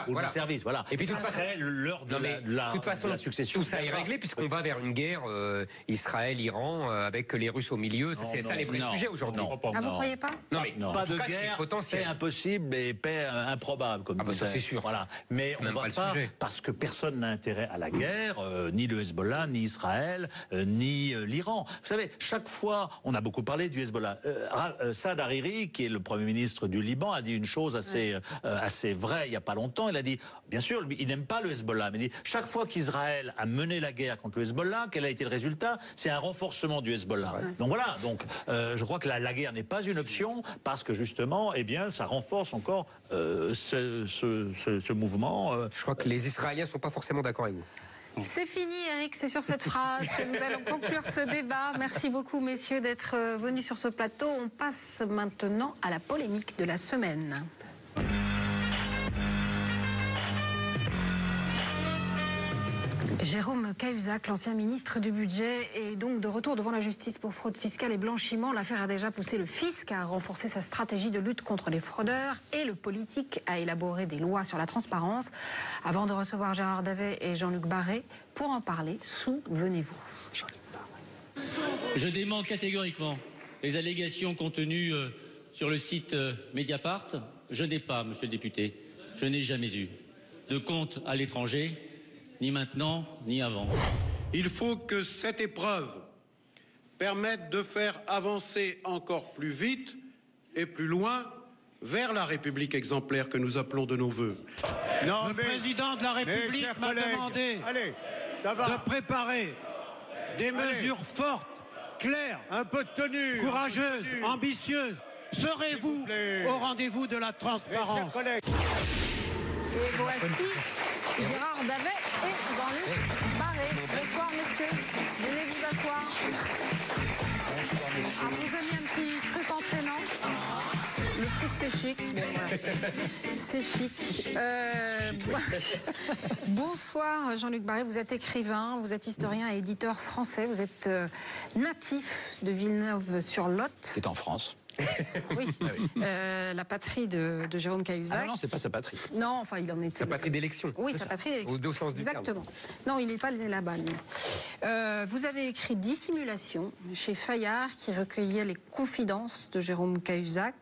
ou le service. Voilà. Et puis de toute façon, l'heure de la succession. Tout ça est réglé puisqu'on va vers une guerre Israël-Iran avec les Russes au milieu. C'est ça les vrais sujets aujourd'hui. Ah, vous croyez pas? Non, pas de guerre, paix impossible et paix improbable, comme ça c'est sûr. Voilà. Mais on ne va pas, parce que personne n'a intérêt à la guerre, ni le Hezbollah, ni Israël, ni l'Iran. Vous savez, chaque fois, on a beaucoup parlé du Hezbollah. Saad Hariri, qui est le Premier ministre du Liban, a dit une chose assez vraie il n'y a pas longtemps. Il a dit, bien sûr, lui, il n'aime pas le Hezbollah, mais il dit, chaque fois qu'Israël a mené la guerre contre le Hezbollah, quel a été le résultat? C'est un renforcement du Hezbollah. Donc voilà, je crois que la guerre n'est pas une option, parce que justement, eh bien, ça renforce encore ce mouvement. Je crois que les Israéliens sont pas forcément d'accord avec vous. C'est fini, Eric, c'est sur cette phrase que nous allons conclure ce débat. Merci beaucoup, messieurs, d'être venus sur ce plateau. On passe maintenant à la polémique de la semaine. Jérôme Cahuzac, l'ancien ministre du Budget, est donc de retour devant la justice pour fraude fiscale et blanchiment. L'affaire a déjà poussé le fisc à renforcer sa stratégie de lutte contre les fraudeurs et le politique à élaborer des lois sur la transparence. Avant de recevoir Gérard Davet et Jean-Luc Barré, pour en parler, souvenez-vous. Je dément catégoriquement les allégations contenues sur le site Mediapart. Je n'ai pas, monsieur le député, je n'ai jamais eu de compte à l'étranger, ni maintenant, ni avant. Il faut que cette épreuve permette de faire avancer encore plus vite et plus loin vers la République exemplaire que nous appelons de nos vœux. Le président de la République m'a demandé de préparer des mesures fortes, claires, un peu de tenue, courageuses, ambitieuses. Serez-vous au rendez-vous de la transparence? Et voici Gérard Davet et Jean-Luc Barré. Bonsoir, messieurs. Venez vous asseoir. Ah, vous avez un petit truc entraînant. Le truc, c'est chic. Bon, voilà. C'est chic. Bonsoir, Jean-Luc Barré. Vous êtes écrivain, vous êtes historien et éditeur français. Vous êtes natif de Villeneuve-sur-Lot. C'est en France. Oui, la patrie de Jérôme Cahuzac. Ah non, c'est pas sa patrie. Non, enfin, il en était. Sa patrie d'élection. Oui, sa patrie d'élection. Au deux sens du terme. Exactement. Non, il n'est pas né là-bas. Vous avez écrit Dissimulation chez Fayard, qui recueillait les confidences de Jérôme Cahuzac.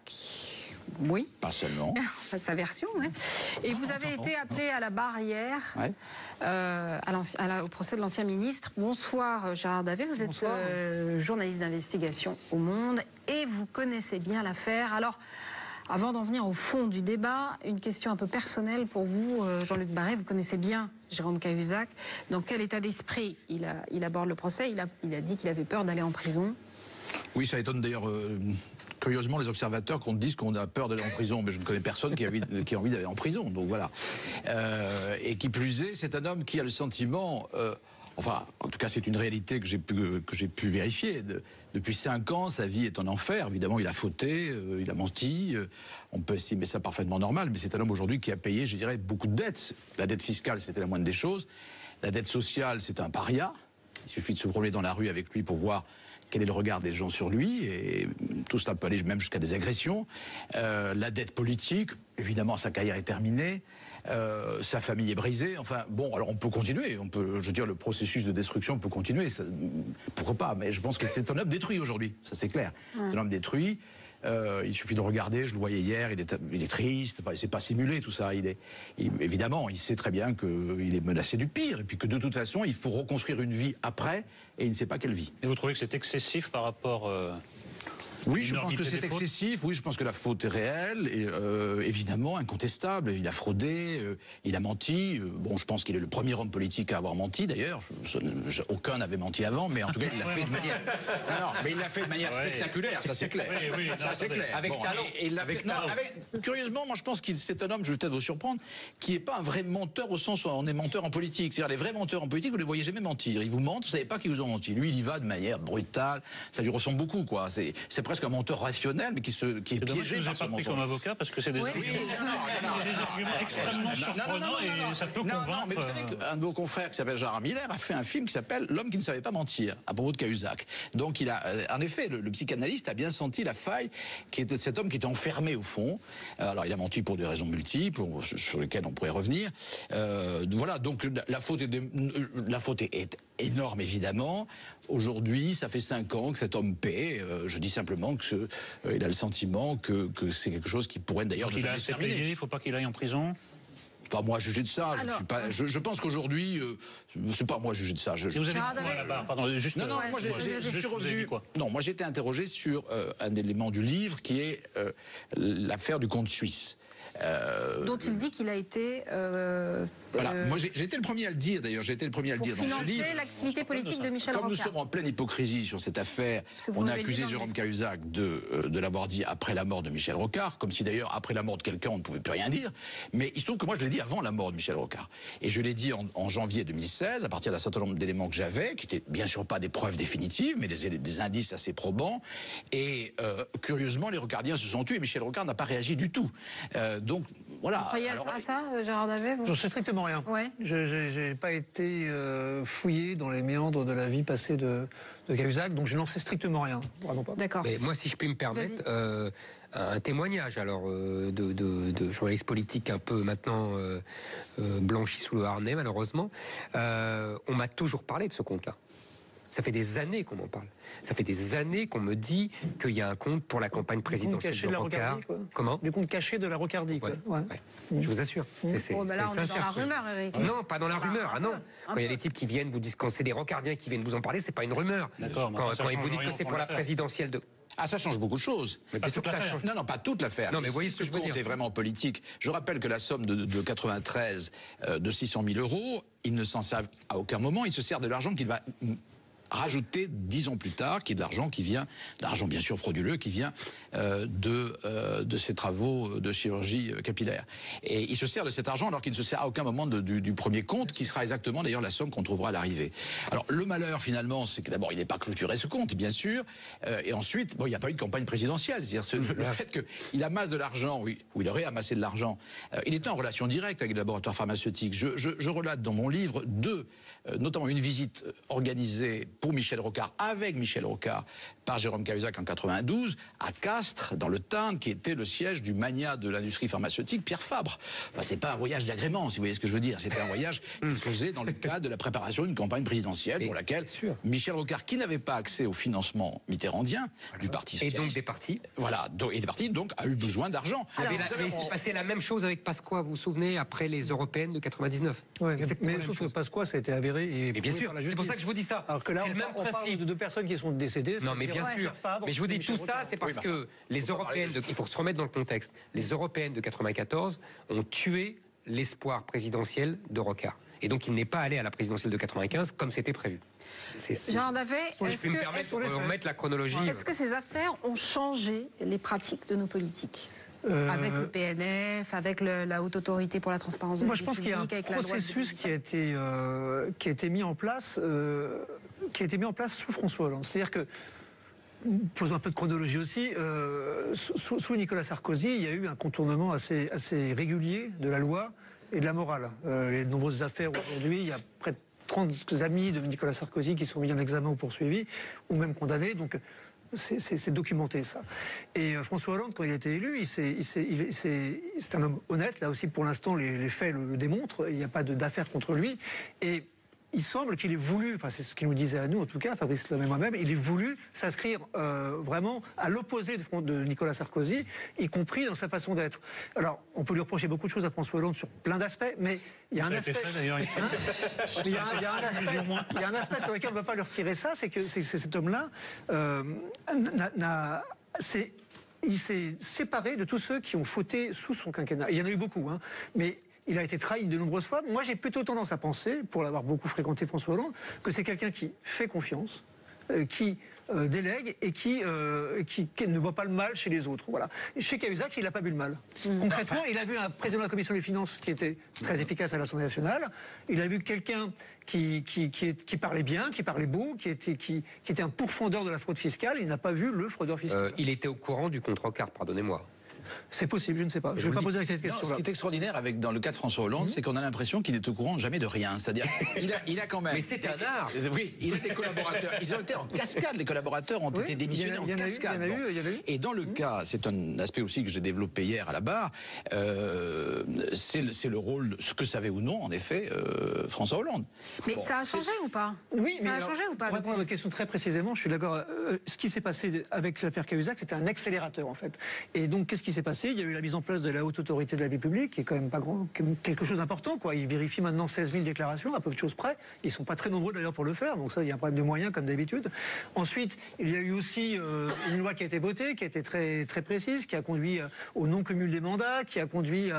Oui. Pas seulement. Sa version, oui. Et vous avez été appelé à la barrière au procès de l'ancien ministre. Bonsoir, Gérard Davet. Vous êtes journaliste d'investigation au Monde et vous connaissez bien l'affaire. Alors, avant d'en venir au fond du débat, une question un peu personnelle pour vous, Jean-Luc Barré. Vous connaissez bien Jérôme Cahuzac. Dans quel état d'esprit il aborde le procès? Il a dit qu'il avait peur d'aller en prison. Oui, ça étonne d'ailleurs curieusement, les observateurs qu'on disent qu'on a peur d'aller en prison, mais je ne connais personne qui a envie d'aller en prison. Donc voilà. Et qui plus est, c'est un homme qui a le sentiment, enfin, en tout cas, c'est une réalité que j'ai pu vérifier. Depuis 5 ans, sa vie est en enfer. Évidemment, il a fauté, il a menti. On peut estimer ça parfaitement normal, mais c'est un homme aujourd'hui qui a payé, je dirais, beaucoup de dettes. La dette fiscale, c'était la moindre des choses. La dette sociale, c'est un paria. Il suffit de se promener dans la rue avec lui pour voir quel est le regard des gens sur lui, et tout cela peut aller même jusqu'à des agressions. La dette politique, évidemment, sa carrière est terminée. Sa famille est brisée. Enfin, bon, alors on peut continuer. Je veux dire, le processus de destruction peut continuer. Pourquoi pas? Mais je pense que c'est un homme détruit aujourd'hui. Ça, c'est clair. C'est un homme détruit. Il suffit de le regarder. Je le voyais hier. Il est triste. Enfin, c'est pas simulé tout ça. Évidemment, il sait très bien qu'il est menacé du pire, et puis que de toute façon, il faut reconstruire une vie après, et il ne sait pas quelle vie. Et vous trouvez que c'est excessif par rapport Oui, je pense que c'est excessif. Oui, je pense que la faute est réelle et évidemment incontestable. Il a fraudé, il a menti. Bon, je pense qu'il est le premier homme politique à avoir menti. D'ailleurs, aucun n'avait menti avant, mais en tout cas, il l'a fait de manière. Non, mais il l'a fait de manière spectaculaire. Ça, c'est clair. Oui, ça, c'est clair. Avec talent. Curieusement, moi, je pense que c'est un homme. Je vais peut-être vous surprendre, qui n'est pas un vrai menteur au sens où on est menteur en politique. C'est-à-dire, les vrais menteurs en politique, vous ne les voyez jamais mentir. Ils vous mentent, vous ne savez pas qu'ils vous ont menti. Lui, il y va de manière brutale. Ça lui ressemble beaucoup, quoi. C'est presque un menteur rationnel, mais qui est piégé par son mensonge. Comme avocat, parce que c'est des arguments extrêmement surprenants et ça peut convaincre. Non, mais vous savez qu'un de vos confrères qui s'appelle Gérard Miller a fait un film qui s'appelle L'homme qui ne savait pas mentir, à propos de Cahuzac. Donc il a, en effet, le psychanalyste a bien senti la faille qui était cet homme qui était enfermé au fond. Alors il a menti pour des raisons multiples, sur lesquelles on pourrait revenir. Voilà, donc la faute est énorme, évidemment. Aujourd'hui, ça fait 5 ans que cet homme paie. Je dis simplement que il a le sentiment que c'est quelque chose qui pourrait d'ailleurs ne jamais se terminer. Il ne faut pas qu'il aille en prison. Pas moi juger de ça. Alors, je pense qu'aujourd'hui, c'est pas moi juger de ça. Vous avez quoi là-bas? Pardon, juste. Non, moi je suis revenu. Non, moi j'ai été interrogé sur un élément du livre qui est l'affaire du compte suisse. Dont il dit qu'il a été... voilà, moi j'ai été le premier à le dire d'ailleurs, j'ai été le premier à le dire dans ce livre. Financer l'activité politique de Michel Rocard. Comme nous sommes en pleine hypocrisie sur cette affaire, on a accusé Jérôme Cahuzac de l'avoir dit après la mort de Michel Rocard, comme si d'ailleurs après la mort de quelqu'un on ne pouvait plus rien dire. Mais il se trouve que moi je l'ai dit avant la mort de Michel Rocard. Et je l'ai dit en janvier 2016, à partir d'un certain nombre d'éléments que j'avais, qui n'étaient bien sûr pas des preuves définitives, mais des indices assez probants. Et curieusement, les Rocardiens se sont tués et Michel Rocard n'a pas réagi du tout. Donc voilà. Vous croyez à ça, Gérard Davet? Je ne sais strictement rien. Ouais. Je n'ai pas été fouillé dans les méandres de la vie passée de Cahuzac, donc je n'en sais strictement rien. Vraiment pas. D'accord. Mais moi, si je puis me permettre, un témoignage alors de journaliste politique un peu maintenant blanchi sous le harnais, malheureusement. On m'a toujours parlé de ce compte-là. Ça fait des années qu'on en parle. Ça fait des années qu'on me dit qu'il y a un compte pour la campagne présidentielle de Rocard. Comment? Des comptes cachés de la Rocardie, quoi. Ouais. Je vous assure. Là, on est dans la rumeur, Eric. Non, pas dans la rumeur. Ah non. Quand il y a des types qui viennent vous disent, quand c'est des Rocardiens qui viennent vous en parler, c'est pas une rumeur. D'accord. Quand ils vous disent que c'est pour la présidentielle de... Ah, ça change beaucoup de choses. Mais pas toute l'affaire. Non, pas toute l'affaire. Non, mais voyez ce que je veux dire. Le compte est vraiment politique. Je rappelle que la somme de 93 de 600 000 euros, il ne s'en sert à aucun moment. Il se sert de l'argent qu'il va rajouter 10 ans plus tard, qui est de l'argent qui vient, l'argent bien sûr frauduleux, qui vient de ses travaux de chirurgie capillaire. Et il se sert de cet argent alors qu'il ne se sert à aucun moment du premier compte, qui sera exactement d'ailleurs la somme qu'on trouvera à l'arrivée. Alors le malheur finalement, c'est que d'abord il n'est pas clôturé ce compte, bien sûr, et ensuite, bon, il n'y a pas eu de campagne présidentielle, c'est-à-dire le fait qu'il amasse de l'argent, ou il aurait amassé de l'argent, il était en relation directe avec les laboratoires pharmaceutiques. Je relate dans mon livre notamment une visite organisée pour Michel Rocard, avec Michel Rocard, par Jérôme Cahuzac en 92, à Castres, dans le Tarn, qui était le siège du magnat de l'industrie pharmaceutique, Pierre Fabre. Bah, c'est pas un voyage d'agrément, si vous voyez ce que je veux dire. C'était un voyage qui se faisait dans le cadre de la préparation d'une campagne présidentielle pour laquelle Michel Rocard, qui n'avait pas accès au financement mitterrandien du Parti socialiste... Et donc des partis. Voilà, et des partis, donc, a eu besoin d'argent. Mais il s'est passé la même chose avec Pasqua, vous vous souvenez, après les européennes de 99. Ouais, mais sauf que Pasqua, ça a été avéré et bien sûr, c'est pour ça que je vous dis ça. Alors que là, on parle de 2 personnes qui sont décédées. Non, mais bien sûr. Mais je vous dis tout ça, c'est parce que les européennes, il faut se remettre dans le contexte. Les européennes de 94 ont tué l'espoir présidentiel de Rocard. Et donc il n'est pas allé à la présidentielle de 95 comme c'était prévu. Jean Davet, je peux me permettre de remettre la chronologie. Est-ce que ces affaires ont changé les pratiques de nos politiques avec le PNF, avec la Haute Autorité pour la Transparence de la Vie publique, avec la loi de... Moi, je pense qu'il y a un processus qui a été mis en place, sous François Hollande. C'est-à-dire que, posons un peu de chronologie aussi, sous Nicolas Sarkozy, il y a eu un contournement assez régulier de la loi et de la morale. Les nombreuses affaires aujourd'hui, il y a près de 30 amis de Nicolas Sarkozy qui sont mis en examen ou poursuivis, ou même condamnés. Donc, c'est documenté, ça. Et François Hollande, quand il a été élu, c'est un homme honnête. Là aussi, pour l'instant, les faits le démontrent. Il n'y a pas d'affaires contre lui. Et il semble qu'il ait voulu, enfin c'est ce qu'il nous disait à nous en tout cas, Fabrice Lhomme et moi-même, il ait voulu s'inscrire vraiment à l'opposé de Nicolas Sarkozy, y compris dans sa façon d'être. Alors, on peut lui reprocher beaucoup de choses à François Hollande sur plein d'aspects, mais il y a un aspect... Il y a un aspect sur lequel on ne va pas lui retirer ça, c'est que cet homme-là il s'est séparé de tous ceux qui ont fauté sous son quinquennat. Il y en a eu beaucoup, hein, mais... Il a été trahi de nombreuses fois. Moi, j'ai plutôt tendance à penser, pour l'avoir beaucoup fréquenté François Hollande, que c'est quelqu'un qui fait confiance, qui délègue et qui ne voit pas le mal chez les autres. Voilà. Et chez Cahuzac, il n'a pas vu le mal. Concrètement, il a vu un président de la Commission des Finances qui était très efficace à l'Assemblée nationale. Il a vu quelqu'un qui parlait bien, qui parlait beau, qui était un pourfendeur de la fraude fiscale. Il n'a pas vu le fraudeur fiscal. Il était au courant du contre Rocard, pardonnez-moi. C'est possible, je ne sais pas. Je ne vais pas poser cette question-là. Ce qui est extraordinaire dans le cas de François Hollande, c'est qu'on a l'impression qu'il est au courant jamais de rien. C'est-à-dire, il a quand même. Mais c'est un art. Oui, il a des collaborateurs. Ils ont été en cascade. Les collaborateurs ont été démissionnés en cascade. Il y en a eu. Et dans le cas, c'est un aspect aussi que j'ai développé hier à la barre. C'est le rôle, ce que savait ou non, en effet, François Hollande. Mais ça a changé ou pas? Oui, ça a changé ou pas? Pour répondre à votre question très précisément, je suis d'accord. Ce qui s'est passé avec l'affaire Cahuzac, c'était un accélérateur en fait. Et donc, qu'est-ce qui s'est passé? Il y a eu la mise en place de la Haute Autorité de la Vie publique, qui est quand même pas quelque chose d'important, quoi. Ils vérifient maintenant 16 000 déclarations, à peu de choses près. Ils sont pas très nombreux d'ailleurs pour le faire, donc ça, il y a un problème de moyens comme d'habitude. Ensuite, il y a eu aussi une loi qui a été votée, qui a été très, très précise, qui a conduit au non-cumul des mandats, qui a conduit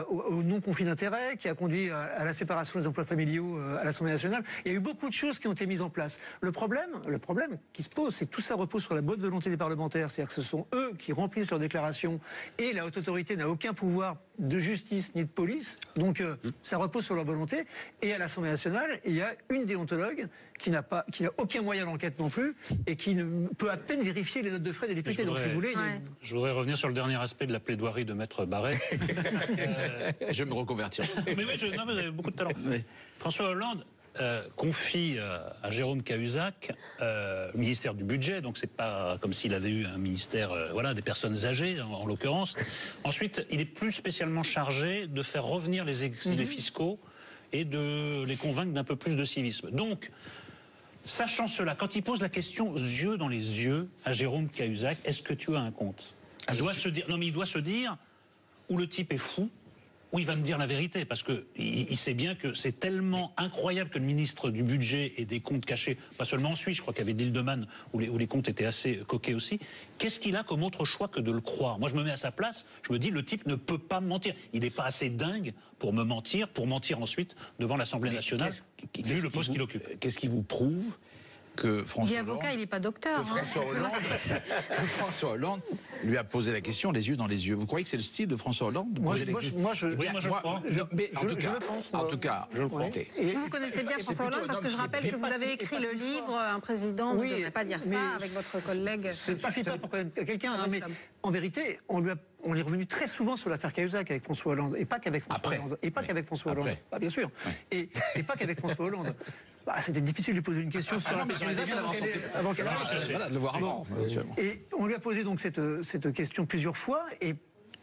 au non-conflit d'intérêts, qui a conduit à la séparation des emplois familiaux à l'Assemblée nationale. Il y a eu beaucoup de choses qui ont été mises en place. Le problème qui se pose, c'est que tout ça repose sur la bonne volonté des parlementaires, c'est-à-dire que ce sont eux qui remplissent leurs déclarations et la Haute Autorité n'a aucun pouvoir de justice ni de police, donc ça repose sur leur volonté. Et à l'Assemblée nationale, il y a une déontologue qui n'a aucun moyen d'enquête non plus et qui peut à peine vérifier les notes de frais des députés. Donc, si vous voulez, je voudrais revenir sur le dernier aspect de la plaidoirie de Maître Barret. Je vais me reconvertir. Mais oui, vous avez beaucoup de talent. Oui. François Hollande confie à Jérôme Cahuzac le ministère du budget, donc c'est pas comme s'il avait eu un ministère des personnes âgées en l'occurrence. Ensuite, il est plus spécialement chargé de faire revenir les exilés fiscaux et de les convaincre d'un peu plus de civisme. Donc, sachant cela, quand il pose la question yeux dans les yeux à Jérôme Cahuzac, est-ce que tu as un compte? Il doit se dire ou le type est fou, ou il va me dire la vérité, parce qu'il sait bien que c'est tellement incroyable que le ministre du budget ait des comptes cachés, pas seulement en Suisse, je crois qu'il y avait l'Île-de-Man où les comptes étaient assez coquets aussi. Qu'est-ce qu'il a comme autre choix que de le croire? Moi je me mets à sa place, je me dis le type ne peut pas me mentir. Il n'est pas assez dingue pour me mentir, ensuite devant l'Assemblée nationale, vu le poste qu'il occupe. Qu'est-ce qui vous prouve que François il est avocat, il n'est pas docteur. François Hollande lui a posé la question les yeux dans les yeux. Vous croyez que c'est le style de François Hollande? Je le pense. En tout cas, je le crois. Vous connaissez bien François Hollande parce que je rappelle que vous avez écrit le livre Un président ne devrait pas dire ça avec votre collègue. Ça ne suffit pas pour connaître quelqu'un, mais en vérité, on est revenu très souvent sur l'affaire Cahuzac avec François Hollande, et pas qu'avec François Hollande. Et pas qu'avec François Hollande. Bien sûr. Et pas qu'avec François Hollande. C'était difficile de lui poser une question sur l'affaire Cahuzac avant qu'elle arrive. Voilà, de le voir avant. Et on lui a posé donc cette question plusieurs fois, et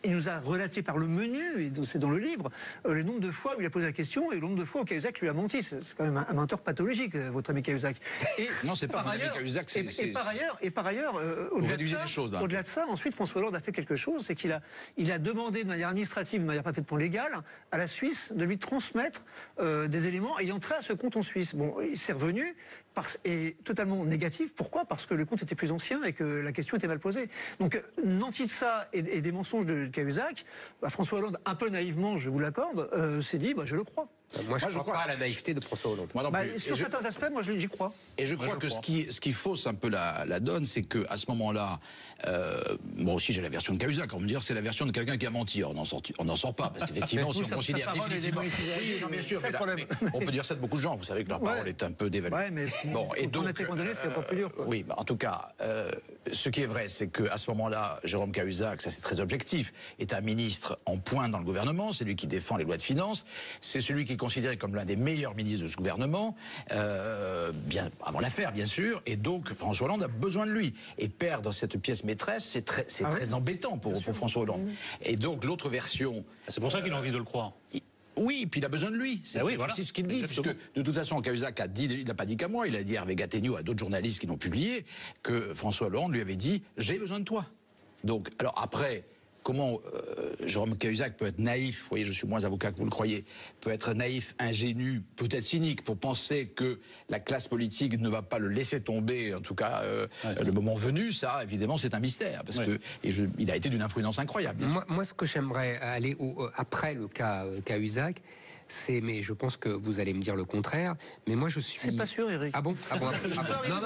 il nous a relaté par le menu, et c'est dans le livre, le nombre de fois où il a posé la question et le nombre de fois où Cahuzac lui a menti. C'est quand même un menteur pathologique, votre ami Cahuzac. Non, c'est pas mon ami Cahuzac. Et par ailleurs, au-delà de ça, ensuite François Hollande a fait quelque chose, c'est qu'il a demandé de manière administrative, de manière parfaitement légale, à la Suisse de lui transmettre des éléments ayant trait à ce compte en Suisse. Bon, il s'est revenu et totalement négatif. Pourquoi? Parce que le compte était plus ancien et que la question était mal posée. Donc, nanti de ça et des mensonges Cahuzac, François Hollande, un peu naïvement, je vous l'accorde, s'est dit, je le crois. Moi, je ne crois pas à la naïveté de François Hollande. Moi non plus. Sur certains aspects, moi, j'y crois. Et je crois que ce qui fausse un peu la donne, c'est qu'à ce moment-là, moi aussi j'ai la version de Cahuzac, on me dire c'est la version de quelqu'un qui a menti. On n'en sort pas, parce qu'effectivement, si on considère définitivement... Oui, non, bien sûr, on peut dire ça de beaucoup de gens, vous savez que leur parole est un peu dévaluée. Ouais, mais bon, et donc, on a été condamné, c'est encore plus dur. Oui, en tout cas, ce qui est vrai, c'est qu'à ce moment-là, Jérôme Cahuzac, ça c'est très objectif, est un ministre en pointe dans le gouvernement, c'est lui qui défend les lois de finances, c'est celui qui est considéré comme l'un des meilleurs ministres de ce gouvernement, bien avant l'affaire, bien sûr, et donc François Hollande a besoin de lui. Et perdre cette pièce maîtresse, c'est très embêtant pour François Hollande. Et donc l'autre version... C'est pour ça qu'il a envie de le croire. Oui, puis il a besoin de lui. C'est ce qu'il dit. Puisque, de toute façon, Cahuzac a dit, il n'a pas dit qu'à moi, il a dit à Hervé Gattegno, à d'autres journalistes qui l'ont publié, que François Hollande lui avait dit « j'ai besoin de toi ». Donc, alors après... Comment Jérôme Cahuzac peut être naïf, vous voyez, je suis moins avocat que vous le croyez, peut être naïf, ingénu, peut-être cynique, pour penser que la classe politique ne va pas le laisser tomber, en tout cas le moment venu, ça, évidemment, c'est un mystère, parce que il a été d'une imprudence incroyable. Moi, ce que j'aimerais aller après le cas Cahuzac, mais je pense que vous allez me dire le contraire, mais moi je suis... C'est pas sûr, Eric. Ah bon, Non,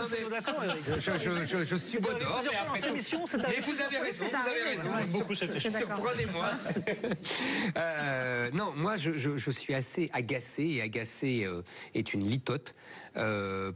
mais... D'accord, Eric. Je suis bon dehors, mais après tout... Mais vous avez raison, J'aime beaucoup cette émission. Surprenez-moi. Non, moi je suis assez agacé, et agacé est une litote,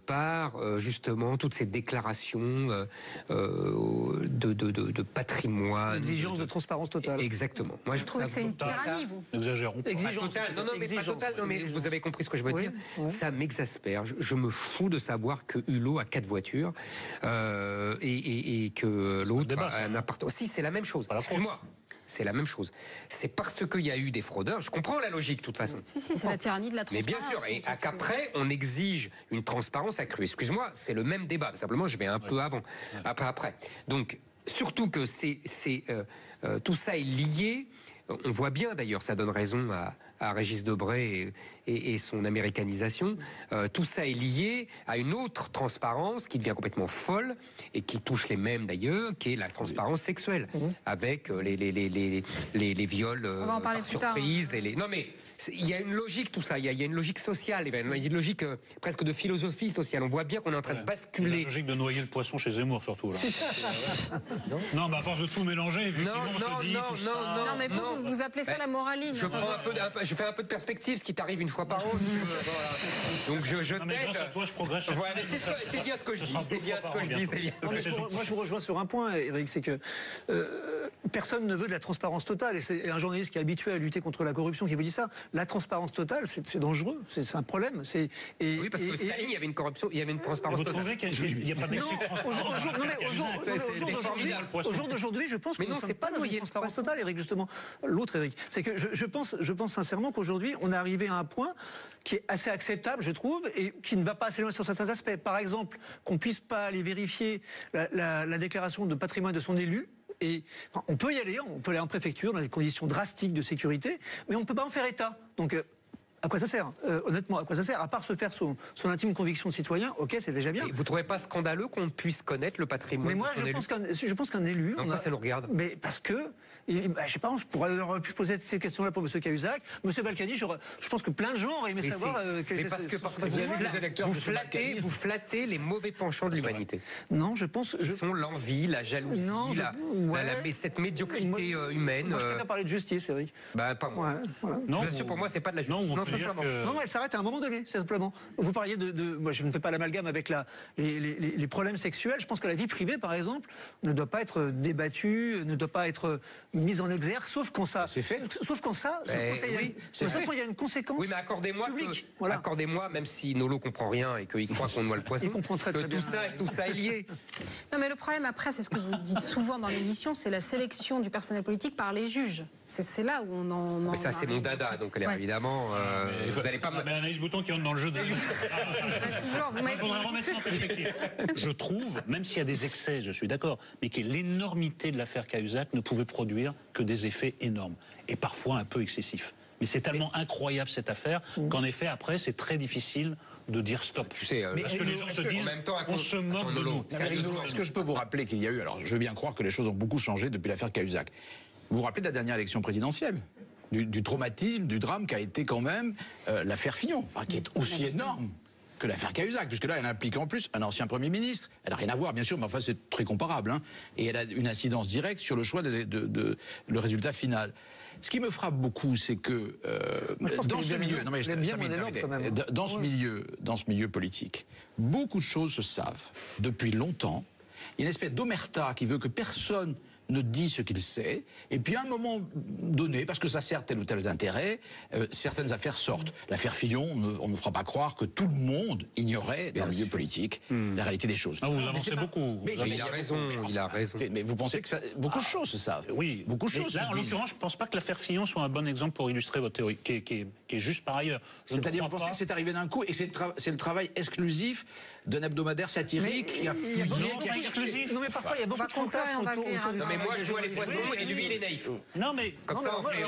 par justement toutes ces déclarations de patrimoine. Exigence de transparence totale. Exactement. Moi je trouve que c'est une tyrannie, vous. N'exagérons pas. Exigence. Non, mais pas total, non, mais vous avez compris ce que je veux dire. Ça m'exaspère. Je me fous de savoir que Hulot a 4 voitures et que l'autre a un appartement. Si, c'est la même chose. Excuse-moi. C'est la même chose. C'est parce qu'il y a eu des fraudeurs. Je comprends la logique, de toute façon. Si, c'est la tyrannie de la transparence. Mais bien sûr, et qu'après, on exige une transparence accrue. Excuse-moi, c'est le même débat. Simplement, je vais un peu avant. Après. Donc, surtout que tout ça est lié. On voit bien, d'ailleurs, ça donne raison à Régis Debray et son américanisation. Tout ça est lié à une autre transparence qui devient complètement folle et qui touche les mêmes d'ailleurs, qui est la transparence sexuelle, avec les viols par surprise. Non mais il y a une logique, tout ça. Il y a une logique sociale, il y a une logique presque de philosophie sociale. On voit bien qu'on est en train de basculer. La logique de noyer le poisson chez Zemmour surtout. Là. Non, mais à force de tout mélanger, effectivement, on se dit tout ça. Non, mais vous appelez ça la moraline. Je fais un peu de perspective, ce qui t'arrive une fois par an. Donc je t'aide. Grâce à toi, je progresse. Voilà, c'est bien ce que je dis. C'est bien ce que je dis. Moi, je vous rejoins sur un point, Eric, c'est que personne ne veut de la transparence totale. Et c'est un journaliste qui est habitué à lutter contre la corruption qui vous dit ça. La transparence totale, c'est dangereux. C'est un problème. Oui, parce que Staline, il y avait une corruption, il y avait une transparence totale. Vous trouvez qu'il n'y a pas d'excès de transparence? Au jour d'aujourd'hui, je pense que nous ne sommes pas dans une transparence totale, Eric, justement. L'autre, Eric. C'est que je pense sincèrement qu'aujourd'hui, on est arrivé à un point qui est assez acceptable, je trouve, et qui ne va pas assez loin sur certains aspects. Par exemple, qu'on ne puisse pas aller vérifier la déclaration de patrimoine de son élu. Et on peut y aller, on peut aller en préfecture dans des conditions drastiques de sécurité, mais on ne peut pas en faire état. Donc, à quoi ça sert? Honnêtement, à quoi ça sert? À part se faire son intime conviction de citoyen, ok, c'est déjà bien. Et vous ne trouvez pas scandaleux qu'on puisse connaître le patrimoine? Mais moi, je pense qu'un élu... Pourquoi ça nous regarde? Mais parce que, je sais pas, on pourrait pu poser ces questions-là pour M. Cahuzac. M. Balkany, je pense que plein de gens auraient aimé savoir... Mais parce que vous flattez les mauvais penchants de l'humanité. Non, je pense... Ils sont l'envie, la jalousie, cette médiocrité humaine. Moi, je préfère parler de justice, Eric. Bah, pas moi. Je vous assure, pour moi, c'est pas de la justice. Non, elle s'arrête à un moment donné, simplement. Vous parliez moi, je ne fais pas l'amalgame avec les problèmes sexuels. Je pense que la vie privée, par exemple, ne doit pas être débattue, ne doit pas être mise en exergue, sauf quand ça... C'est fait. Sauf quand il y a une conséquence. Oui, mais accordez-moi, même si Nolo comprend rien et qu'il croit qu'on noie le poisson, il comprend très bien. Tout ça est lié. Non, mais le problème après, c'est ce que vous dites souvent dans l'émission, c'est la sélection du personnel politique par les juges. C'est là où on en... Mais ça, c'est mon dada, donc évidemment... vous n'allez pas... Mais Anaïs Bouton qui rentre dans le jeu de... Je trouve, même s'il y a des excès, je suis d'accord, mais que l'énormité de l'affaire Cahuzac ne pouvait produire que des effets énormes, et parfois un peu excessifs. Mais c'est tellement incroyable cette affaire qu'en effet, après, c'est très difficile de dire stop. Tu sais, parce que les gens se disent, on se moque de nous. Est-ce que je peux vous rappeler qu'il y a eu... Alors, je veux bien croire que les choses ont beaucoup changé depuis l'affaire Cahuzac. Vous vous rappelez de la dernière élection présidentielle, du traumatisme, du drame qu'a été quand même l'affaire Fillon, enfin, qui est aussi énorme que l'affaire Cahuzac, puisque là, elle implique en plus un ancien Premier ministre. Elle n'a rien à voir, bien sûr, mais enfin, c'est très comparable. Hein, et elle a une incidence directe sur le choix le résultat final. Ce qui me frappe beaucoup, c'est que dans ce milieu, non mais dans ce milieu politique, beaucoup de choses se savent depuis longtemps. Il y a une espèce d'omerta qui veut que personne ne dit ce qu'il sait, et puis à un moment donné, parce que ça sert tel ou tel intérêt, certaines affaires sortent. L'affaire Fillon, on ne fera pas croire que tout le monde ignorait dans le milieu politique la réalité des choses. Ah, vous avancez beaucoup. Mais il a raison. Mais vous pensez que beaucoup de choses se savent. Oui, beaucoup de choses. Là, en l'occurrence, je ne pense pas que l'affaire Fillon soit un bon exemple pour illustrer votre théorie, qui est juste par ailleurs. C'est-à-dire, vous pensez que c'est arrivé d'un coup et que c'est le travail exclusif d'un hebdomadaire satirique qui a fouillé, qui a cherché. Non, mais parfois, il y a beaucoup de fantasmes autour du... Non, mais moi, je vois les poissons et lui, il est naïf. Non, mais... Comme ça, on fait les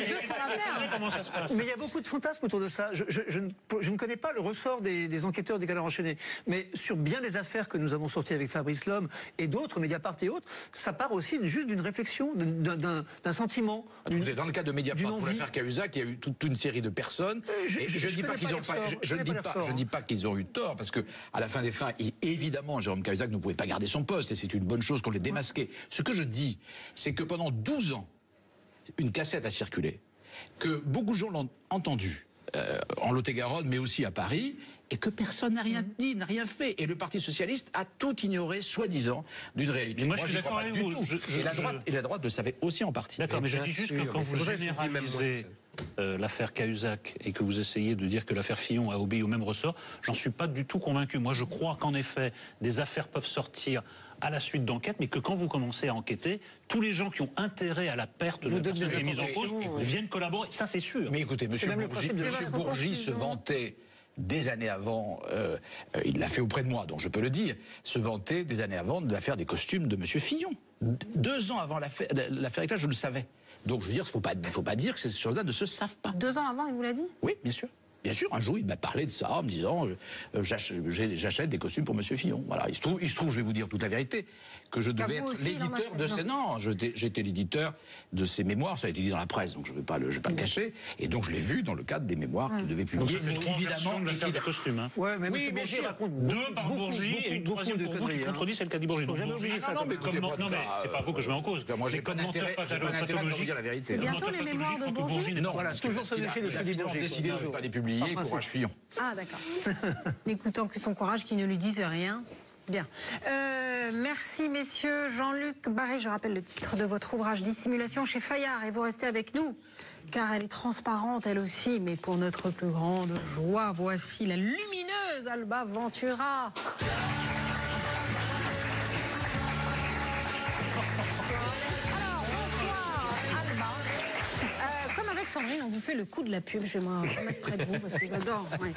deux font l'affaire. Comment ça se passe? Mais il y a beaucoup de fantasmes autour de ça. Je ne connais pas le ressort des enquêteurs des Galères enchaînés, mais sur bien des affaires que nous avons sorties avec Fabrice Lhomme et d'autres, Mediapart et autres, ça part aussi juste d'une réflexion, d'un sentiment. Dans le cas de Mediapart, pour l'affaire Cahuzac, il y a eu toute une série de personnes. Je ne dis pas qu'ils ont eu tort, parce que à la fin des fins, évidemment, Jérôme Cahuzac ne pouvait pas garder son poste, et c'est une bonne chose qu'on l'ait démasqué. Ce que je dis, c'est que pendant 12 ans, une cassette a circulé, que beaucoup de gens l'ont entendue, en Lot-et-Garonne, mais aussi à Paris, et que personne n'a rien dit, n'a rien fait. Et le Parti socialiste a tout ignoré, soi-disant, d'une réalité. Mais moi, je suis d'accord avec vous. Et la droite le savait aussi en partie. D'accord, mais je dis juste que quand vous généralisez l'affaire Cahuzac et que vous essayez de dire que l'affaire Fillon a obéi au même ressort, j'en suis pas du tout convaincu. Moi, je crois qu'en effet, des affaires peuvent sortir à la suite d'enquêtes, mais que quand vous commencez à enquêter, tous les gens qui ont intérêt à la perte de la personne qui est mise en cause viennent collaborer. Ça, c'est sûr. Mais écoutez, M. Bourgi se vantait des années avant, il l'a fait auprès de moi, donc je peux le dire, se vantait des années avant de l'affaire des costumes de M. Fillon. 2 ans avant l'affaire Éclat, je le savais. Donc je veux dire, il ne faut pas dire que ces choses-là ne se savent pas. 2 ans avant, il vous l'a dit? Oui, bien sûr. Bien sûr, un jour, il m'a parlé de ça en me disant j'achète des costumes pour M. Fillon. Voilà, il se trouve, je vais vous dire toute la vérité, que je devais être l'éditeur de ces... Non, j'étais l'éditeur de ces mémoires, ça a été dit dans la presse, donc je ne vais pas le cacher. Et donc je l'ai vu dans le cadre des mémoires qu'il devait publier. Donc, évidemment, de l'affaire des costumes. Hein. Ouais, mais oui, bien sûr. Raconte 2 par Bourgi et une troisième pour vous qui contredit celle qu'a dit Bourgi. Jamais oublié ça. Non, mais c'est pas vous que je mets en cause. Moi, j'ai pas d'intérêt à vous dire la vérité. C'est bientôt les mémoires de Bourgi. Non, voilà, toujours ce métier de ce dit Bourgi. Il a décidé de ne pas les publier, courage Fillon. Ah, d'accord. N'écoutant que son courage, qui ne lui dise rien. Bien. Merci, messieurs. Jean-Luc Barré, je rappelle le titre de votre ouvrage, Dissimulation chez Fayard. Et vous restez avec nous, car elle est transparente, elle aussi. Mais pour notre plus grande joie, voici la lumineuse Alba Ventura. Sandrine, on vous fait le coup de la pub. Je vais me mettre près de vous parce que j'adore. Ouais.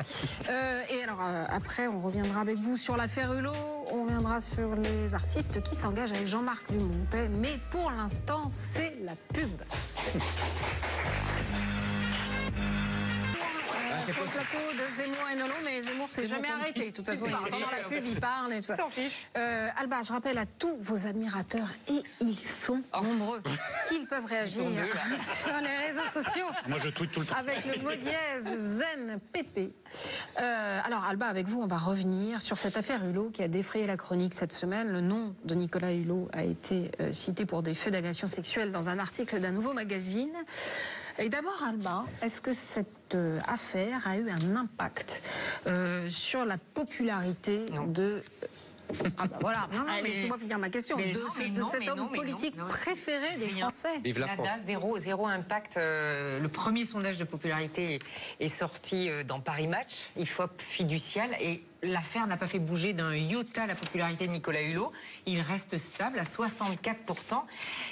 Et alors, après, on reviendra avec vous sur l'affaire Hulot. On reviendra sur les artistes qui s'engagent avec Jean-Marc Dumontet. Mais pour l'instant, c'est la pub. Sur le plateau de Zemmour et Nolot, mais Zemmour s'est jamais arrêté. De toute façon, pendant la pub, il parle et tout ça. S'en fiche. Alba, je rappelle à tous vos admirateurs, et ils sont nombreux, qu'ils peuvent réagir sur les réseaux sociaux. Moi, je tweete tout le temps. Avec le mot dièse Zen PP. Alors, Alba, avec vous, on va revenir sur cette affaire Hulot qui a défrayé la chronique cette semaine. Le nom de Nicolas Hulot a été cité pour des faits d'agression sexuelle dans un article d'un nouveau magazine. Et d'abord, Alba, est-ce que cette affaire a eu un impact sur la popularité de... Ah bah voilà, laissez-moi finir ma question. De cet homme politique préféré des Français. Vive la France. Zéro impact. Le premier sondage de popularité est sorti dans Paris Match, IFOP fiducial, et l'affaire n'a pas fait bouger d'un iota la popularité de Nicolas Hulot. Il reste stable à 64%.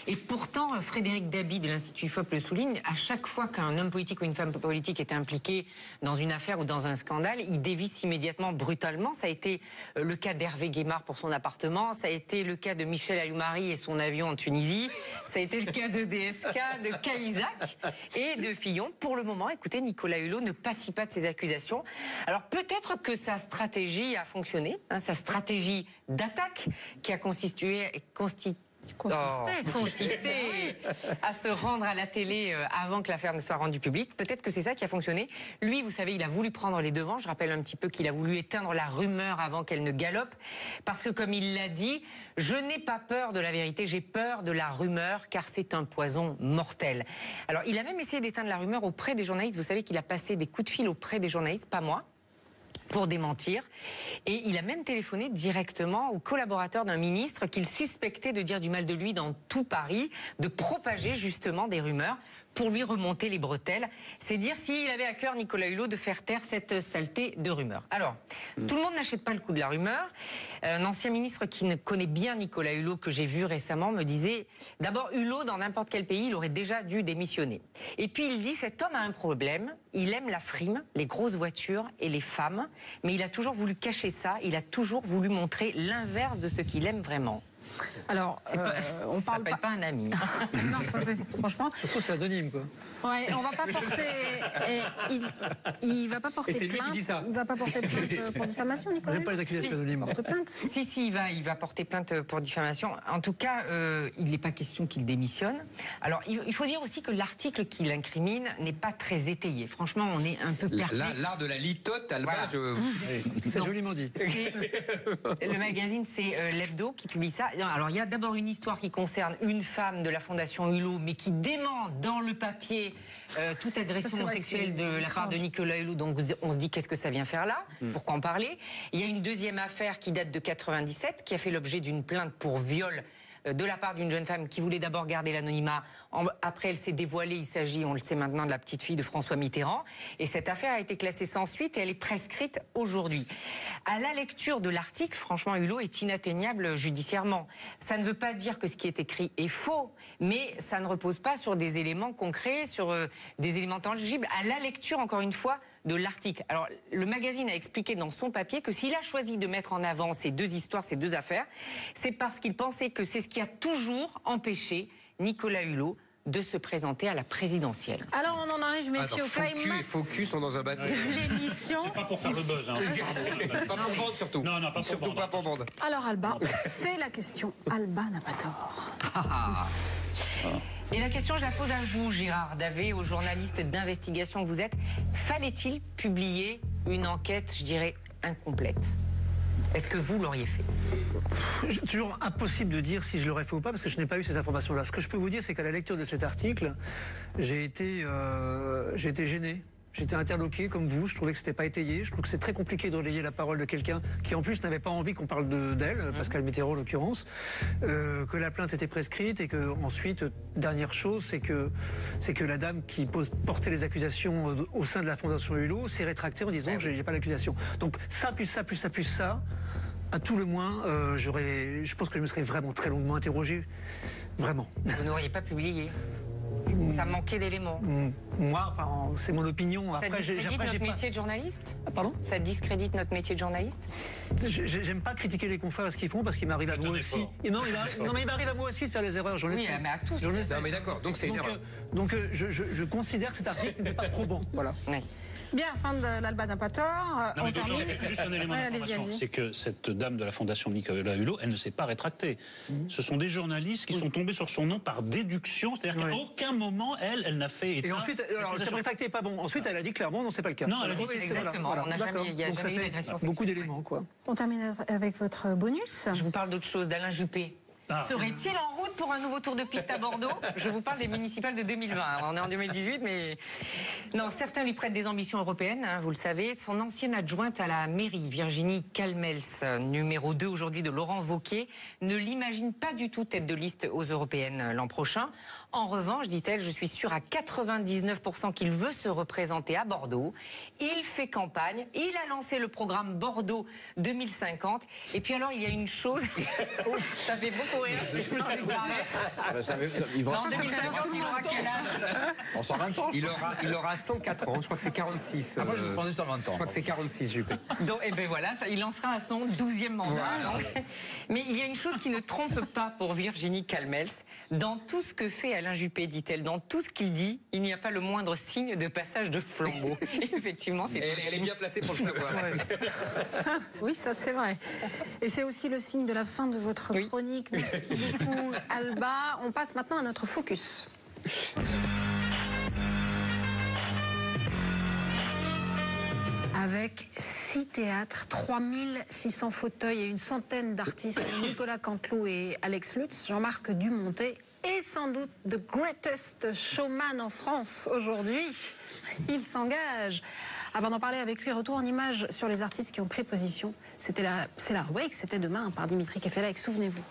Et pourtant, Frédéric Dabi de l'Institut IFOP le souligne, à chaque fois qu'un homme politique ou une femme politique est impliqué dans une affaire ou dans un scandale, il dévisse immédiatement, brutalement. Ça a été le cas d'Hervé Guémard pour son appartement, ça a été le cas de Michel Alliot-Marie et son avion en Tunisie, ça a été le cas de DSK, de Cahuzac et de Fillon. Pour le moment, écoutez, Nicolas Hulot ne pâtit pas de ces accusations. Alors peut-être que sa stratégie a fonctionné, sa stratégie d'attaque qui a constitué Consister à se rendre à la télé avant que l'affaire ne soit rendue publique. Peut-être que c'est ça qui a fonctionné. Lui, vous savez, il a voulu prendre les devants. Je rappelle un petit peu qu'il a voulu éteindre la rumeur avant qu'elle ne galope. Parce que, comme il l'a dit, je n'ai pas peur de la vérité, j'ai peur de la rumeur, car c'est un poison mortel. Alors, il a même essayé d'éteindre la rumeur auprès des journalistes. Vous savez qu'il a passé des coups de fil auprès des journalistes, pas moi, pour démentir. Et il a même téléphoné directement aux collaborateurs d'un ministre qu'il suspectait de dire du mal de lui dans tout Paris, de propager justement des rumeurs pour lui remonter les bretelles. C'est dire s'il avait à cœur, Nicolas Hulot, de faire taire cette saleté de rumeurs. Alors, tout le monde n'achète pas le coup de la rumeur. Un ancien ministre qui ne connaît bien Nicolas Hulot, que j'ai vu récemment, me disait, d'abord, Hulot, dans n'importe quel pays, il aurait déjà dû démissionner. Et puis il dit, cet homme a un problème, il aime la frime, les grosses voitures et les femmes, mais il a toujours voulu cacher ça, il a toujours voulu montrer l'inverse de ce qu'il aime vraiment. Alors, on parle pas un ami. Non, ça c'est franchement. Surtout c'est anonyme, quoi. Ouais, on va pas porter. Il va pas porter Et c'est lui plainte. qui dit ça. Il va pas porter plainte pour diffamation, Nicolas. J'aime pas les accusations anonymes. Porte plainte. Si, il va porter plainte pour diffamation. En tout cas, il n'est pas question qu'il démissionne. Alors, il faut dire aussi que l'article qui l'incrimine n'est pas très étayé. Franchement, on est un peu perplexe. L'art de la litote, Alba, Voilà. C'est joliment dit. Le magazine, c'est l'Hebdo qui publie ça. Alors, il y a d'abord une histoire qui concerne une femme de la Fondation Hulot, mais qui dément dans le papier toute agression sexuelle de la part de Nicolas Hulot. Donc, on se dit, qu'est-ce que ça vient faire là? Pourquoi en parler? Il y a une deuxième affaire qui date de 97, qui a fait l'objet d'une plainte pour viol de la part d'une jeune femme qui voulait d'abord garder l'anonymat. Après, elle s'est dévoilée. Il s'agit, on le sait maintenant, de la petite fille de François Mitterrand. Et cette affaire a été classée sans suite et elle est prescrite aujourd'hui. À la lecture de l'article, franchement, Hulot est inatteignable judiciairement. Ça ne veut pas dire que ce qui est écrit est faux, mais ça ne repose pas sur des éléments concrets, sur des éléments tangibles. À la lecture, encore une fois, de l'article. Alors, le magazine a expliqué dans son papier que s'il a choisi de mettre en avant ces deux histoires, ces deux affaires, c'est parce qu'il pensait que c'est ce qui a toujours empêché Nicolas Hulot de se présenter à la présidentielle. Alors, on en arrive, messieurs, au climax. Faux cul sont dans un bateau. De l'émission. C'est pas pour faire le buzz. Hein. Pas pour vendre, surtout. Non, pas surtout pour pas pour vendre. Alors, Alba, c'est la question. Alba n'a pas tort. Et la question, je la pose à vous, Gérard Davé, aux journalistes d'investigation que vous êtes. Fallait-il publier une enquête, je dirais, incomplète? Est-ce que vous l'auriez fait? C'est toujours impossible de dire si je l'aurais fait ou pas, parce que je n'ai pas eu ces informations-là. Ce que je peux vous dire, c'est qu'à la lecture de cet article, j'ai été gêné. J'étais interloqué comme vous, je trouvais que c'était pas étayé, je trouve que c'est très compliqué de relayer la parole de quelqu'un qui en plus n'avait pas envie qu'on parle d'elle, Pascal Mitterrand en l'occurrence, que la plainte était prescrite et que ensuite, dernière chose, c'est que la dame qui portait les accusations au sein de la Fondation Hulot s'est rétractée en disant qu'il n'y a pas d'accusation. Donc ça, plus ça, plus ça, plus ça, à tout le moins, je pense que je me serais vraiment très longuement interrogé, vraiment. Vous n'auriez pas publié? Ça manquait d'éléments. Moi, enfin, c'est mon opinion. Ça discrédite notre métier de journaliste? Pardon? Ça discrédite notre métier de journaliste? J'aime pas critiquer les confrères à ce qu'ils font parce qu'il m'arrive à moi aussi. Et non, mais il m'arrive à moi aussi de faire des erreurs. Oui, mais à tous. Non, mais d'accord, donc c'est une erreur. Donc je considère que cet article n'est pas probant. Voilà. Oui. Bien, fin de l'Alba n'a pas tort. Non, mais juste un élément d'information, c'est que cette dame de la Fondation Nicolas Hulot, elle ne s'est pas rétractée. Ce sont des journalistes qui sont tombés sur son nom par déduction, c'est-à-dire qu'à aucun moment, elle n'a fait état. Et ensuite, alors le terme rétracté n'est pas bon. Ensuite, elle a dit clairement, non, c'est pas le cas. Non, elle a dit exactement. On n'a jamais, il y a jamais eu d'agression sexuelle. Beaucoup d'éléments, quoi. On termine avec votre bonus. Je vous parle d'autre chose, d'Alain Juppé. Serait-il en route pour un nouveau tour de piste à Bordeaux? Je vous parle des municipales de 2020. On est en 2018, mais... Non, certains lui prêtent des ambitions européennes, hein, vous le savez. Son ancienne adjointe à la mairie, Virginie Calmels, numéro 2 aujourd'hui de Laurent Wauquiez, ne l'imagine pas du tout tête de liste aux européennes l'an prochain. En revanche, dit-elle, je suis sûre à 99% qu'il veut se représenter à Bordeaux. Il fait campagne, il a lancé le programme Bordeaux 2050. Et puis alors, il y a une chose... Ça fait beaucoup rire. En 2050, il aura quel âge? On 120 ans. Il aura 104 ans, je crois que c'est 46. Moi, je pensais 120 ans. Je crois que c'est 46, Juppé. Donc, et ben voilà, il lancera à son 12e mandat. Voilà. Mais il y a une chose qui ne trompe pas pour Virginie Calmels. Dans tout ce que fait Alain Juppé, dit-elle, dans tout ce qu'il dit, il n'y a pas le moindre signe de passage de flambeau. Effectivement, c'est... Elle est bien placée pour le savoir. Oui, ça c'est vrai. Et c'est aussi le signe de la fin de votre chronique. Merci beaucoup, Alba. On passe maintenant à notre focus. Avec 6 théâtres, 3600 fauteuils et une centaine d'artistes, Nicolas Canteloup et Alex Lutz, Jean-Marc Dumontet est sans doute the greatest showman en France aujourd'hui. Il s'engage. Avant d'en parler avec lui, retour en images sur les artistes qui ont pris position. C'est la Wake, c'était demain par Dimitri Kefelec, souvenez-vous.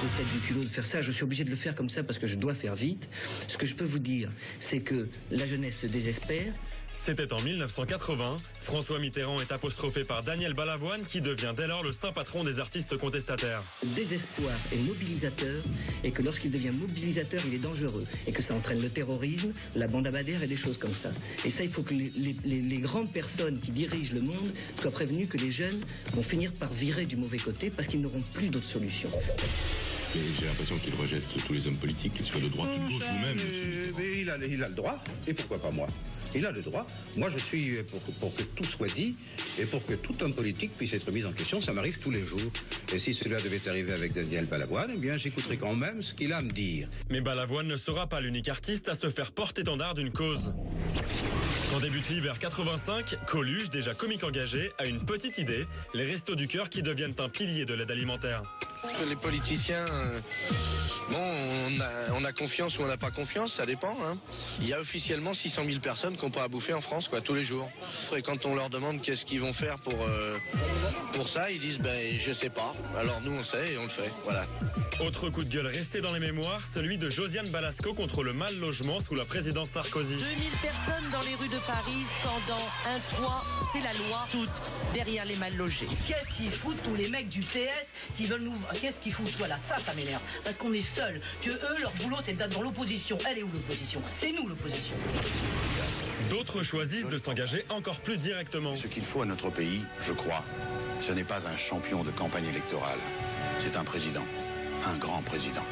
J'ai peut-être du culot de faire ça, je suis obligé de le faire comme ça parce que je dois faire vite. Ce que je peux vous dire, c'est que la jeunesse se désespère. C'était en 1980. François Mitterrand est apostrophé par Daniel Balavoine qui devient dès lors le saint patron des artistes contestataires. Le désespoir est mobilisateur et que lorsqu'il devient mobilisateur, il est dangereux. Et que ça entraîne le terrorisme, la bande à Bader et des choses comme ça. Et ça, il faut que les grandes personnes qui dirigent le monde soient prévenues que les jeunes vont finir par virer du mauvais côté parce qu'ils n'auront plus d'autres solutions. J'ai l'impression qu'il rejette tous les hommes politiques, qu'ils soient de droite ou de gauche ou même. Mais il a le droit, et pourquoi pas moi? Il a le droit. Moi, je suis pour que tout soit dit et pour que tout homme politique puisse être mis en question. Ça m'arrive tous les jours. Et si cela devait arriver avec Daniel Balavoine, eh bien, j'écouterai quand même ce qu'il a à me dire. Mais Balavoine ne sera pas l'unique artiste à se faire porte-étendard d'une cause. Quand débute l'hiver 85, Coluche, déjà comique engagé, a une petite idée, les Restos du Cœur qui deviennent un pilier de l'aide alimentaire. Les politiciens, bon, on a confiance ou on n'a pas confiance, ça dépend. Hein. Il y a officiellement 600 000 personnes qui n'ont pas à bouffer en France, quoi, tous les jours. Et quand on leur demande qu'est-ce qu'ils vont faire pour ça, ils disent ben je sais pas. Alors nous on sait et on le fait, voilà. Autre coup de gueule resté dans les mémoires, celui de Josiane Balasco contre le mal logement sous la présidence Sarkozy. 2000 personnes dans les rues de Paris scandant un toit, c'est la loi, toutes derrière les mal logés. Qu'est-ce qu'ils foutent tous les mecs du PS qui veulent nous... Qu'est-ce qu'ils foutent? Voilà, ça m'énerve. Parce qu'on est seuls. Que eux, leur boulot, c'est d'être dans l'opposition. Elle est où l'opposition? C'est nous l'opposition. D'autres choisissent de s'engager encore plus directement. Ce qu'il faut à notre pays, je crois, ce n'est pas un champion de campagne électorale. C'est un président. Un grand président.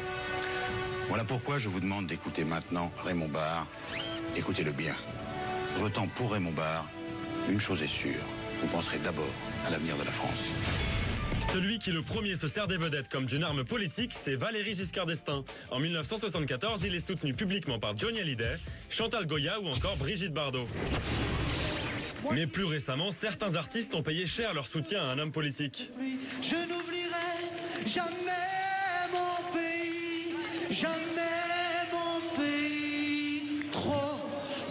Voilà pourquoi je vous demande d'écouter maintenant Raymond Barre. Écoutez-le bien. Votant pour Raymond Barre, une chose est sûre. Vous penserez d'abord à l'avenir de la France. Celui qui le premier se sert des vedettes comme d'une arme politique, c'est Valéry Giscard d'Estaing. En 1974, il est soutenu publiquement par Johnny Hallyday, Chantal Goya ou encore Brigitte Bardot. Mais plus récemment, certains artistes ont payé cher leur soutien à un homme politique. Je n'oublierai jamais mon pays, jamais mon pays. Trop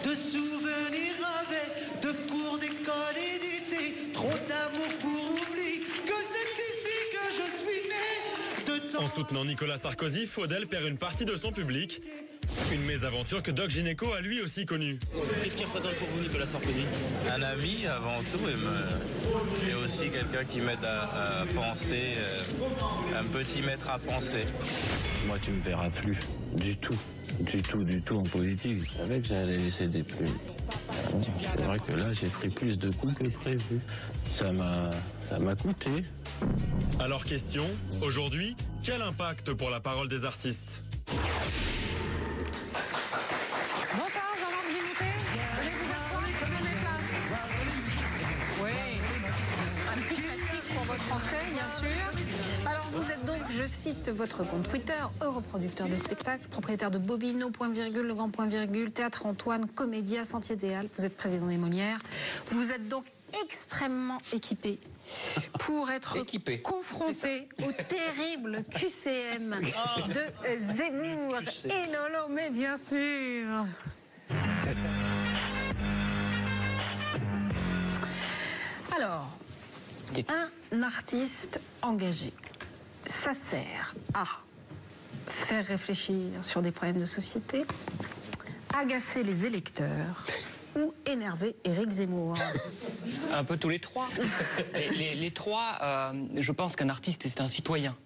de souvenirs avec de cours d'école et d'été, trop d'amour pour oubli, que c'est ici que je suis né. De temps. En soutenant Nicolas Sarkozy, Faudel perd une partie de son public. Une mésaventure que Doc Gynéco a lui aussi connue. Qu'est-ce qu'il représente pour vous, Nicolas Sarkozy? Un ami avant tout et aussi quelqu'un qui m'aide à penser, un petit maître à penser. Moi, tu me verras plus du tout en politique. Je savais que j'allais laisser des plumes. C'est vrai que là, j'ai pris plus de coups que prévu. Ça m'a coûté. Alors question, aujourd'hui, quel impact pour la parole des artistes? Bonsoir, Jean-Marc Dumontet. Venez vous asseoir, prenez place. Oui, un petit classique pour votre entrée, bien sûr. Alors, vous êtes donc, je cite votre compte Twitter, europroducteur de spectacles, propriétaire de Bobino, point virgule, Le Grand point virgule, Théâtre Antoine, Comédia, Sentier des Halles. Vous êtes président des Molières. Vous êtes donc extrêmement équipé pour être confronté au terrible QCM de Zemmour et Lolo, mais bien sûr. C'est ça. Alors, un artiste engagé, ça sert à faire réfléchir sur des problèmes de société, agacer les électeurs ou énerver Éric Zemmour. Un peu tous les trois. les trois, je pense qu'un artiste, c'est un citoyen.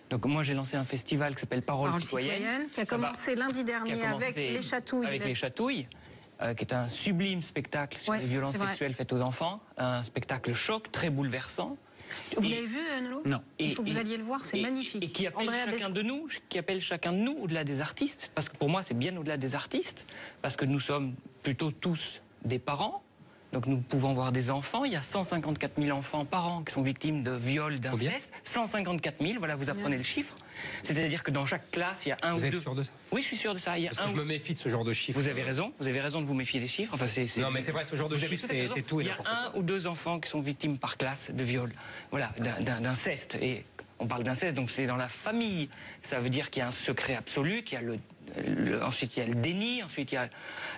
Donc moi, j'ai lancé un festival qui s'appelle Parole citoyenne. Qui a commencé lundi dernier avec Les Chatouilles. Avec Les Chatouilles, qui est un sublime spectacle sur les violences sexuelles faites aux enfants. Un spectacle choc, très bouleversant. Vous l'avez vu, Nolo? Non. Il faut que vous alliez le voir, c'est magnifique. Et qui appelle chacun de nous au-delà des artistes, parce que pour moi, c'est bien au-delà des artistes, parce que nous sommes plutôt tous des parents, Donc nous pouvons voir des enfants. Il y a 154 000 enfants par an qui sont victimes de viols, d'inceste. 154 000, voilà, vous apprenez le chiffre. C'est-à-dire que dans chaque classe, il y a un ou deux... Vous êtes sûr de ça? Oui, je suis sûr de ça. Il y a Parce que je me méfie de ce genre de chiffres. Vous avez raison de vous méfier des chiffres. Enfin, non, mais c'est vrai, ce genre de chiffres, c'est tout et n'importe quoi. Il y a 1 ou 2 enfants qui sont victimes par classe de viol, voilà, d'inceste. Et on parle d'inceste, donc c'est dans la famille. Ça veut dire qu'il y a un secret absolu, qu'il y a ensuite il y a le déni, ensuite il y a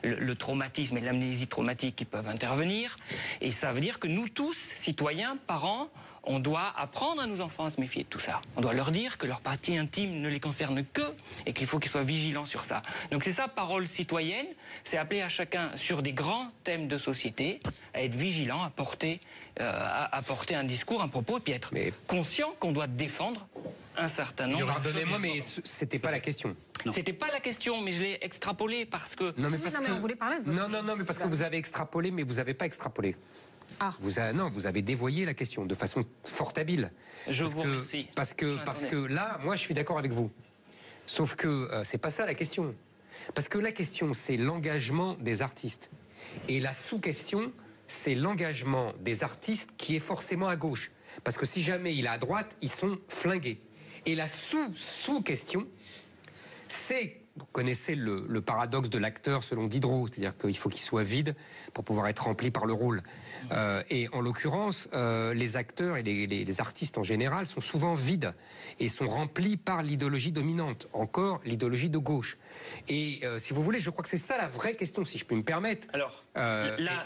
le traumatisme et l'amnésie traumatique qui peuvent intervenir. Et ça veut dire que nous tous, citoyens, parents, on doit apprendre à nos enfants à se méfier de tout ça. On doit leur dire que leur partie intime ne les concerne que et qu'il faut qu'ils soient vigilants sur ça. Donc c'est ça, parole citoyenne, c'est appeler à chacun sur des grands thèmes de société à être vigilant, à porter un discours, un propos, et puis être conscient qu'on doit défendre un certain nombre de choses. Pardonnez-moi, mais c'était pas la question. C'était pas la question, mais je l'ai extrapolé parce que... Non, mais parce que... on voulait parler de Non, mais parce que vous avez extrapolé, mais vous n'avez pas extrapolé. Ah. Vous avez dévoyé la question de façon fort habile. Je vous remercie. Parce que là, moi, je suis d'accord avec vous. Sauf que c'est pas ça la question. Parce que la question, c'est l'engagement des artistes. Et la sous-question, c'est l'engagement des artistes qui est forcément à gauche. Parce que si jamais il est à droite, ils sont flingués. Et la sous-question, c'est... Vous connaissez le paradoxe de l'acteur selon Diderot, c'est-à-dire qu'il faut qu'il soit vide pour pouvoir être rempli par le rôle. Et en l'occurrence, les acteurs et les artistes en général sont souvent vides et sont remplis par l'idéologie dominante, encore l'idéologie de gauche. Et si vous voulez, je crois que c'est ça la vraie question, si je peux me permettre. Alors,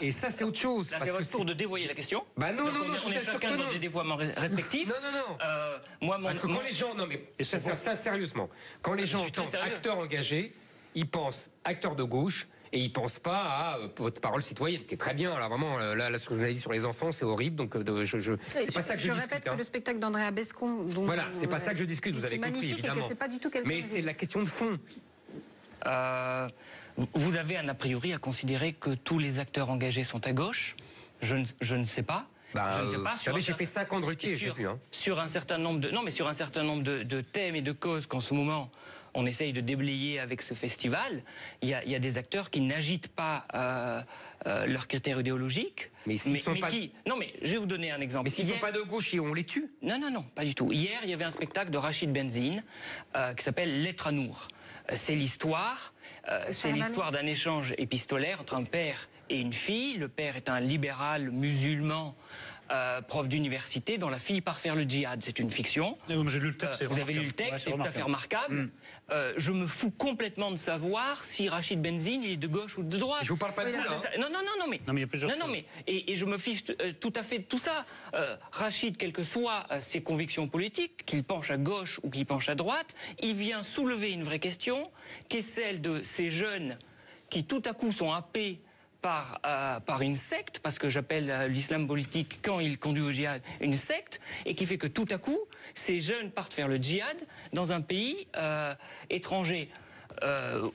et ça, c'est autre chose. Là, c'est votre tour de dévoyer la question. Bah non, non, on est chacun dans des dévoiements respectifs. Non. Parce que quand les gens... Non, mais ça, sérieusement. Quand les gens entendent acteurs engagés, ils pensent acteurs de gauche et ils pensent pas à votre parole citoyenne, qui est très bien. Alors vraiment, là, ce que vous avez dit sur les enfants, c'est horrible. Donc, c'est pas ça que je discute. Je répète que le spectacle d'Andrea Bescon... Voilà, c'est pas ça que je discute, vous avez compris, évidemment. Et que c'est pas du tout quelque Mais c'est la question de fond. Vous avez un a priori à considérer que tous les acteurs engagés sont à gauche. Je ne sais pas. Je ne sais pas. Vous savez, j'ai fait 5 ans de Ruquier, j'ai vu. Sur un certain nombre de thèmes et de causes qu'en ce moment on essaye de déblayer avec ce festival, il y a des acteurs qui n'agitent pas leurs critères idéologiques. Non, mais je vais vous donner un exemple. Mais s'ils ne sont pas de gauche, on les tue? Non, pas du tout. Hier, il y avait un spectacle de Rachid Benzine qui s'appelle Lettre à Nour. C'est l'histoire d'un échange épistolaire entre un père et une fille. Le père est un libéral musulman, prof d'université, dont la fille part faire le djihad. C'est une fiction. J'ai lu le texte, vous avez lu le texte, c'est tout à fait remarquable. Je me fous complètement de savoir si Rachid Benzine est de gauche ou de droite. Je vous parle pas de ça. Non, mais il y a plusieurs choses. Et je me fiche tout à fait de tout ça. Rachid, quelles que soient ses convictions politiques, qu'il penche à gauche ou qu'il penche à droite, il vient soulever une vraie question, qui est celle de ces jeunes qui tout à coup sont happés par une secte, parce que j'appelle l'islam politique, quand il conduit au djihad, une secte, et qui fait que tout à coup, ces jeunes partent faire le djihad dans un pays étranger.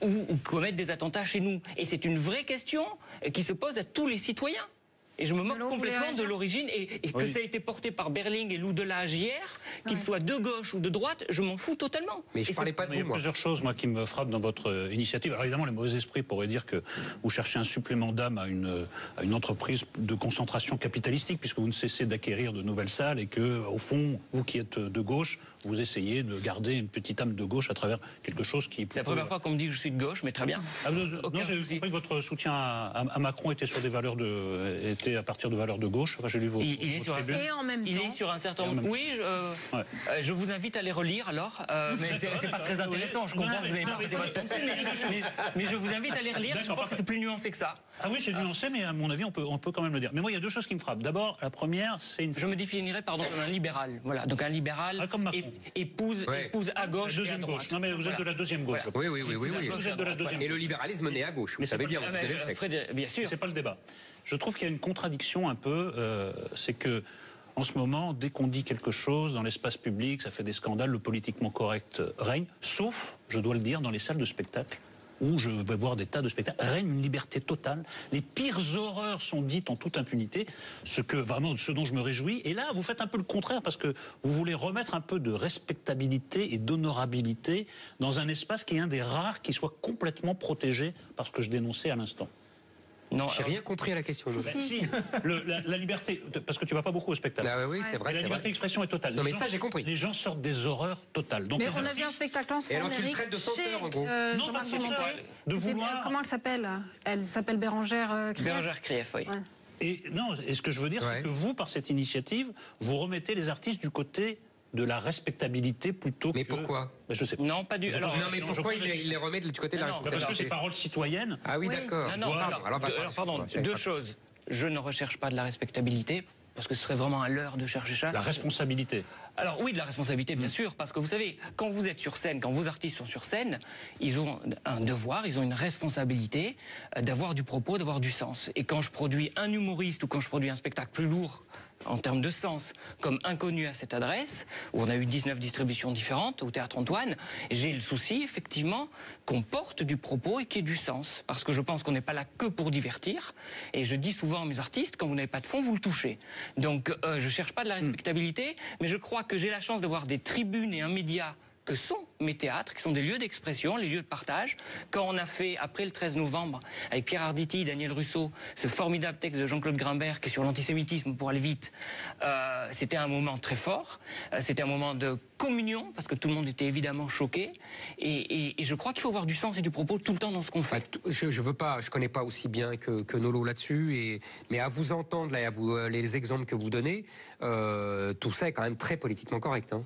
Ou commettent des attentats chez nous. Et c'est une vraie question qui se pose à tous les citoyens. Et je me moque complètement de l'origine, et que ça a été porté par Berling et Lou Delage hier, qu'ils soient de gauche ou de droite, je m'en fous totalement. Mais je parlais pas de vous, Il y a plusieurs choses, moi, qui me frappent dans votre initiative. Alors évidemment, les mauvais esprits pourraient dire que vous cherchez un supplément d'âme à une entreprise de concentration capitalistique, puisque vous ne cessez d'acquérir de nouvelles salles, et que, au fond, vous qui êtes de gauche, vous essayez de garder une petite âme de gauche à travers quelque chose qui... C'est la première fois qu'on me dit que je suis de gauche, mais très bien. Non, j'ai compris que votre soutien à Macron était sur des valeurs était à partir de valeurs de gauche. Enfin, j'ai lu il est sur un certain nombre. Oui, je vous invite à les relire alors. Mais c'est pas très intéressant. Je comprends que vous avez pas votre pensée, mais je vous invite à les relire. Je pense que c'est plus nuancé que ça. Ah oui, c'est nuancé, mais à mon avis, on peut quand même le dire. Mais moi, il y a deux choses qui me frappent. D'abord, la première, c'est Je me définirais, comme un libéral. Voilà, donc un libéral épouse à gauche et à droite. Non, mais vous êtes de la deuxième gauche. Oui. Vous êtes de la deuxième. Et le libéralisme naît à gauche, vous savez bien. Bien sûr. C'est pas le débat. Je trouve qu'il y a une contradiction un peu, c'est que en ce moment, dès qu'on dit quelque chose dans l'espace public, ça fait des scandales, le politiquement correct règne, sauf, je dois le dire, dans les salles de spectacle, où je vais voir des tas de spectacles, règne une liberté totale. Les pires horreurs sont dites en toute impunité, ce dont je me réjouis. Et là, vous faites un peu le contraire, parce que vous voulez remettre un peu de respectabilité et d'honorabilité dans un espace qui est un des rares qui soit complètement protégé par ce que je dénonçais à l'instant. Non, j'ai rien compris à la question. La liberté, parce que tu vas pas beaucoup au spectacle. Ah oui, c'est vrai. La liberté d'expression est totale. Non, mais ça, j'ai compris. Les gens sortent des horreurs totales. Donc mais on a vu un spectacle ensemble. Et alors tu le traites de censeur, en gros. Non, pas de censeur. De vouloir. Comment elle s'appelle? Elle s'appelle Bérangère Krief. Bérangère Krief, oui. Ouais. Et non, et ce que je veux dire, c'est que vous, par cette initiative, vous remettez les artistes du côté de la respectabilité plutôt que... Mais pourquoi? Je sais pas. Non, pas du tout. Non, mais pourquoi il les remet du côté de la responsabilité? Parce que c'est parole citoyenne. Ah oui, d'accord. Non, pardon, deux choses. Je ne recherche pas de la respectabilité, parce que ce serait vraiment à l'heure de chercher ça. La responsabilité. Alors oui, de la responsabilité, bien sûr, parce que vous savez, quand vous êtes sur scène, quand vos artistes sont sur scène, ils ont un devoir, ils ont une responsabilité d'avoir du propos, d'avoir du sens. Et quand je produis un humoriste ou quand je produis un spectacle plus lourd, en termes de sens, comme Inconnu à cette adresse, où on a eu 19 distributions différentes au Théâtre Antoine, j'ai le souci, effectivement, qu'on porte du propos et qu'il y ait du sens. Parce que je pense qu'on n'est pas là que pour divertir. Et je dis souvent à mes artistes, quand vous n'avez pas de fond, vous le touchez. Donc, je cherche pas de la respectabilité, mais je crois que j'ai la chance d'avoir des tribunes et un média que sont mes théâtres, qui sont des lieux d'expression, les lieux de partage. Quand on a fait, après le 13 novembre, avec Pierre Arditi, Daniel Russo, ce formidable texte de Jean-Claude Grimbert qui est sur l'antisémitisme, pour aller vite, c'était un moment très fort, c'était un moment de communion, parce que tout le monde était évidemment choqué, et je crois qu'il faut avoir du sens et du propos tout le temps dans ce qu'on fait. Je connais pas aussi bien que Nolo là-dessus, mais à vous entendre, là, et à vous, les exemples que vous donnez, tout ça est quand même très politiquement correct, hein.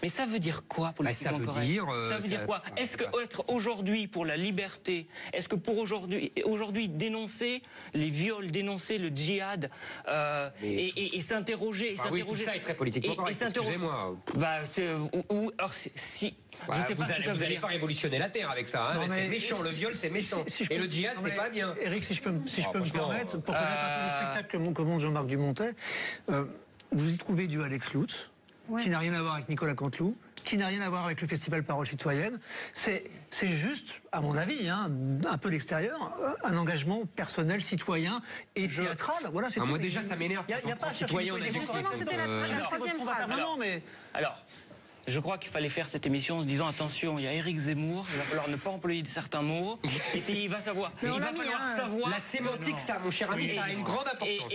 Mais ça veut dire quoi, politiquement correct ? Ça veut dire quoi ? Est-ce que être aujourd'hui pour la liberté, est-ce que pour aujourd'hui dénoncer les viols, dénoncer le djihad et s'interroger, oui, tout ça est très politiquement correct. Excusez-moi. Vous n'allez pas révolutionner la terre avec ça. Hein, c'est méchant, le viol c'est méchant. Et le djihad c'est pas bien. Eric, si je peux me permettre, pour connaître un peu le spectacle que monte Jean-Marc Dumontet, vous y trouvez du Alex Lutz. Qui n'a rien à voir avec Nicolas Canteloup, qui n'a rien à voir avec le festival Parole Citoyenne. C'est juste, à mon avis, hein, un peu d'extérieur, un engagement personnel, citoyen et théâtral. Voilà, c'est moi déjà ça m'énerve. Il n'y a pas à citoyen. Justement, c'était la troisième phrase. Alors, je crois qu'il fallait faire cette émission en se disant attention, il y a Éric Zemmour, il va falloir ne pas employer certains mots, et puis il va savoir. Mais il va falloir savoir. La sémantique, ça, mon cher ami, ça a une grande importance.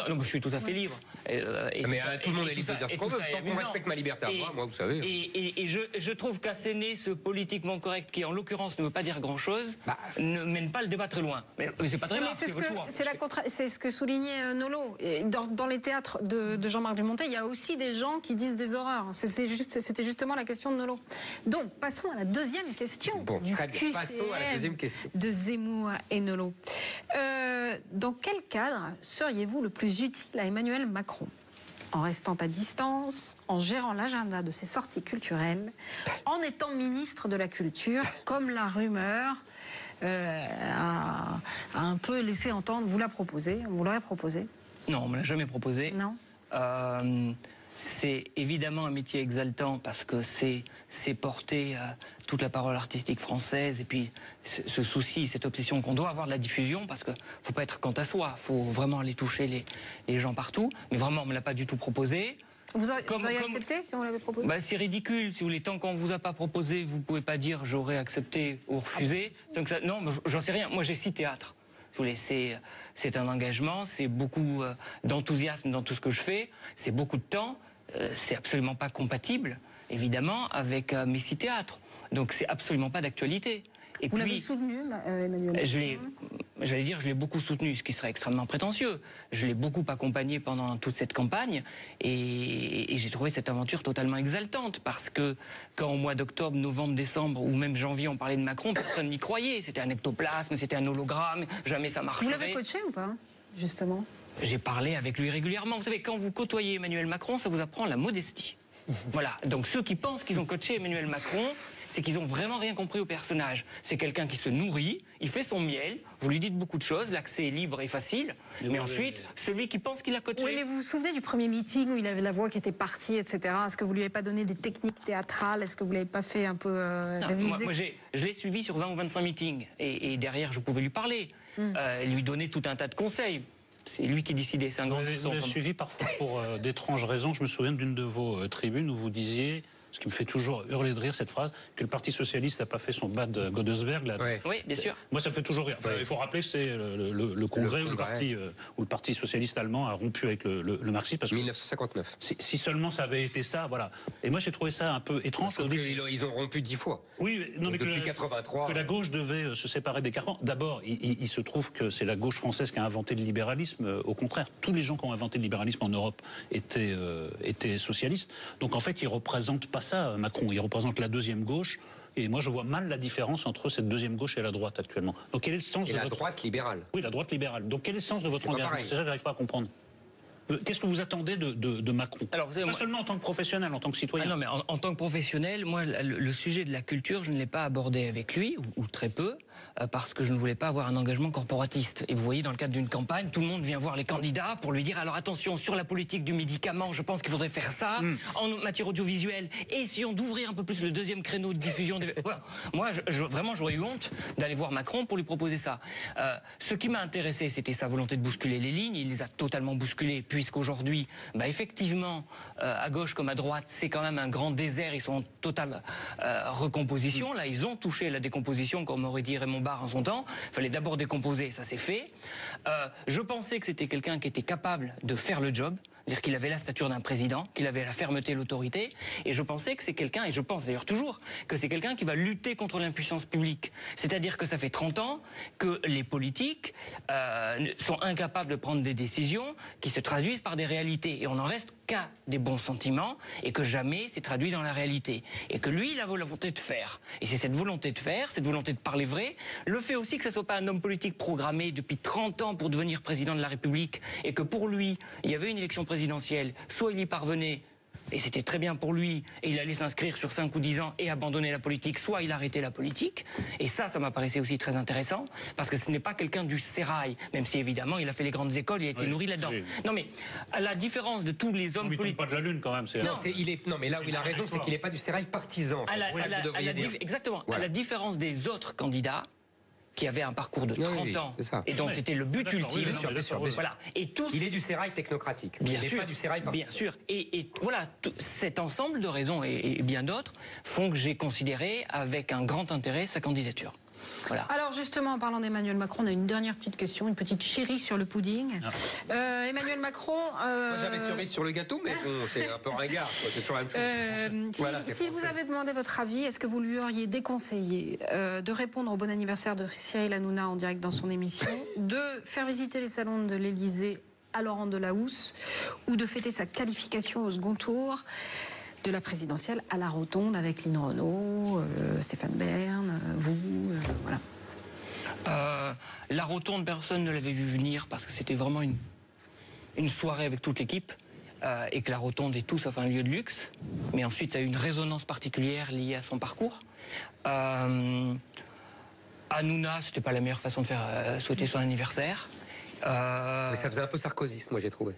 Non, je suis tout à fait libre. Mais tout le monde est libre de dire ce qu'on veut, tant qu'on respecte ma liberté à moi, vous savez. Et je trouve qu'asséner ce politiquement correct, qui en l'occurrence ne veut pas dire grand-chose, ne mène pas le débat très loin. Mais c'est pas très grave, c'est votre choix. C'est ce que soulignait Nolo. Dans les théâtres de Jean-Marc Dumontet, il y a aussi des gens qui disent des horreurs. C'était justement la question de Nolo. Donc, passons à la deuxième question. Bon, très bien. Passons à la deuxième question. De Zemmour et Nolo. Dans quel cadre seriez-vous le plus utile à Emmanuel Macron ? En restant à distance, en gérant l'agenda de ses sorties culturelles, en étant ministre de la Culture, comme la rumeur a un peu laissé entendre, vous l'aurait proposé ? Non, on ne me l'a jamais proposé. Non. C'est évidemment un métier exaltant parce que c'est porter toute la parole artistique française et puis ce souci, cette obsession qu'on doit avoir de la diffusion parce qu'il ne faut pas être quant à soi, il faut vraiment aller toucher les gens partout. Mais vraiment, on ne me l'a pas du tout proposé. Vous auriez accepté si on l'avait proposé ? C'est ridicule, si vous voulez. Tant qu'on ne vous a pas proposé, vous ne pouvez pas dire j'aurais accepté ou refusé. Donc non, j'en sais rien. Moi, j'ai 6 théâtres. Si vous voulez, c'est un engagement, c'est beaucoup d'enthousiasme dans tout ce que je fais, c'est beaucoup de temps. C'est absolument pas compatible, évidemment, avec mes 6 théâtres. Donc c'est absolument pas d'actualité. Et vous l'avez soutenu, Emmanuel ? J'allais dire, je l'ai beaucoup soutenu, ce qui serait extrêmement prétentieux. Je l'ai beaucoup accompagné pendant toute cette campagne et j'ai trouvé cette aventure totalement exaltante parce que quand au mois d'octobre, novembre, décembre ou même janvier on parlait de Macron, personne n'y croyait. C'était un ectoplasme, c'était un hologramme, jamais ça marcherait. Vous l'avez coaché ou pas, justement ? J'ai parlé avec lui régulièrement. Vous savez, quand vous côtoyez Emmanuel Macron, ça vous apprend la modestie. Voilà. Donc ceux qui pensent qu'ils ont coaché Emmanuel Macron, c'est qu'ils ont vraiment rien compris au personnage. C'est quelqu'un qui se nourrit, il fait son miel, vous lui dites beaucoup de choses, l'accès est libre et facile, mais ensuite, celui qui pense qu'il a coaché... Oui, mais vous vous souvenez du premier meeting où il avait la voix qui était partie, etc. Est-ce que vous lui avez pas donné des techniques théâtrales ? Est-ce que vous l'avez pas fait un peu réviser ? Moi je l'ai suivi sur 20 ou 25 meetings, et derrière, je pouvais lui parler, lui donner tout un tas de conseils. C'est lui qui décidait, c'est un grand garçon. Vous l'avez suivi parfois pour d'étranges raisons. Je me souviens d'une de vos tribunes où vous disiez ce qui me fait toujours hurler de rire, cette phrase, que le Parti Socialiste n'a pas fait son bad Godesberg. Là. Ouais. Oui, bien sûr. Moi, ça me fait toujours rire. Enfin, il faut rappeler que c'est le Congrès où le Parti Socialiste allemand a rompu avec le marxisme. Parce que 1959. Si seulement ça avait été ça, voilà. Et moi, j'ai trouvé ça un peu étrange. Ils ont rompu 10 fois. Oui, non, mais depuis 83. Que la gauche devait se séparer des carcans. D'abord, il se trouve que c'est la gauche française qui a inventé le libéralisme. Au contraire, tous les gens qui ont inventé le libéralisme en Europe étaient socialistes. Donc en fait, ils ne représentent pas ça, Macron. Il représente la deuxième gauche. Et moi, je vois mal la différence entre cette deuxième gauche et la droite actuellement. Donc quel est le sens de la droite libérale. Oui, la droite libérale. Donc quel est le sens de votre engagement? C'est ça que j'arrive pas à comprendre. Qu'est-ce que vous attendez de Macron? Alors, pas seulement en tant que professionnel, en tant que citoyen. Ah non, mais en tant que professionnel, moi, le sujet de la culture, je ne l'ai pas abordé avec lui, ou très peu, parce que je ne voulais pas avoir un engagement corporatiste. Et vous voyez, dans le cadre d'une campagne, tout le monde vient voir les candidats pour lui dire, alors attention, sur la politique du médicament, je pense qu'il faudrait faire ça, en matière audiovisuelle, essayons d'ouvrir un peu plus le deuxième créneau de diffusion. Voilà. Moi, vraiment, j'aurais eu honte d'aller voir Macron pour lui proposer ça. Ce qui m'a intéressé, c'était sa volonté de bousculer les lignes. Il les a totalement bousculées, puisqu'aujourd'hui, effectivement, à gauche comme à droite, c'est quand même un grand désert. Ils sont en totale recomposition. Là, ils ont touché la décomposition, comme aurait dit Raymond Barre en son temps. Il fallait d'abord décomposer, ça s'est fait. Je pensais que c'était quelqu'un qui était capable de faire le job. C'est-à-dire qu'il avait la stature d'un président, qu'il avait la fermeté, l'autorité, et je pensais que c'est quelqu'un, et je pense d'ailleurs toujours, que c'est quelqu'un qui va lutter contre l'impuissance publique. C'est-à-dire que ça fait 30 ans que les politiques sont incapables de prendre des décisions qui se traduisent par des réalités, et on n'en reste qu'à des bons sentiments, et que jamais c'est traduit dans la réalité. Et que lui, il a la volonté de faire. Et c'est cette volonté de faire, cette volonté de parler vrai, le fait aussi que ce ne soit pas un homme politique programmé depuis 30 ans pour devenir président de la République, et que pour lui, il y avait une élection présidentielle, soit il y parvenait, et c'était très bien pour lui, et il allait s'inscrire sur 5 ou 10 ans et abandonner la politique, soit il arrêtait la politique. Et ça m'apparaissait aussi très intéressant, parce que ce n'est pas quelqu'un du sérail, même si évidemment il a fait les grandes écoles, il a été nourri là-dedans. Non mais, à la différence de tous les hommes politiques... Il tombe pas de la lune quand même. Non, mais là où il a raison, c'est qu'il n'est pas du sérail partisan. Exactement. Voilà. À la différence des autres candidats, qui avait un parcours de 30 ans et dont c'était le but ultime. Bien sûr. Voilà. Et tous... Il est du sérail technocratique. Bien il sûr, n'est pas du sérail partisan. bien sûr. Et voilà, cet ensemble de raisons et bien d'autres font que j'ai considéré avec un grand intérêt sa candidature. Voilà. Alors justement, en parlant d'Emmanuel Macron, on a une dernière petite question, une petite chérie sur le pudding. Emmanuel Macron... Moi j'avais cerise sur le gâteau, mais bon, c'est un peu ringard, c'est toujours la même chose. Si vous avez demandé votre avis, est-ce que vous lui auriez déconseillé de répondre au bon anniversaire de Cyril Hanouna en direct dans son émission, de faire visiter les salons de l'Élysée à Laurent Delahousse, ou de fêter sa qualification au second tour de la présidentielle à la Rotonde avec Lynn Renaud, Stéphane Bern, vous, voilà. La Rotonde, personne ne l'avait vu venir parce que c'était vraiment une soirée avec toute l'équipe et que la Rotonde est tout sauf un lieu de luxe. Mais ensuite, ça a eu une résonance particulière liée à son parcours. Hanouna, c'était pas la meilleure façon de faire souhaiter son anniversaire. Mais ça faisait un peu sarkozyste, moi j'ai trouvé.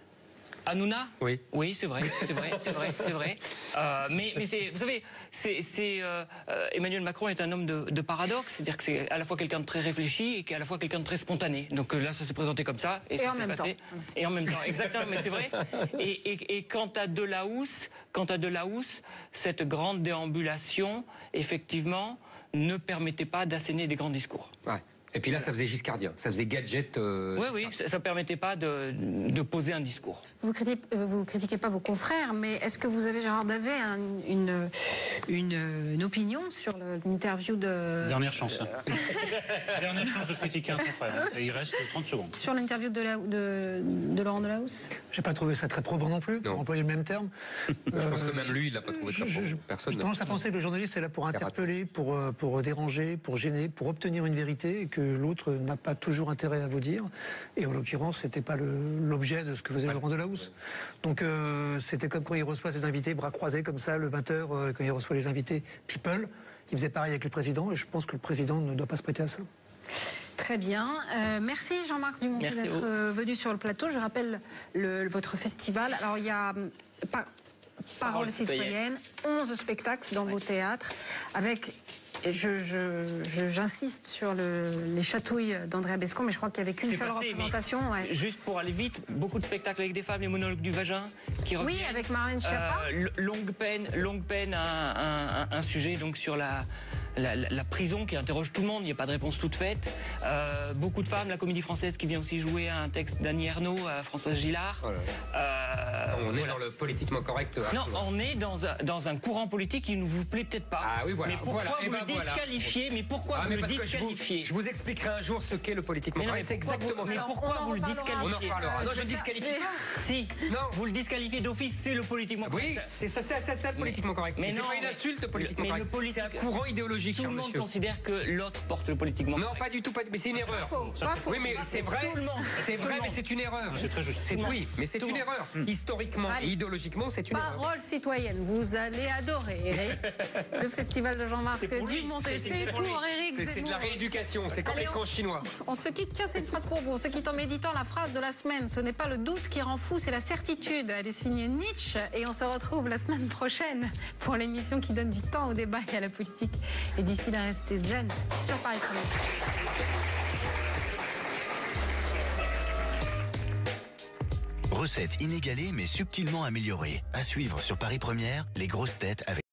Hanouna ? Oui. Oui, c'est vrai. Mais vous savez, Emmanuel Macron est un homme de paradoxe, c'est-à-dire que c'est à la fois quelqu'un de très réfléchi et qu'à la fois quelqu'un de très spontané. Donc là, ça s'est présenté comme ça et ça s'est passé. Et en même temps, exactement, mais c'est vrai. Et quant à Delahousse, cette grande déambulation, effectivement, ne permettait pas d'asséner des grands discours. Ouais. Et puis là, ça faisait giscardien, ça faisait gadget. Oui, ça ne permettait pas de poser un discours. Vous critiquez pas vos confrères, mais est-ce que vous avez, Gérard Davet, une opinion sur l'interview de... Dernière chance. Dernière chance de critiquer un confrère. Et il reste 30 secondes. Sur l'interview de Laurent Delahousse ? J'ai pas trouvé ça très probant non plus, pour employer le même terme. Je pense que même lui, il l'a pas trouvé très probant. Personne. Je tendance à penser que le journaliste est là pour interpeller, pour déranger, pour gêner, pour obtenir une vérité, et que l'autre n'a pas toujours intérêt à vous dire. Et en l'occurrence, c'était pas l'objet de ce que faisait Laurent Delahousse. Donc c'était comme quand il reçoit ses invités, bras croisés comme ça, le 20h, quand il reçoit les invités People. Il faisait pareil avec le président, et je pense que le président ne doit pas se prêter à ça. Très bien. Merci Jean-Marc Dumontet d'être venu sur le plateau. Je rappelle votre festival. Alors il y a Parole citoyenne, 11 spectacles dans vos théâtres, avec J'insiste sur les chatouilles d'Andrea Bescond, mais je crois qu'il n'y avait qu'une seule représentation. Ouais. Juste pour aller vite, beaucoup de spectacles avec des femmes, les monologues du vagin qui reviennent. Oui, avec Marlène Schiappa. Longue peine, un sujet donc sur la prison qui interroge tout le monde, il n'y a pas de réponse toute faite. Beaucoup de femmes, la Comédie Française qui vient aussi jouer un texte d'Annie Ernaux, Françoise Gillard. Oh on est dans le politiquement correct. Non, on est dans un courant politique qui ne vous plaît peut-être pas. Ah oui, voilà. Mais pourquoi vous le disqualifiez? Mais pourquoi vous le disqualifiez? Je vous expliquerai un jour ce qu'est le politiquement correct. C'est exactement ça. Mais pourquoi vous le disqualifiez? On en reparlera. Non, je ne disqualifie pas. Si, non, vous le disqualifiez d'office, c'est le politiquement correct. Oui, c'est ça le politiquement correct. Mais c'est pas une insulte, le politiquement correct. C'est un courant idéologique, cher monsieur. Tout le monde considère que l'autre porte le politiquement correct. Non, pas du tout. Mais c'est une erreur. Oui, mais c'est vrai. C'est vrai, mais c'est une erreur. C'est très juste. Oui, mais c'est une erreur. Historiquement et idéologiquement, c'est une erreur. Parole citoyenne, vous allez adorer, Eric. Le festival de Jean-Marc Dumontet, c'est pour Eric. C'est de la rééducation, c'est comme les camps chinois. On se quitte, tiens, c'est une phrase pour vous. On se quitte en méditant la phrase de la semaine. Ce n'est pas le doute qui rend fou, c'est la certitude. Elle est signée Nietzsche et on se retrouve la semaine prochaine pour l'émission qui donne du temps au débat et à la politique. Et d'ici là, restez zen sur Paris Première. Recette inégalée mais subtilement améliorée. À suivre sur Paris Première, les grosses têtes avec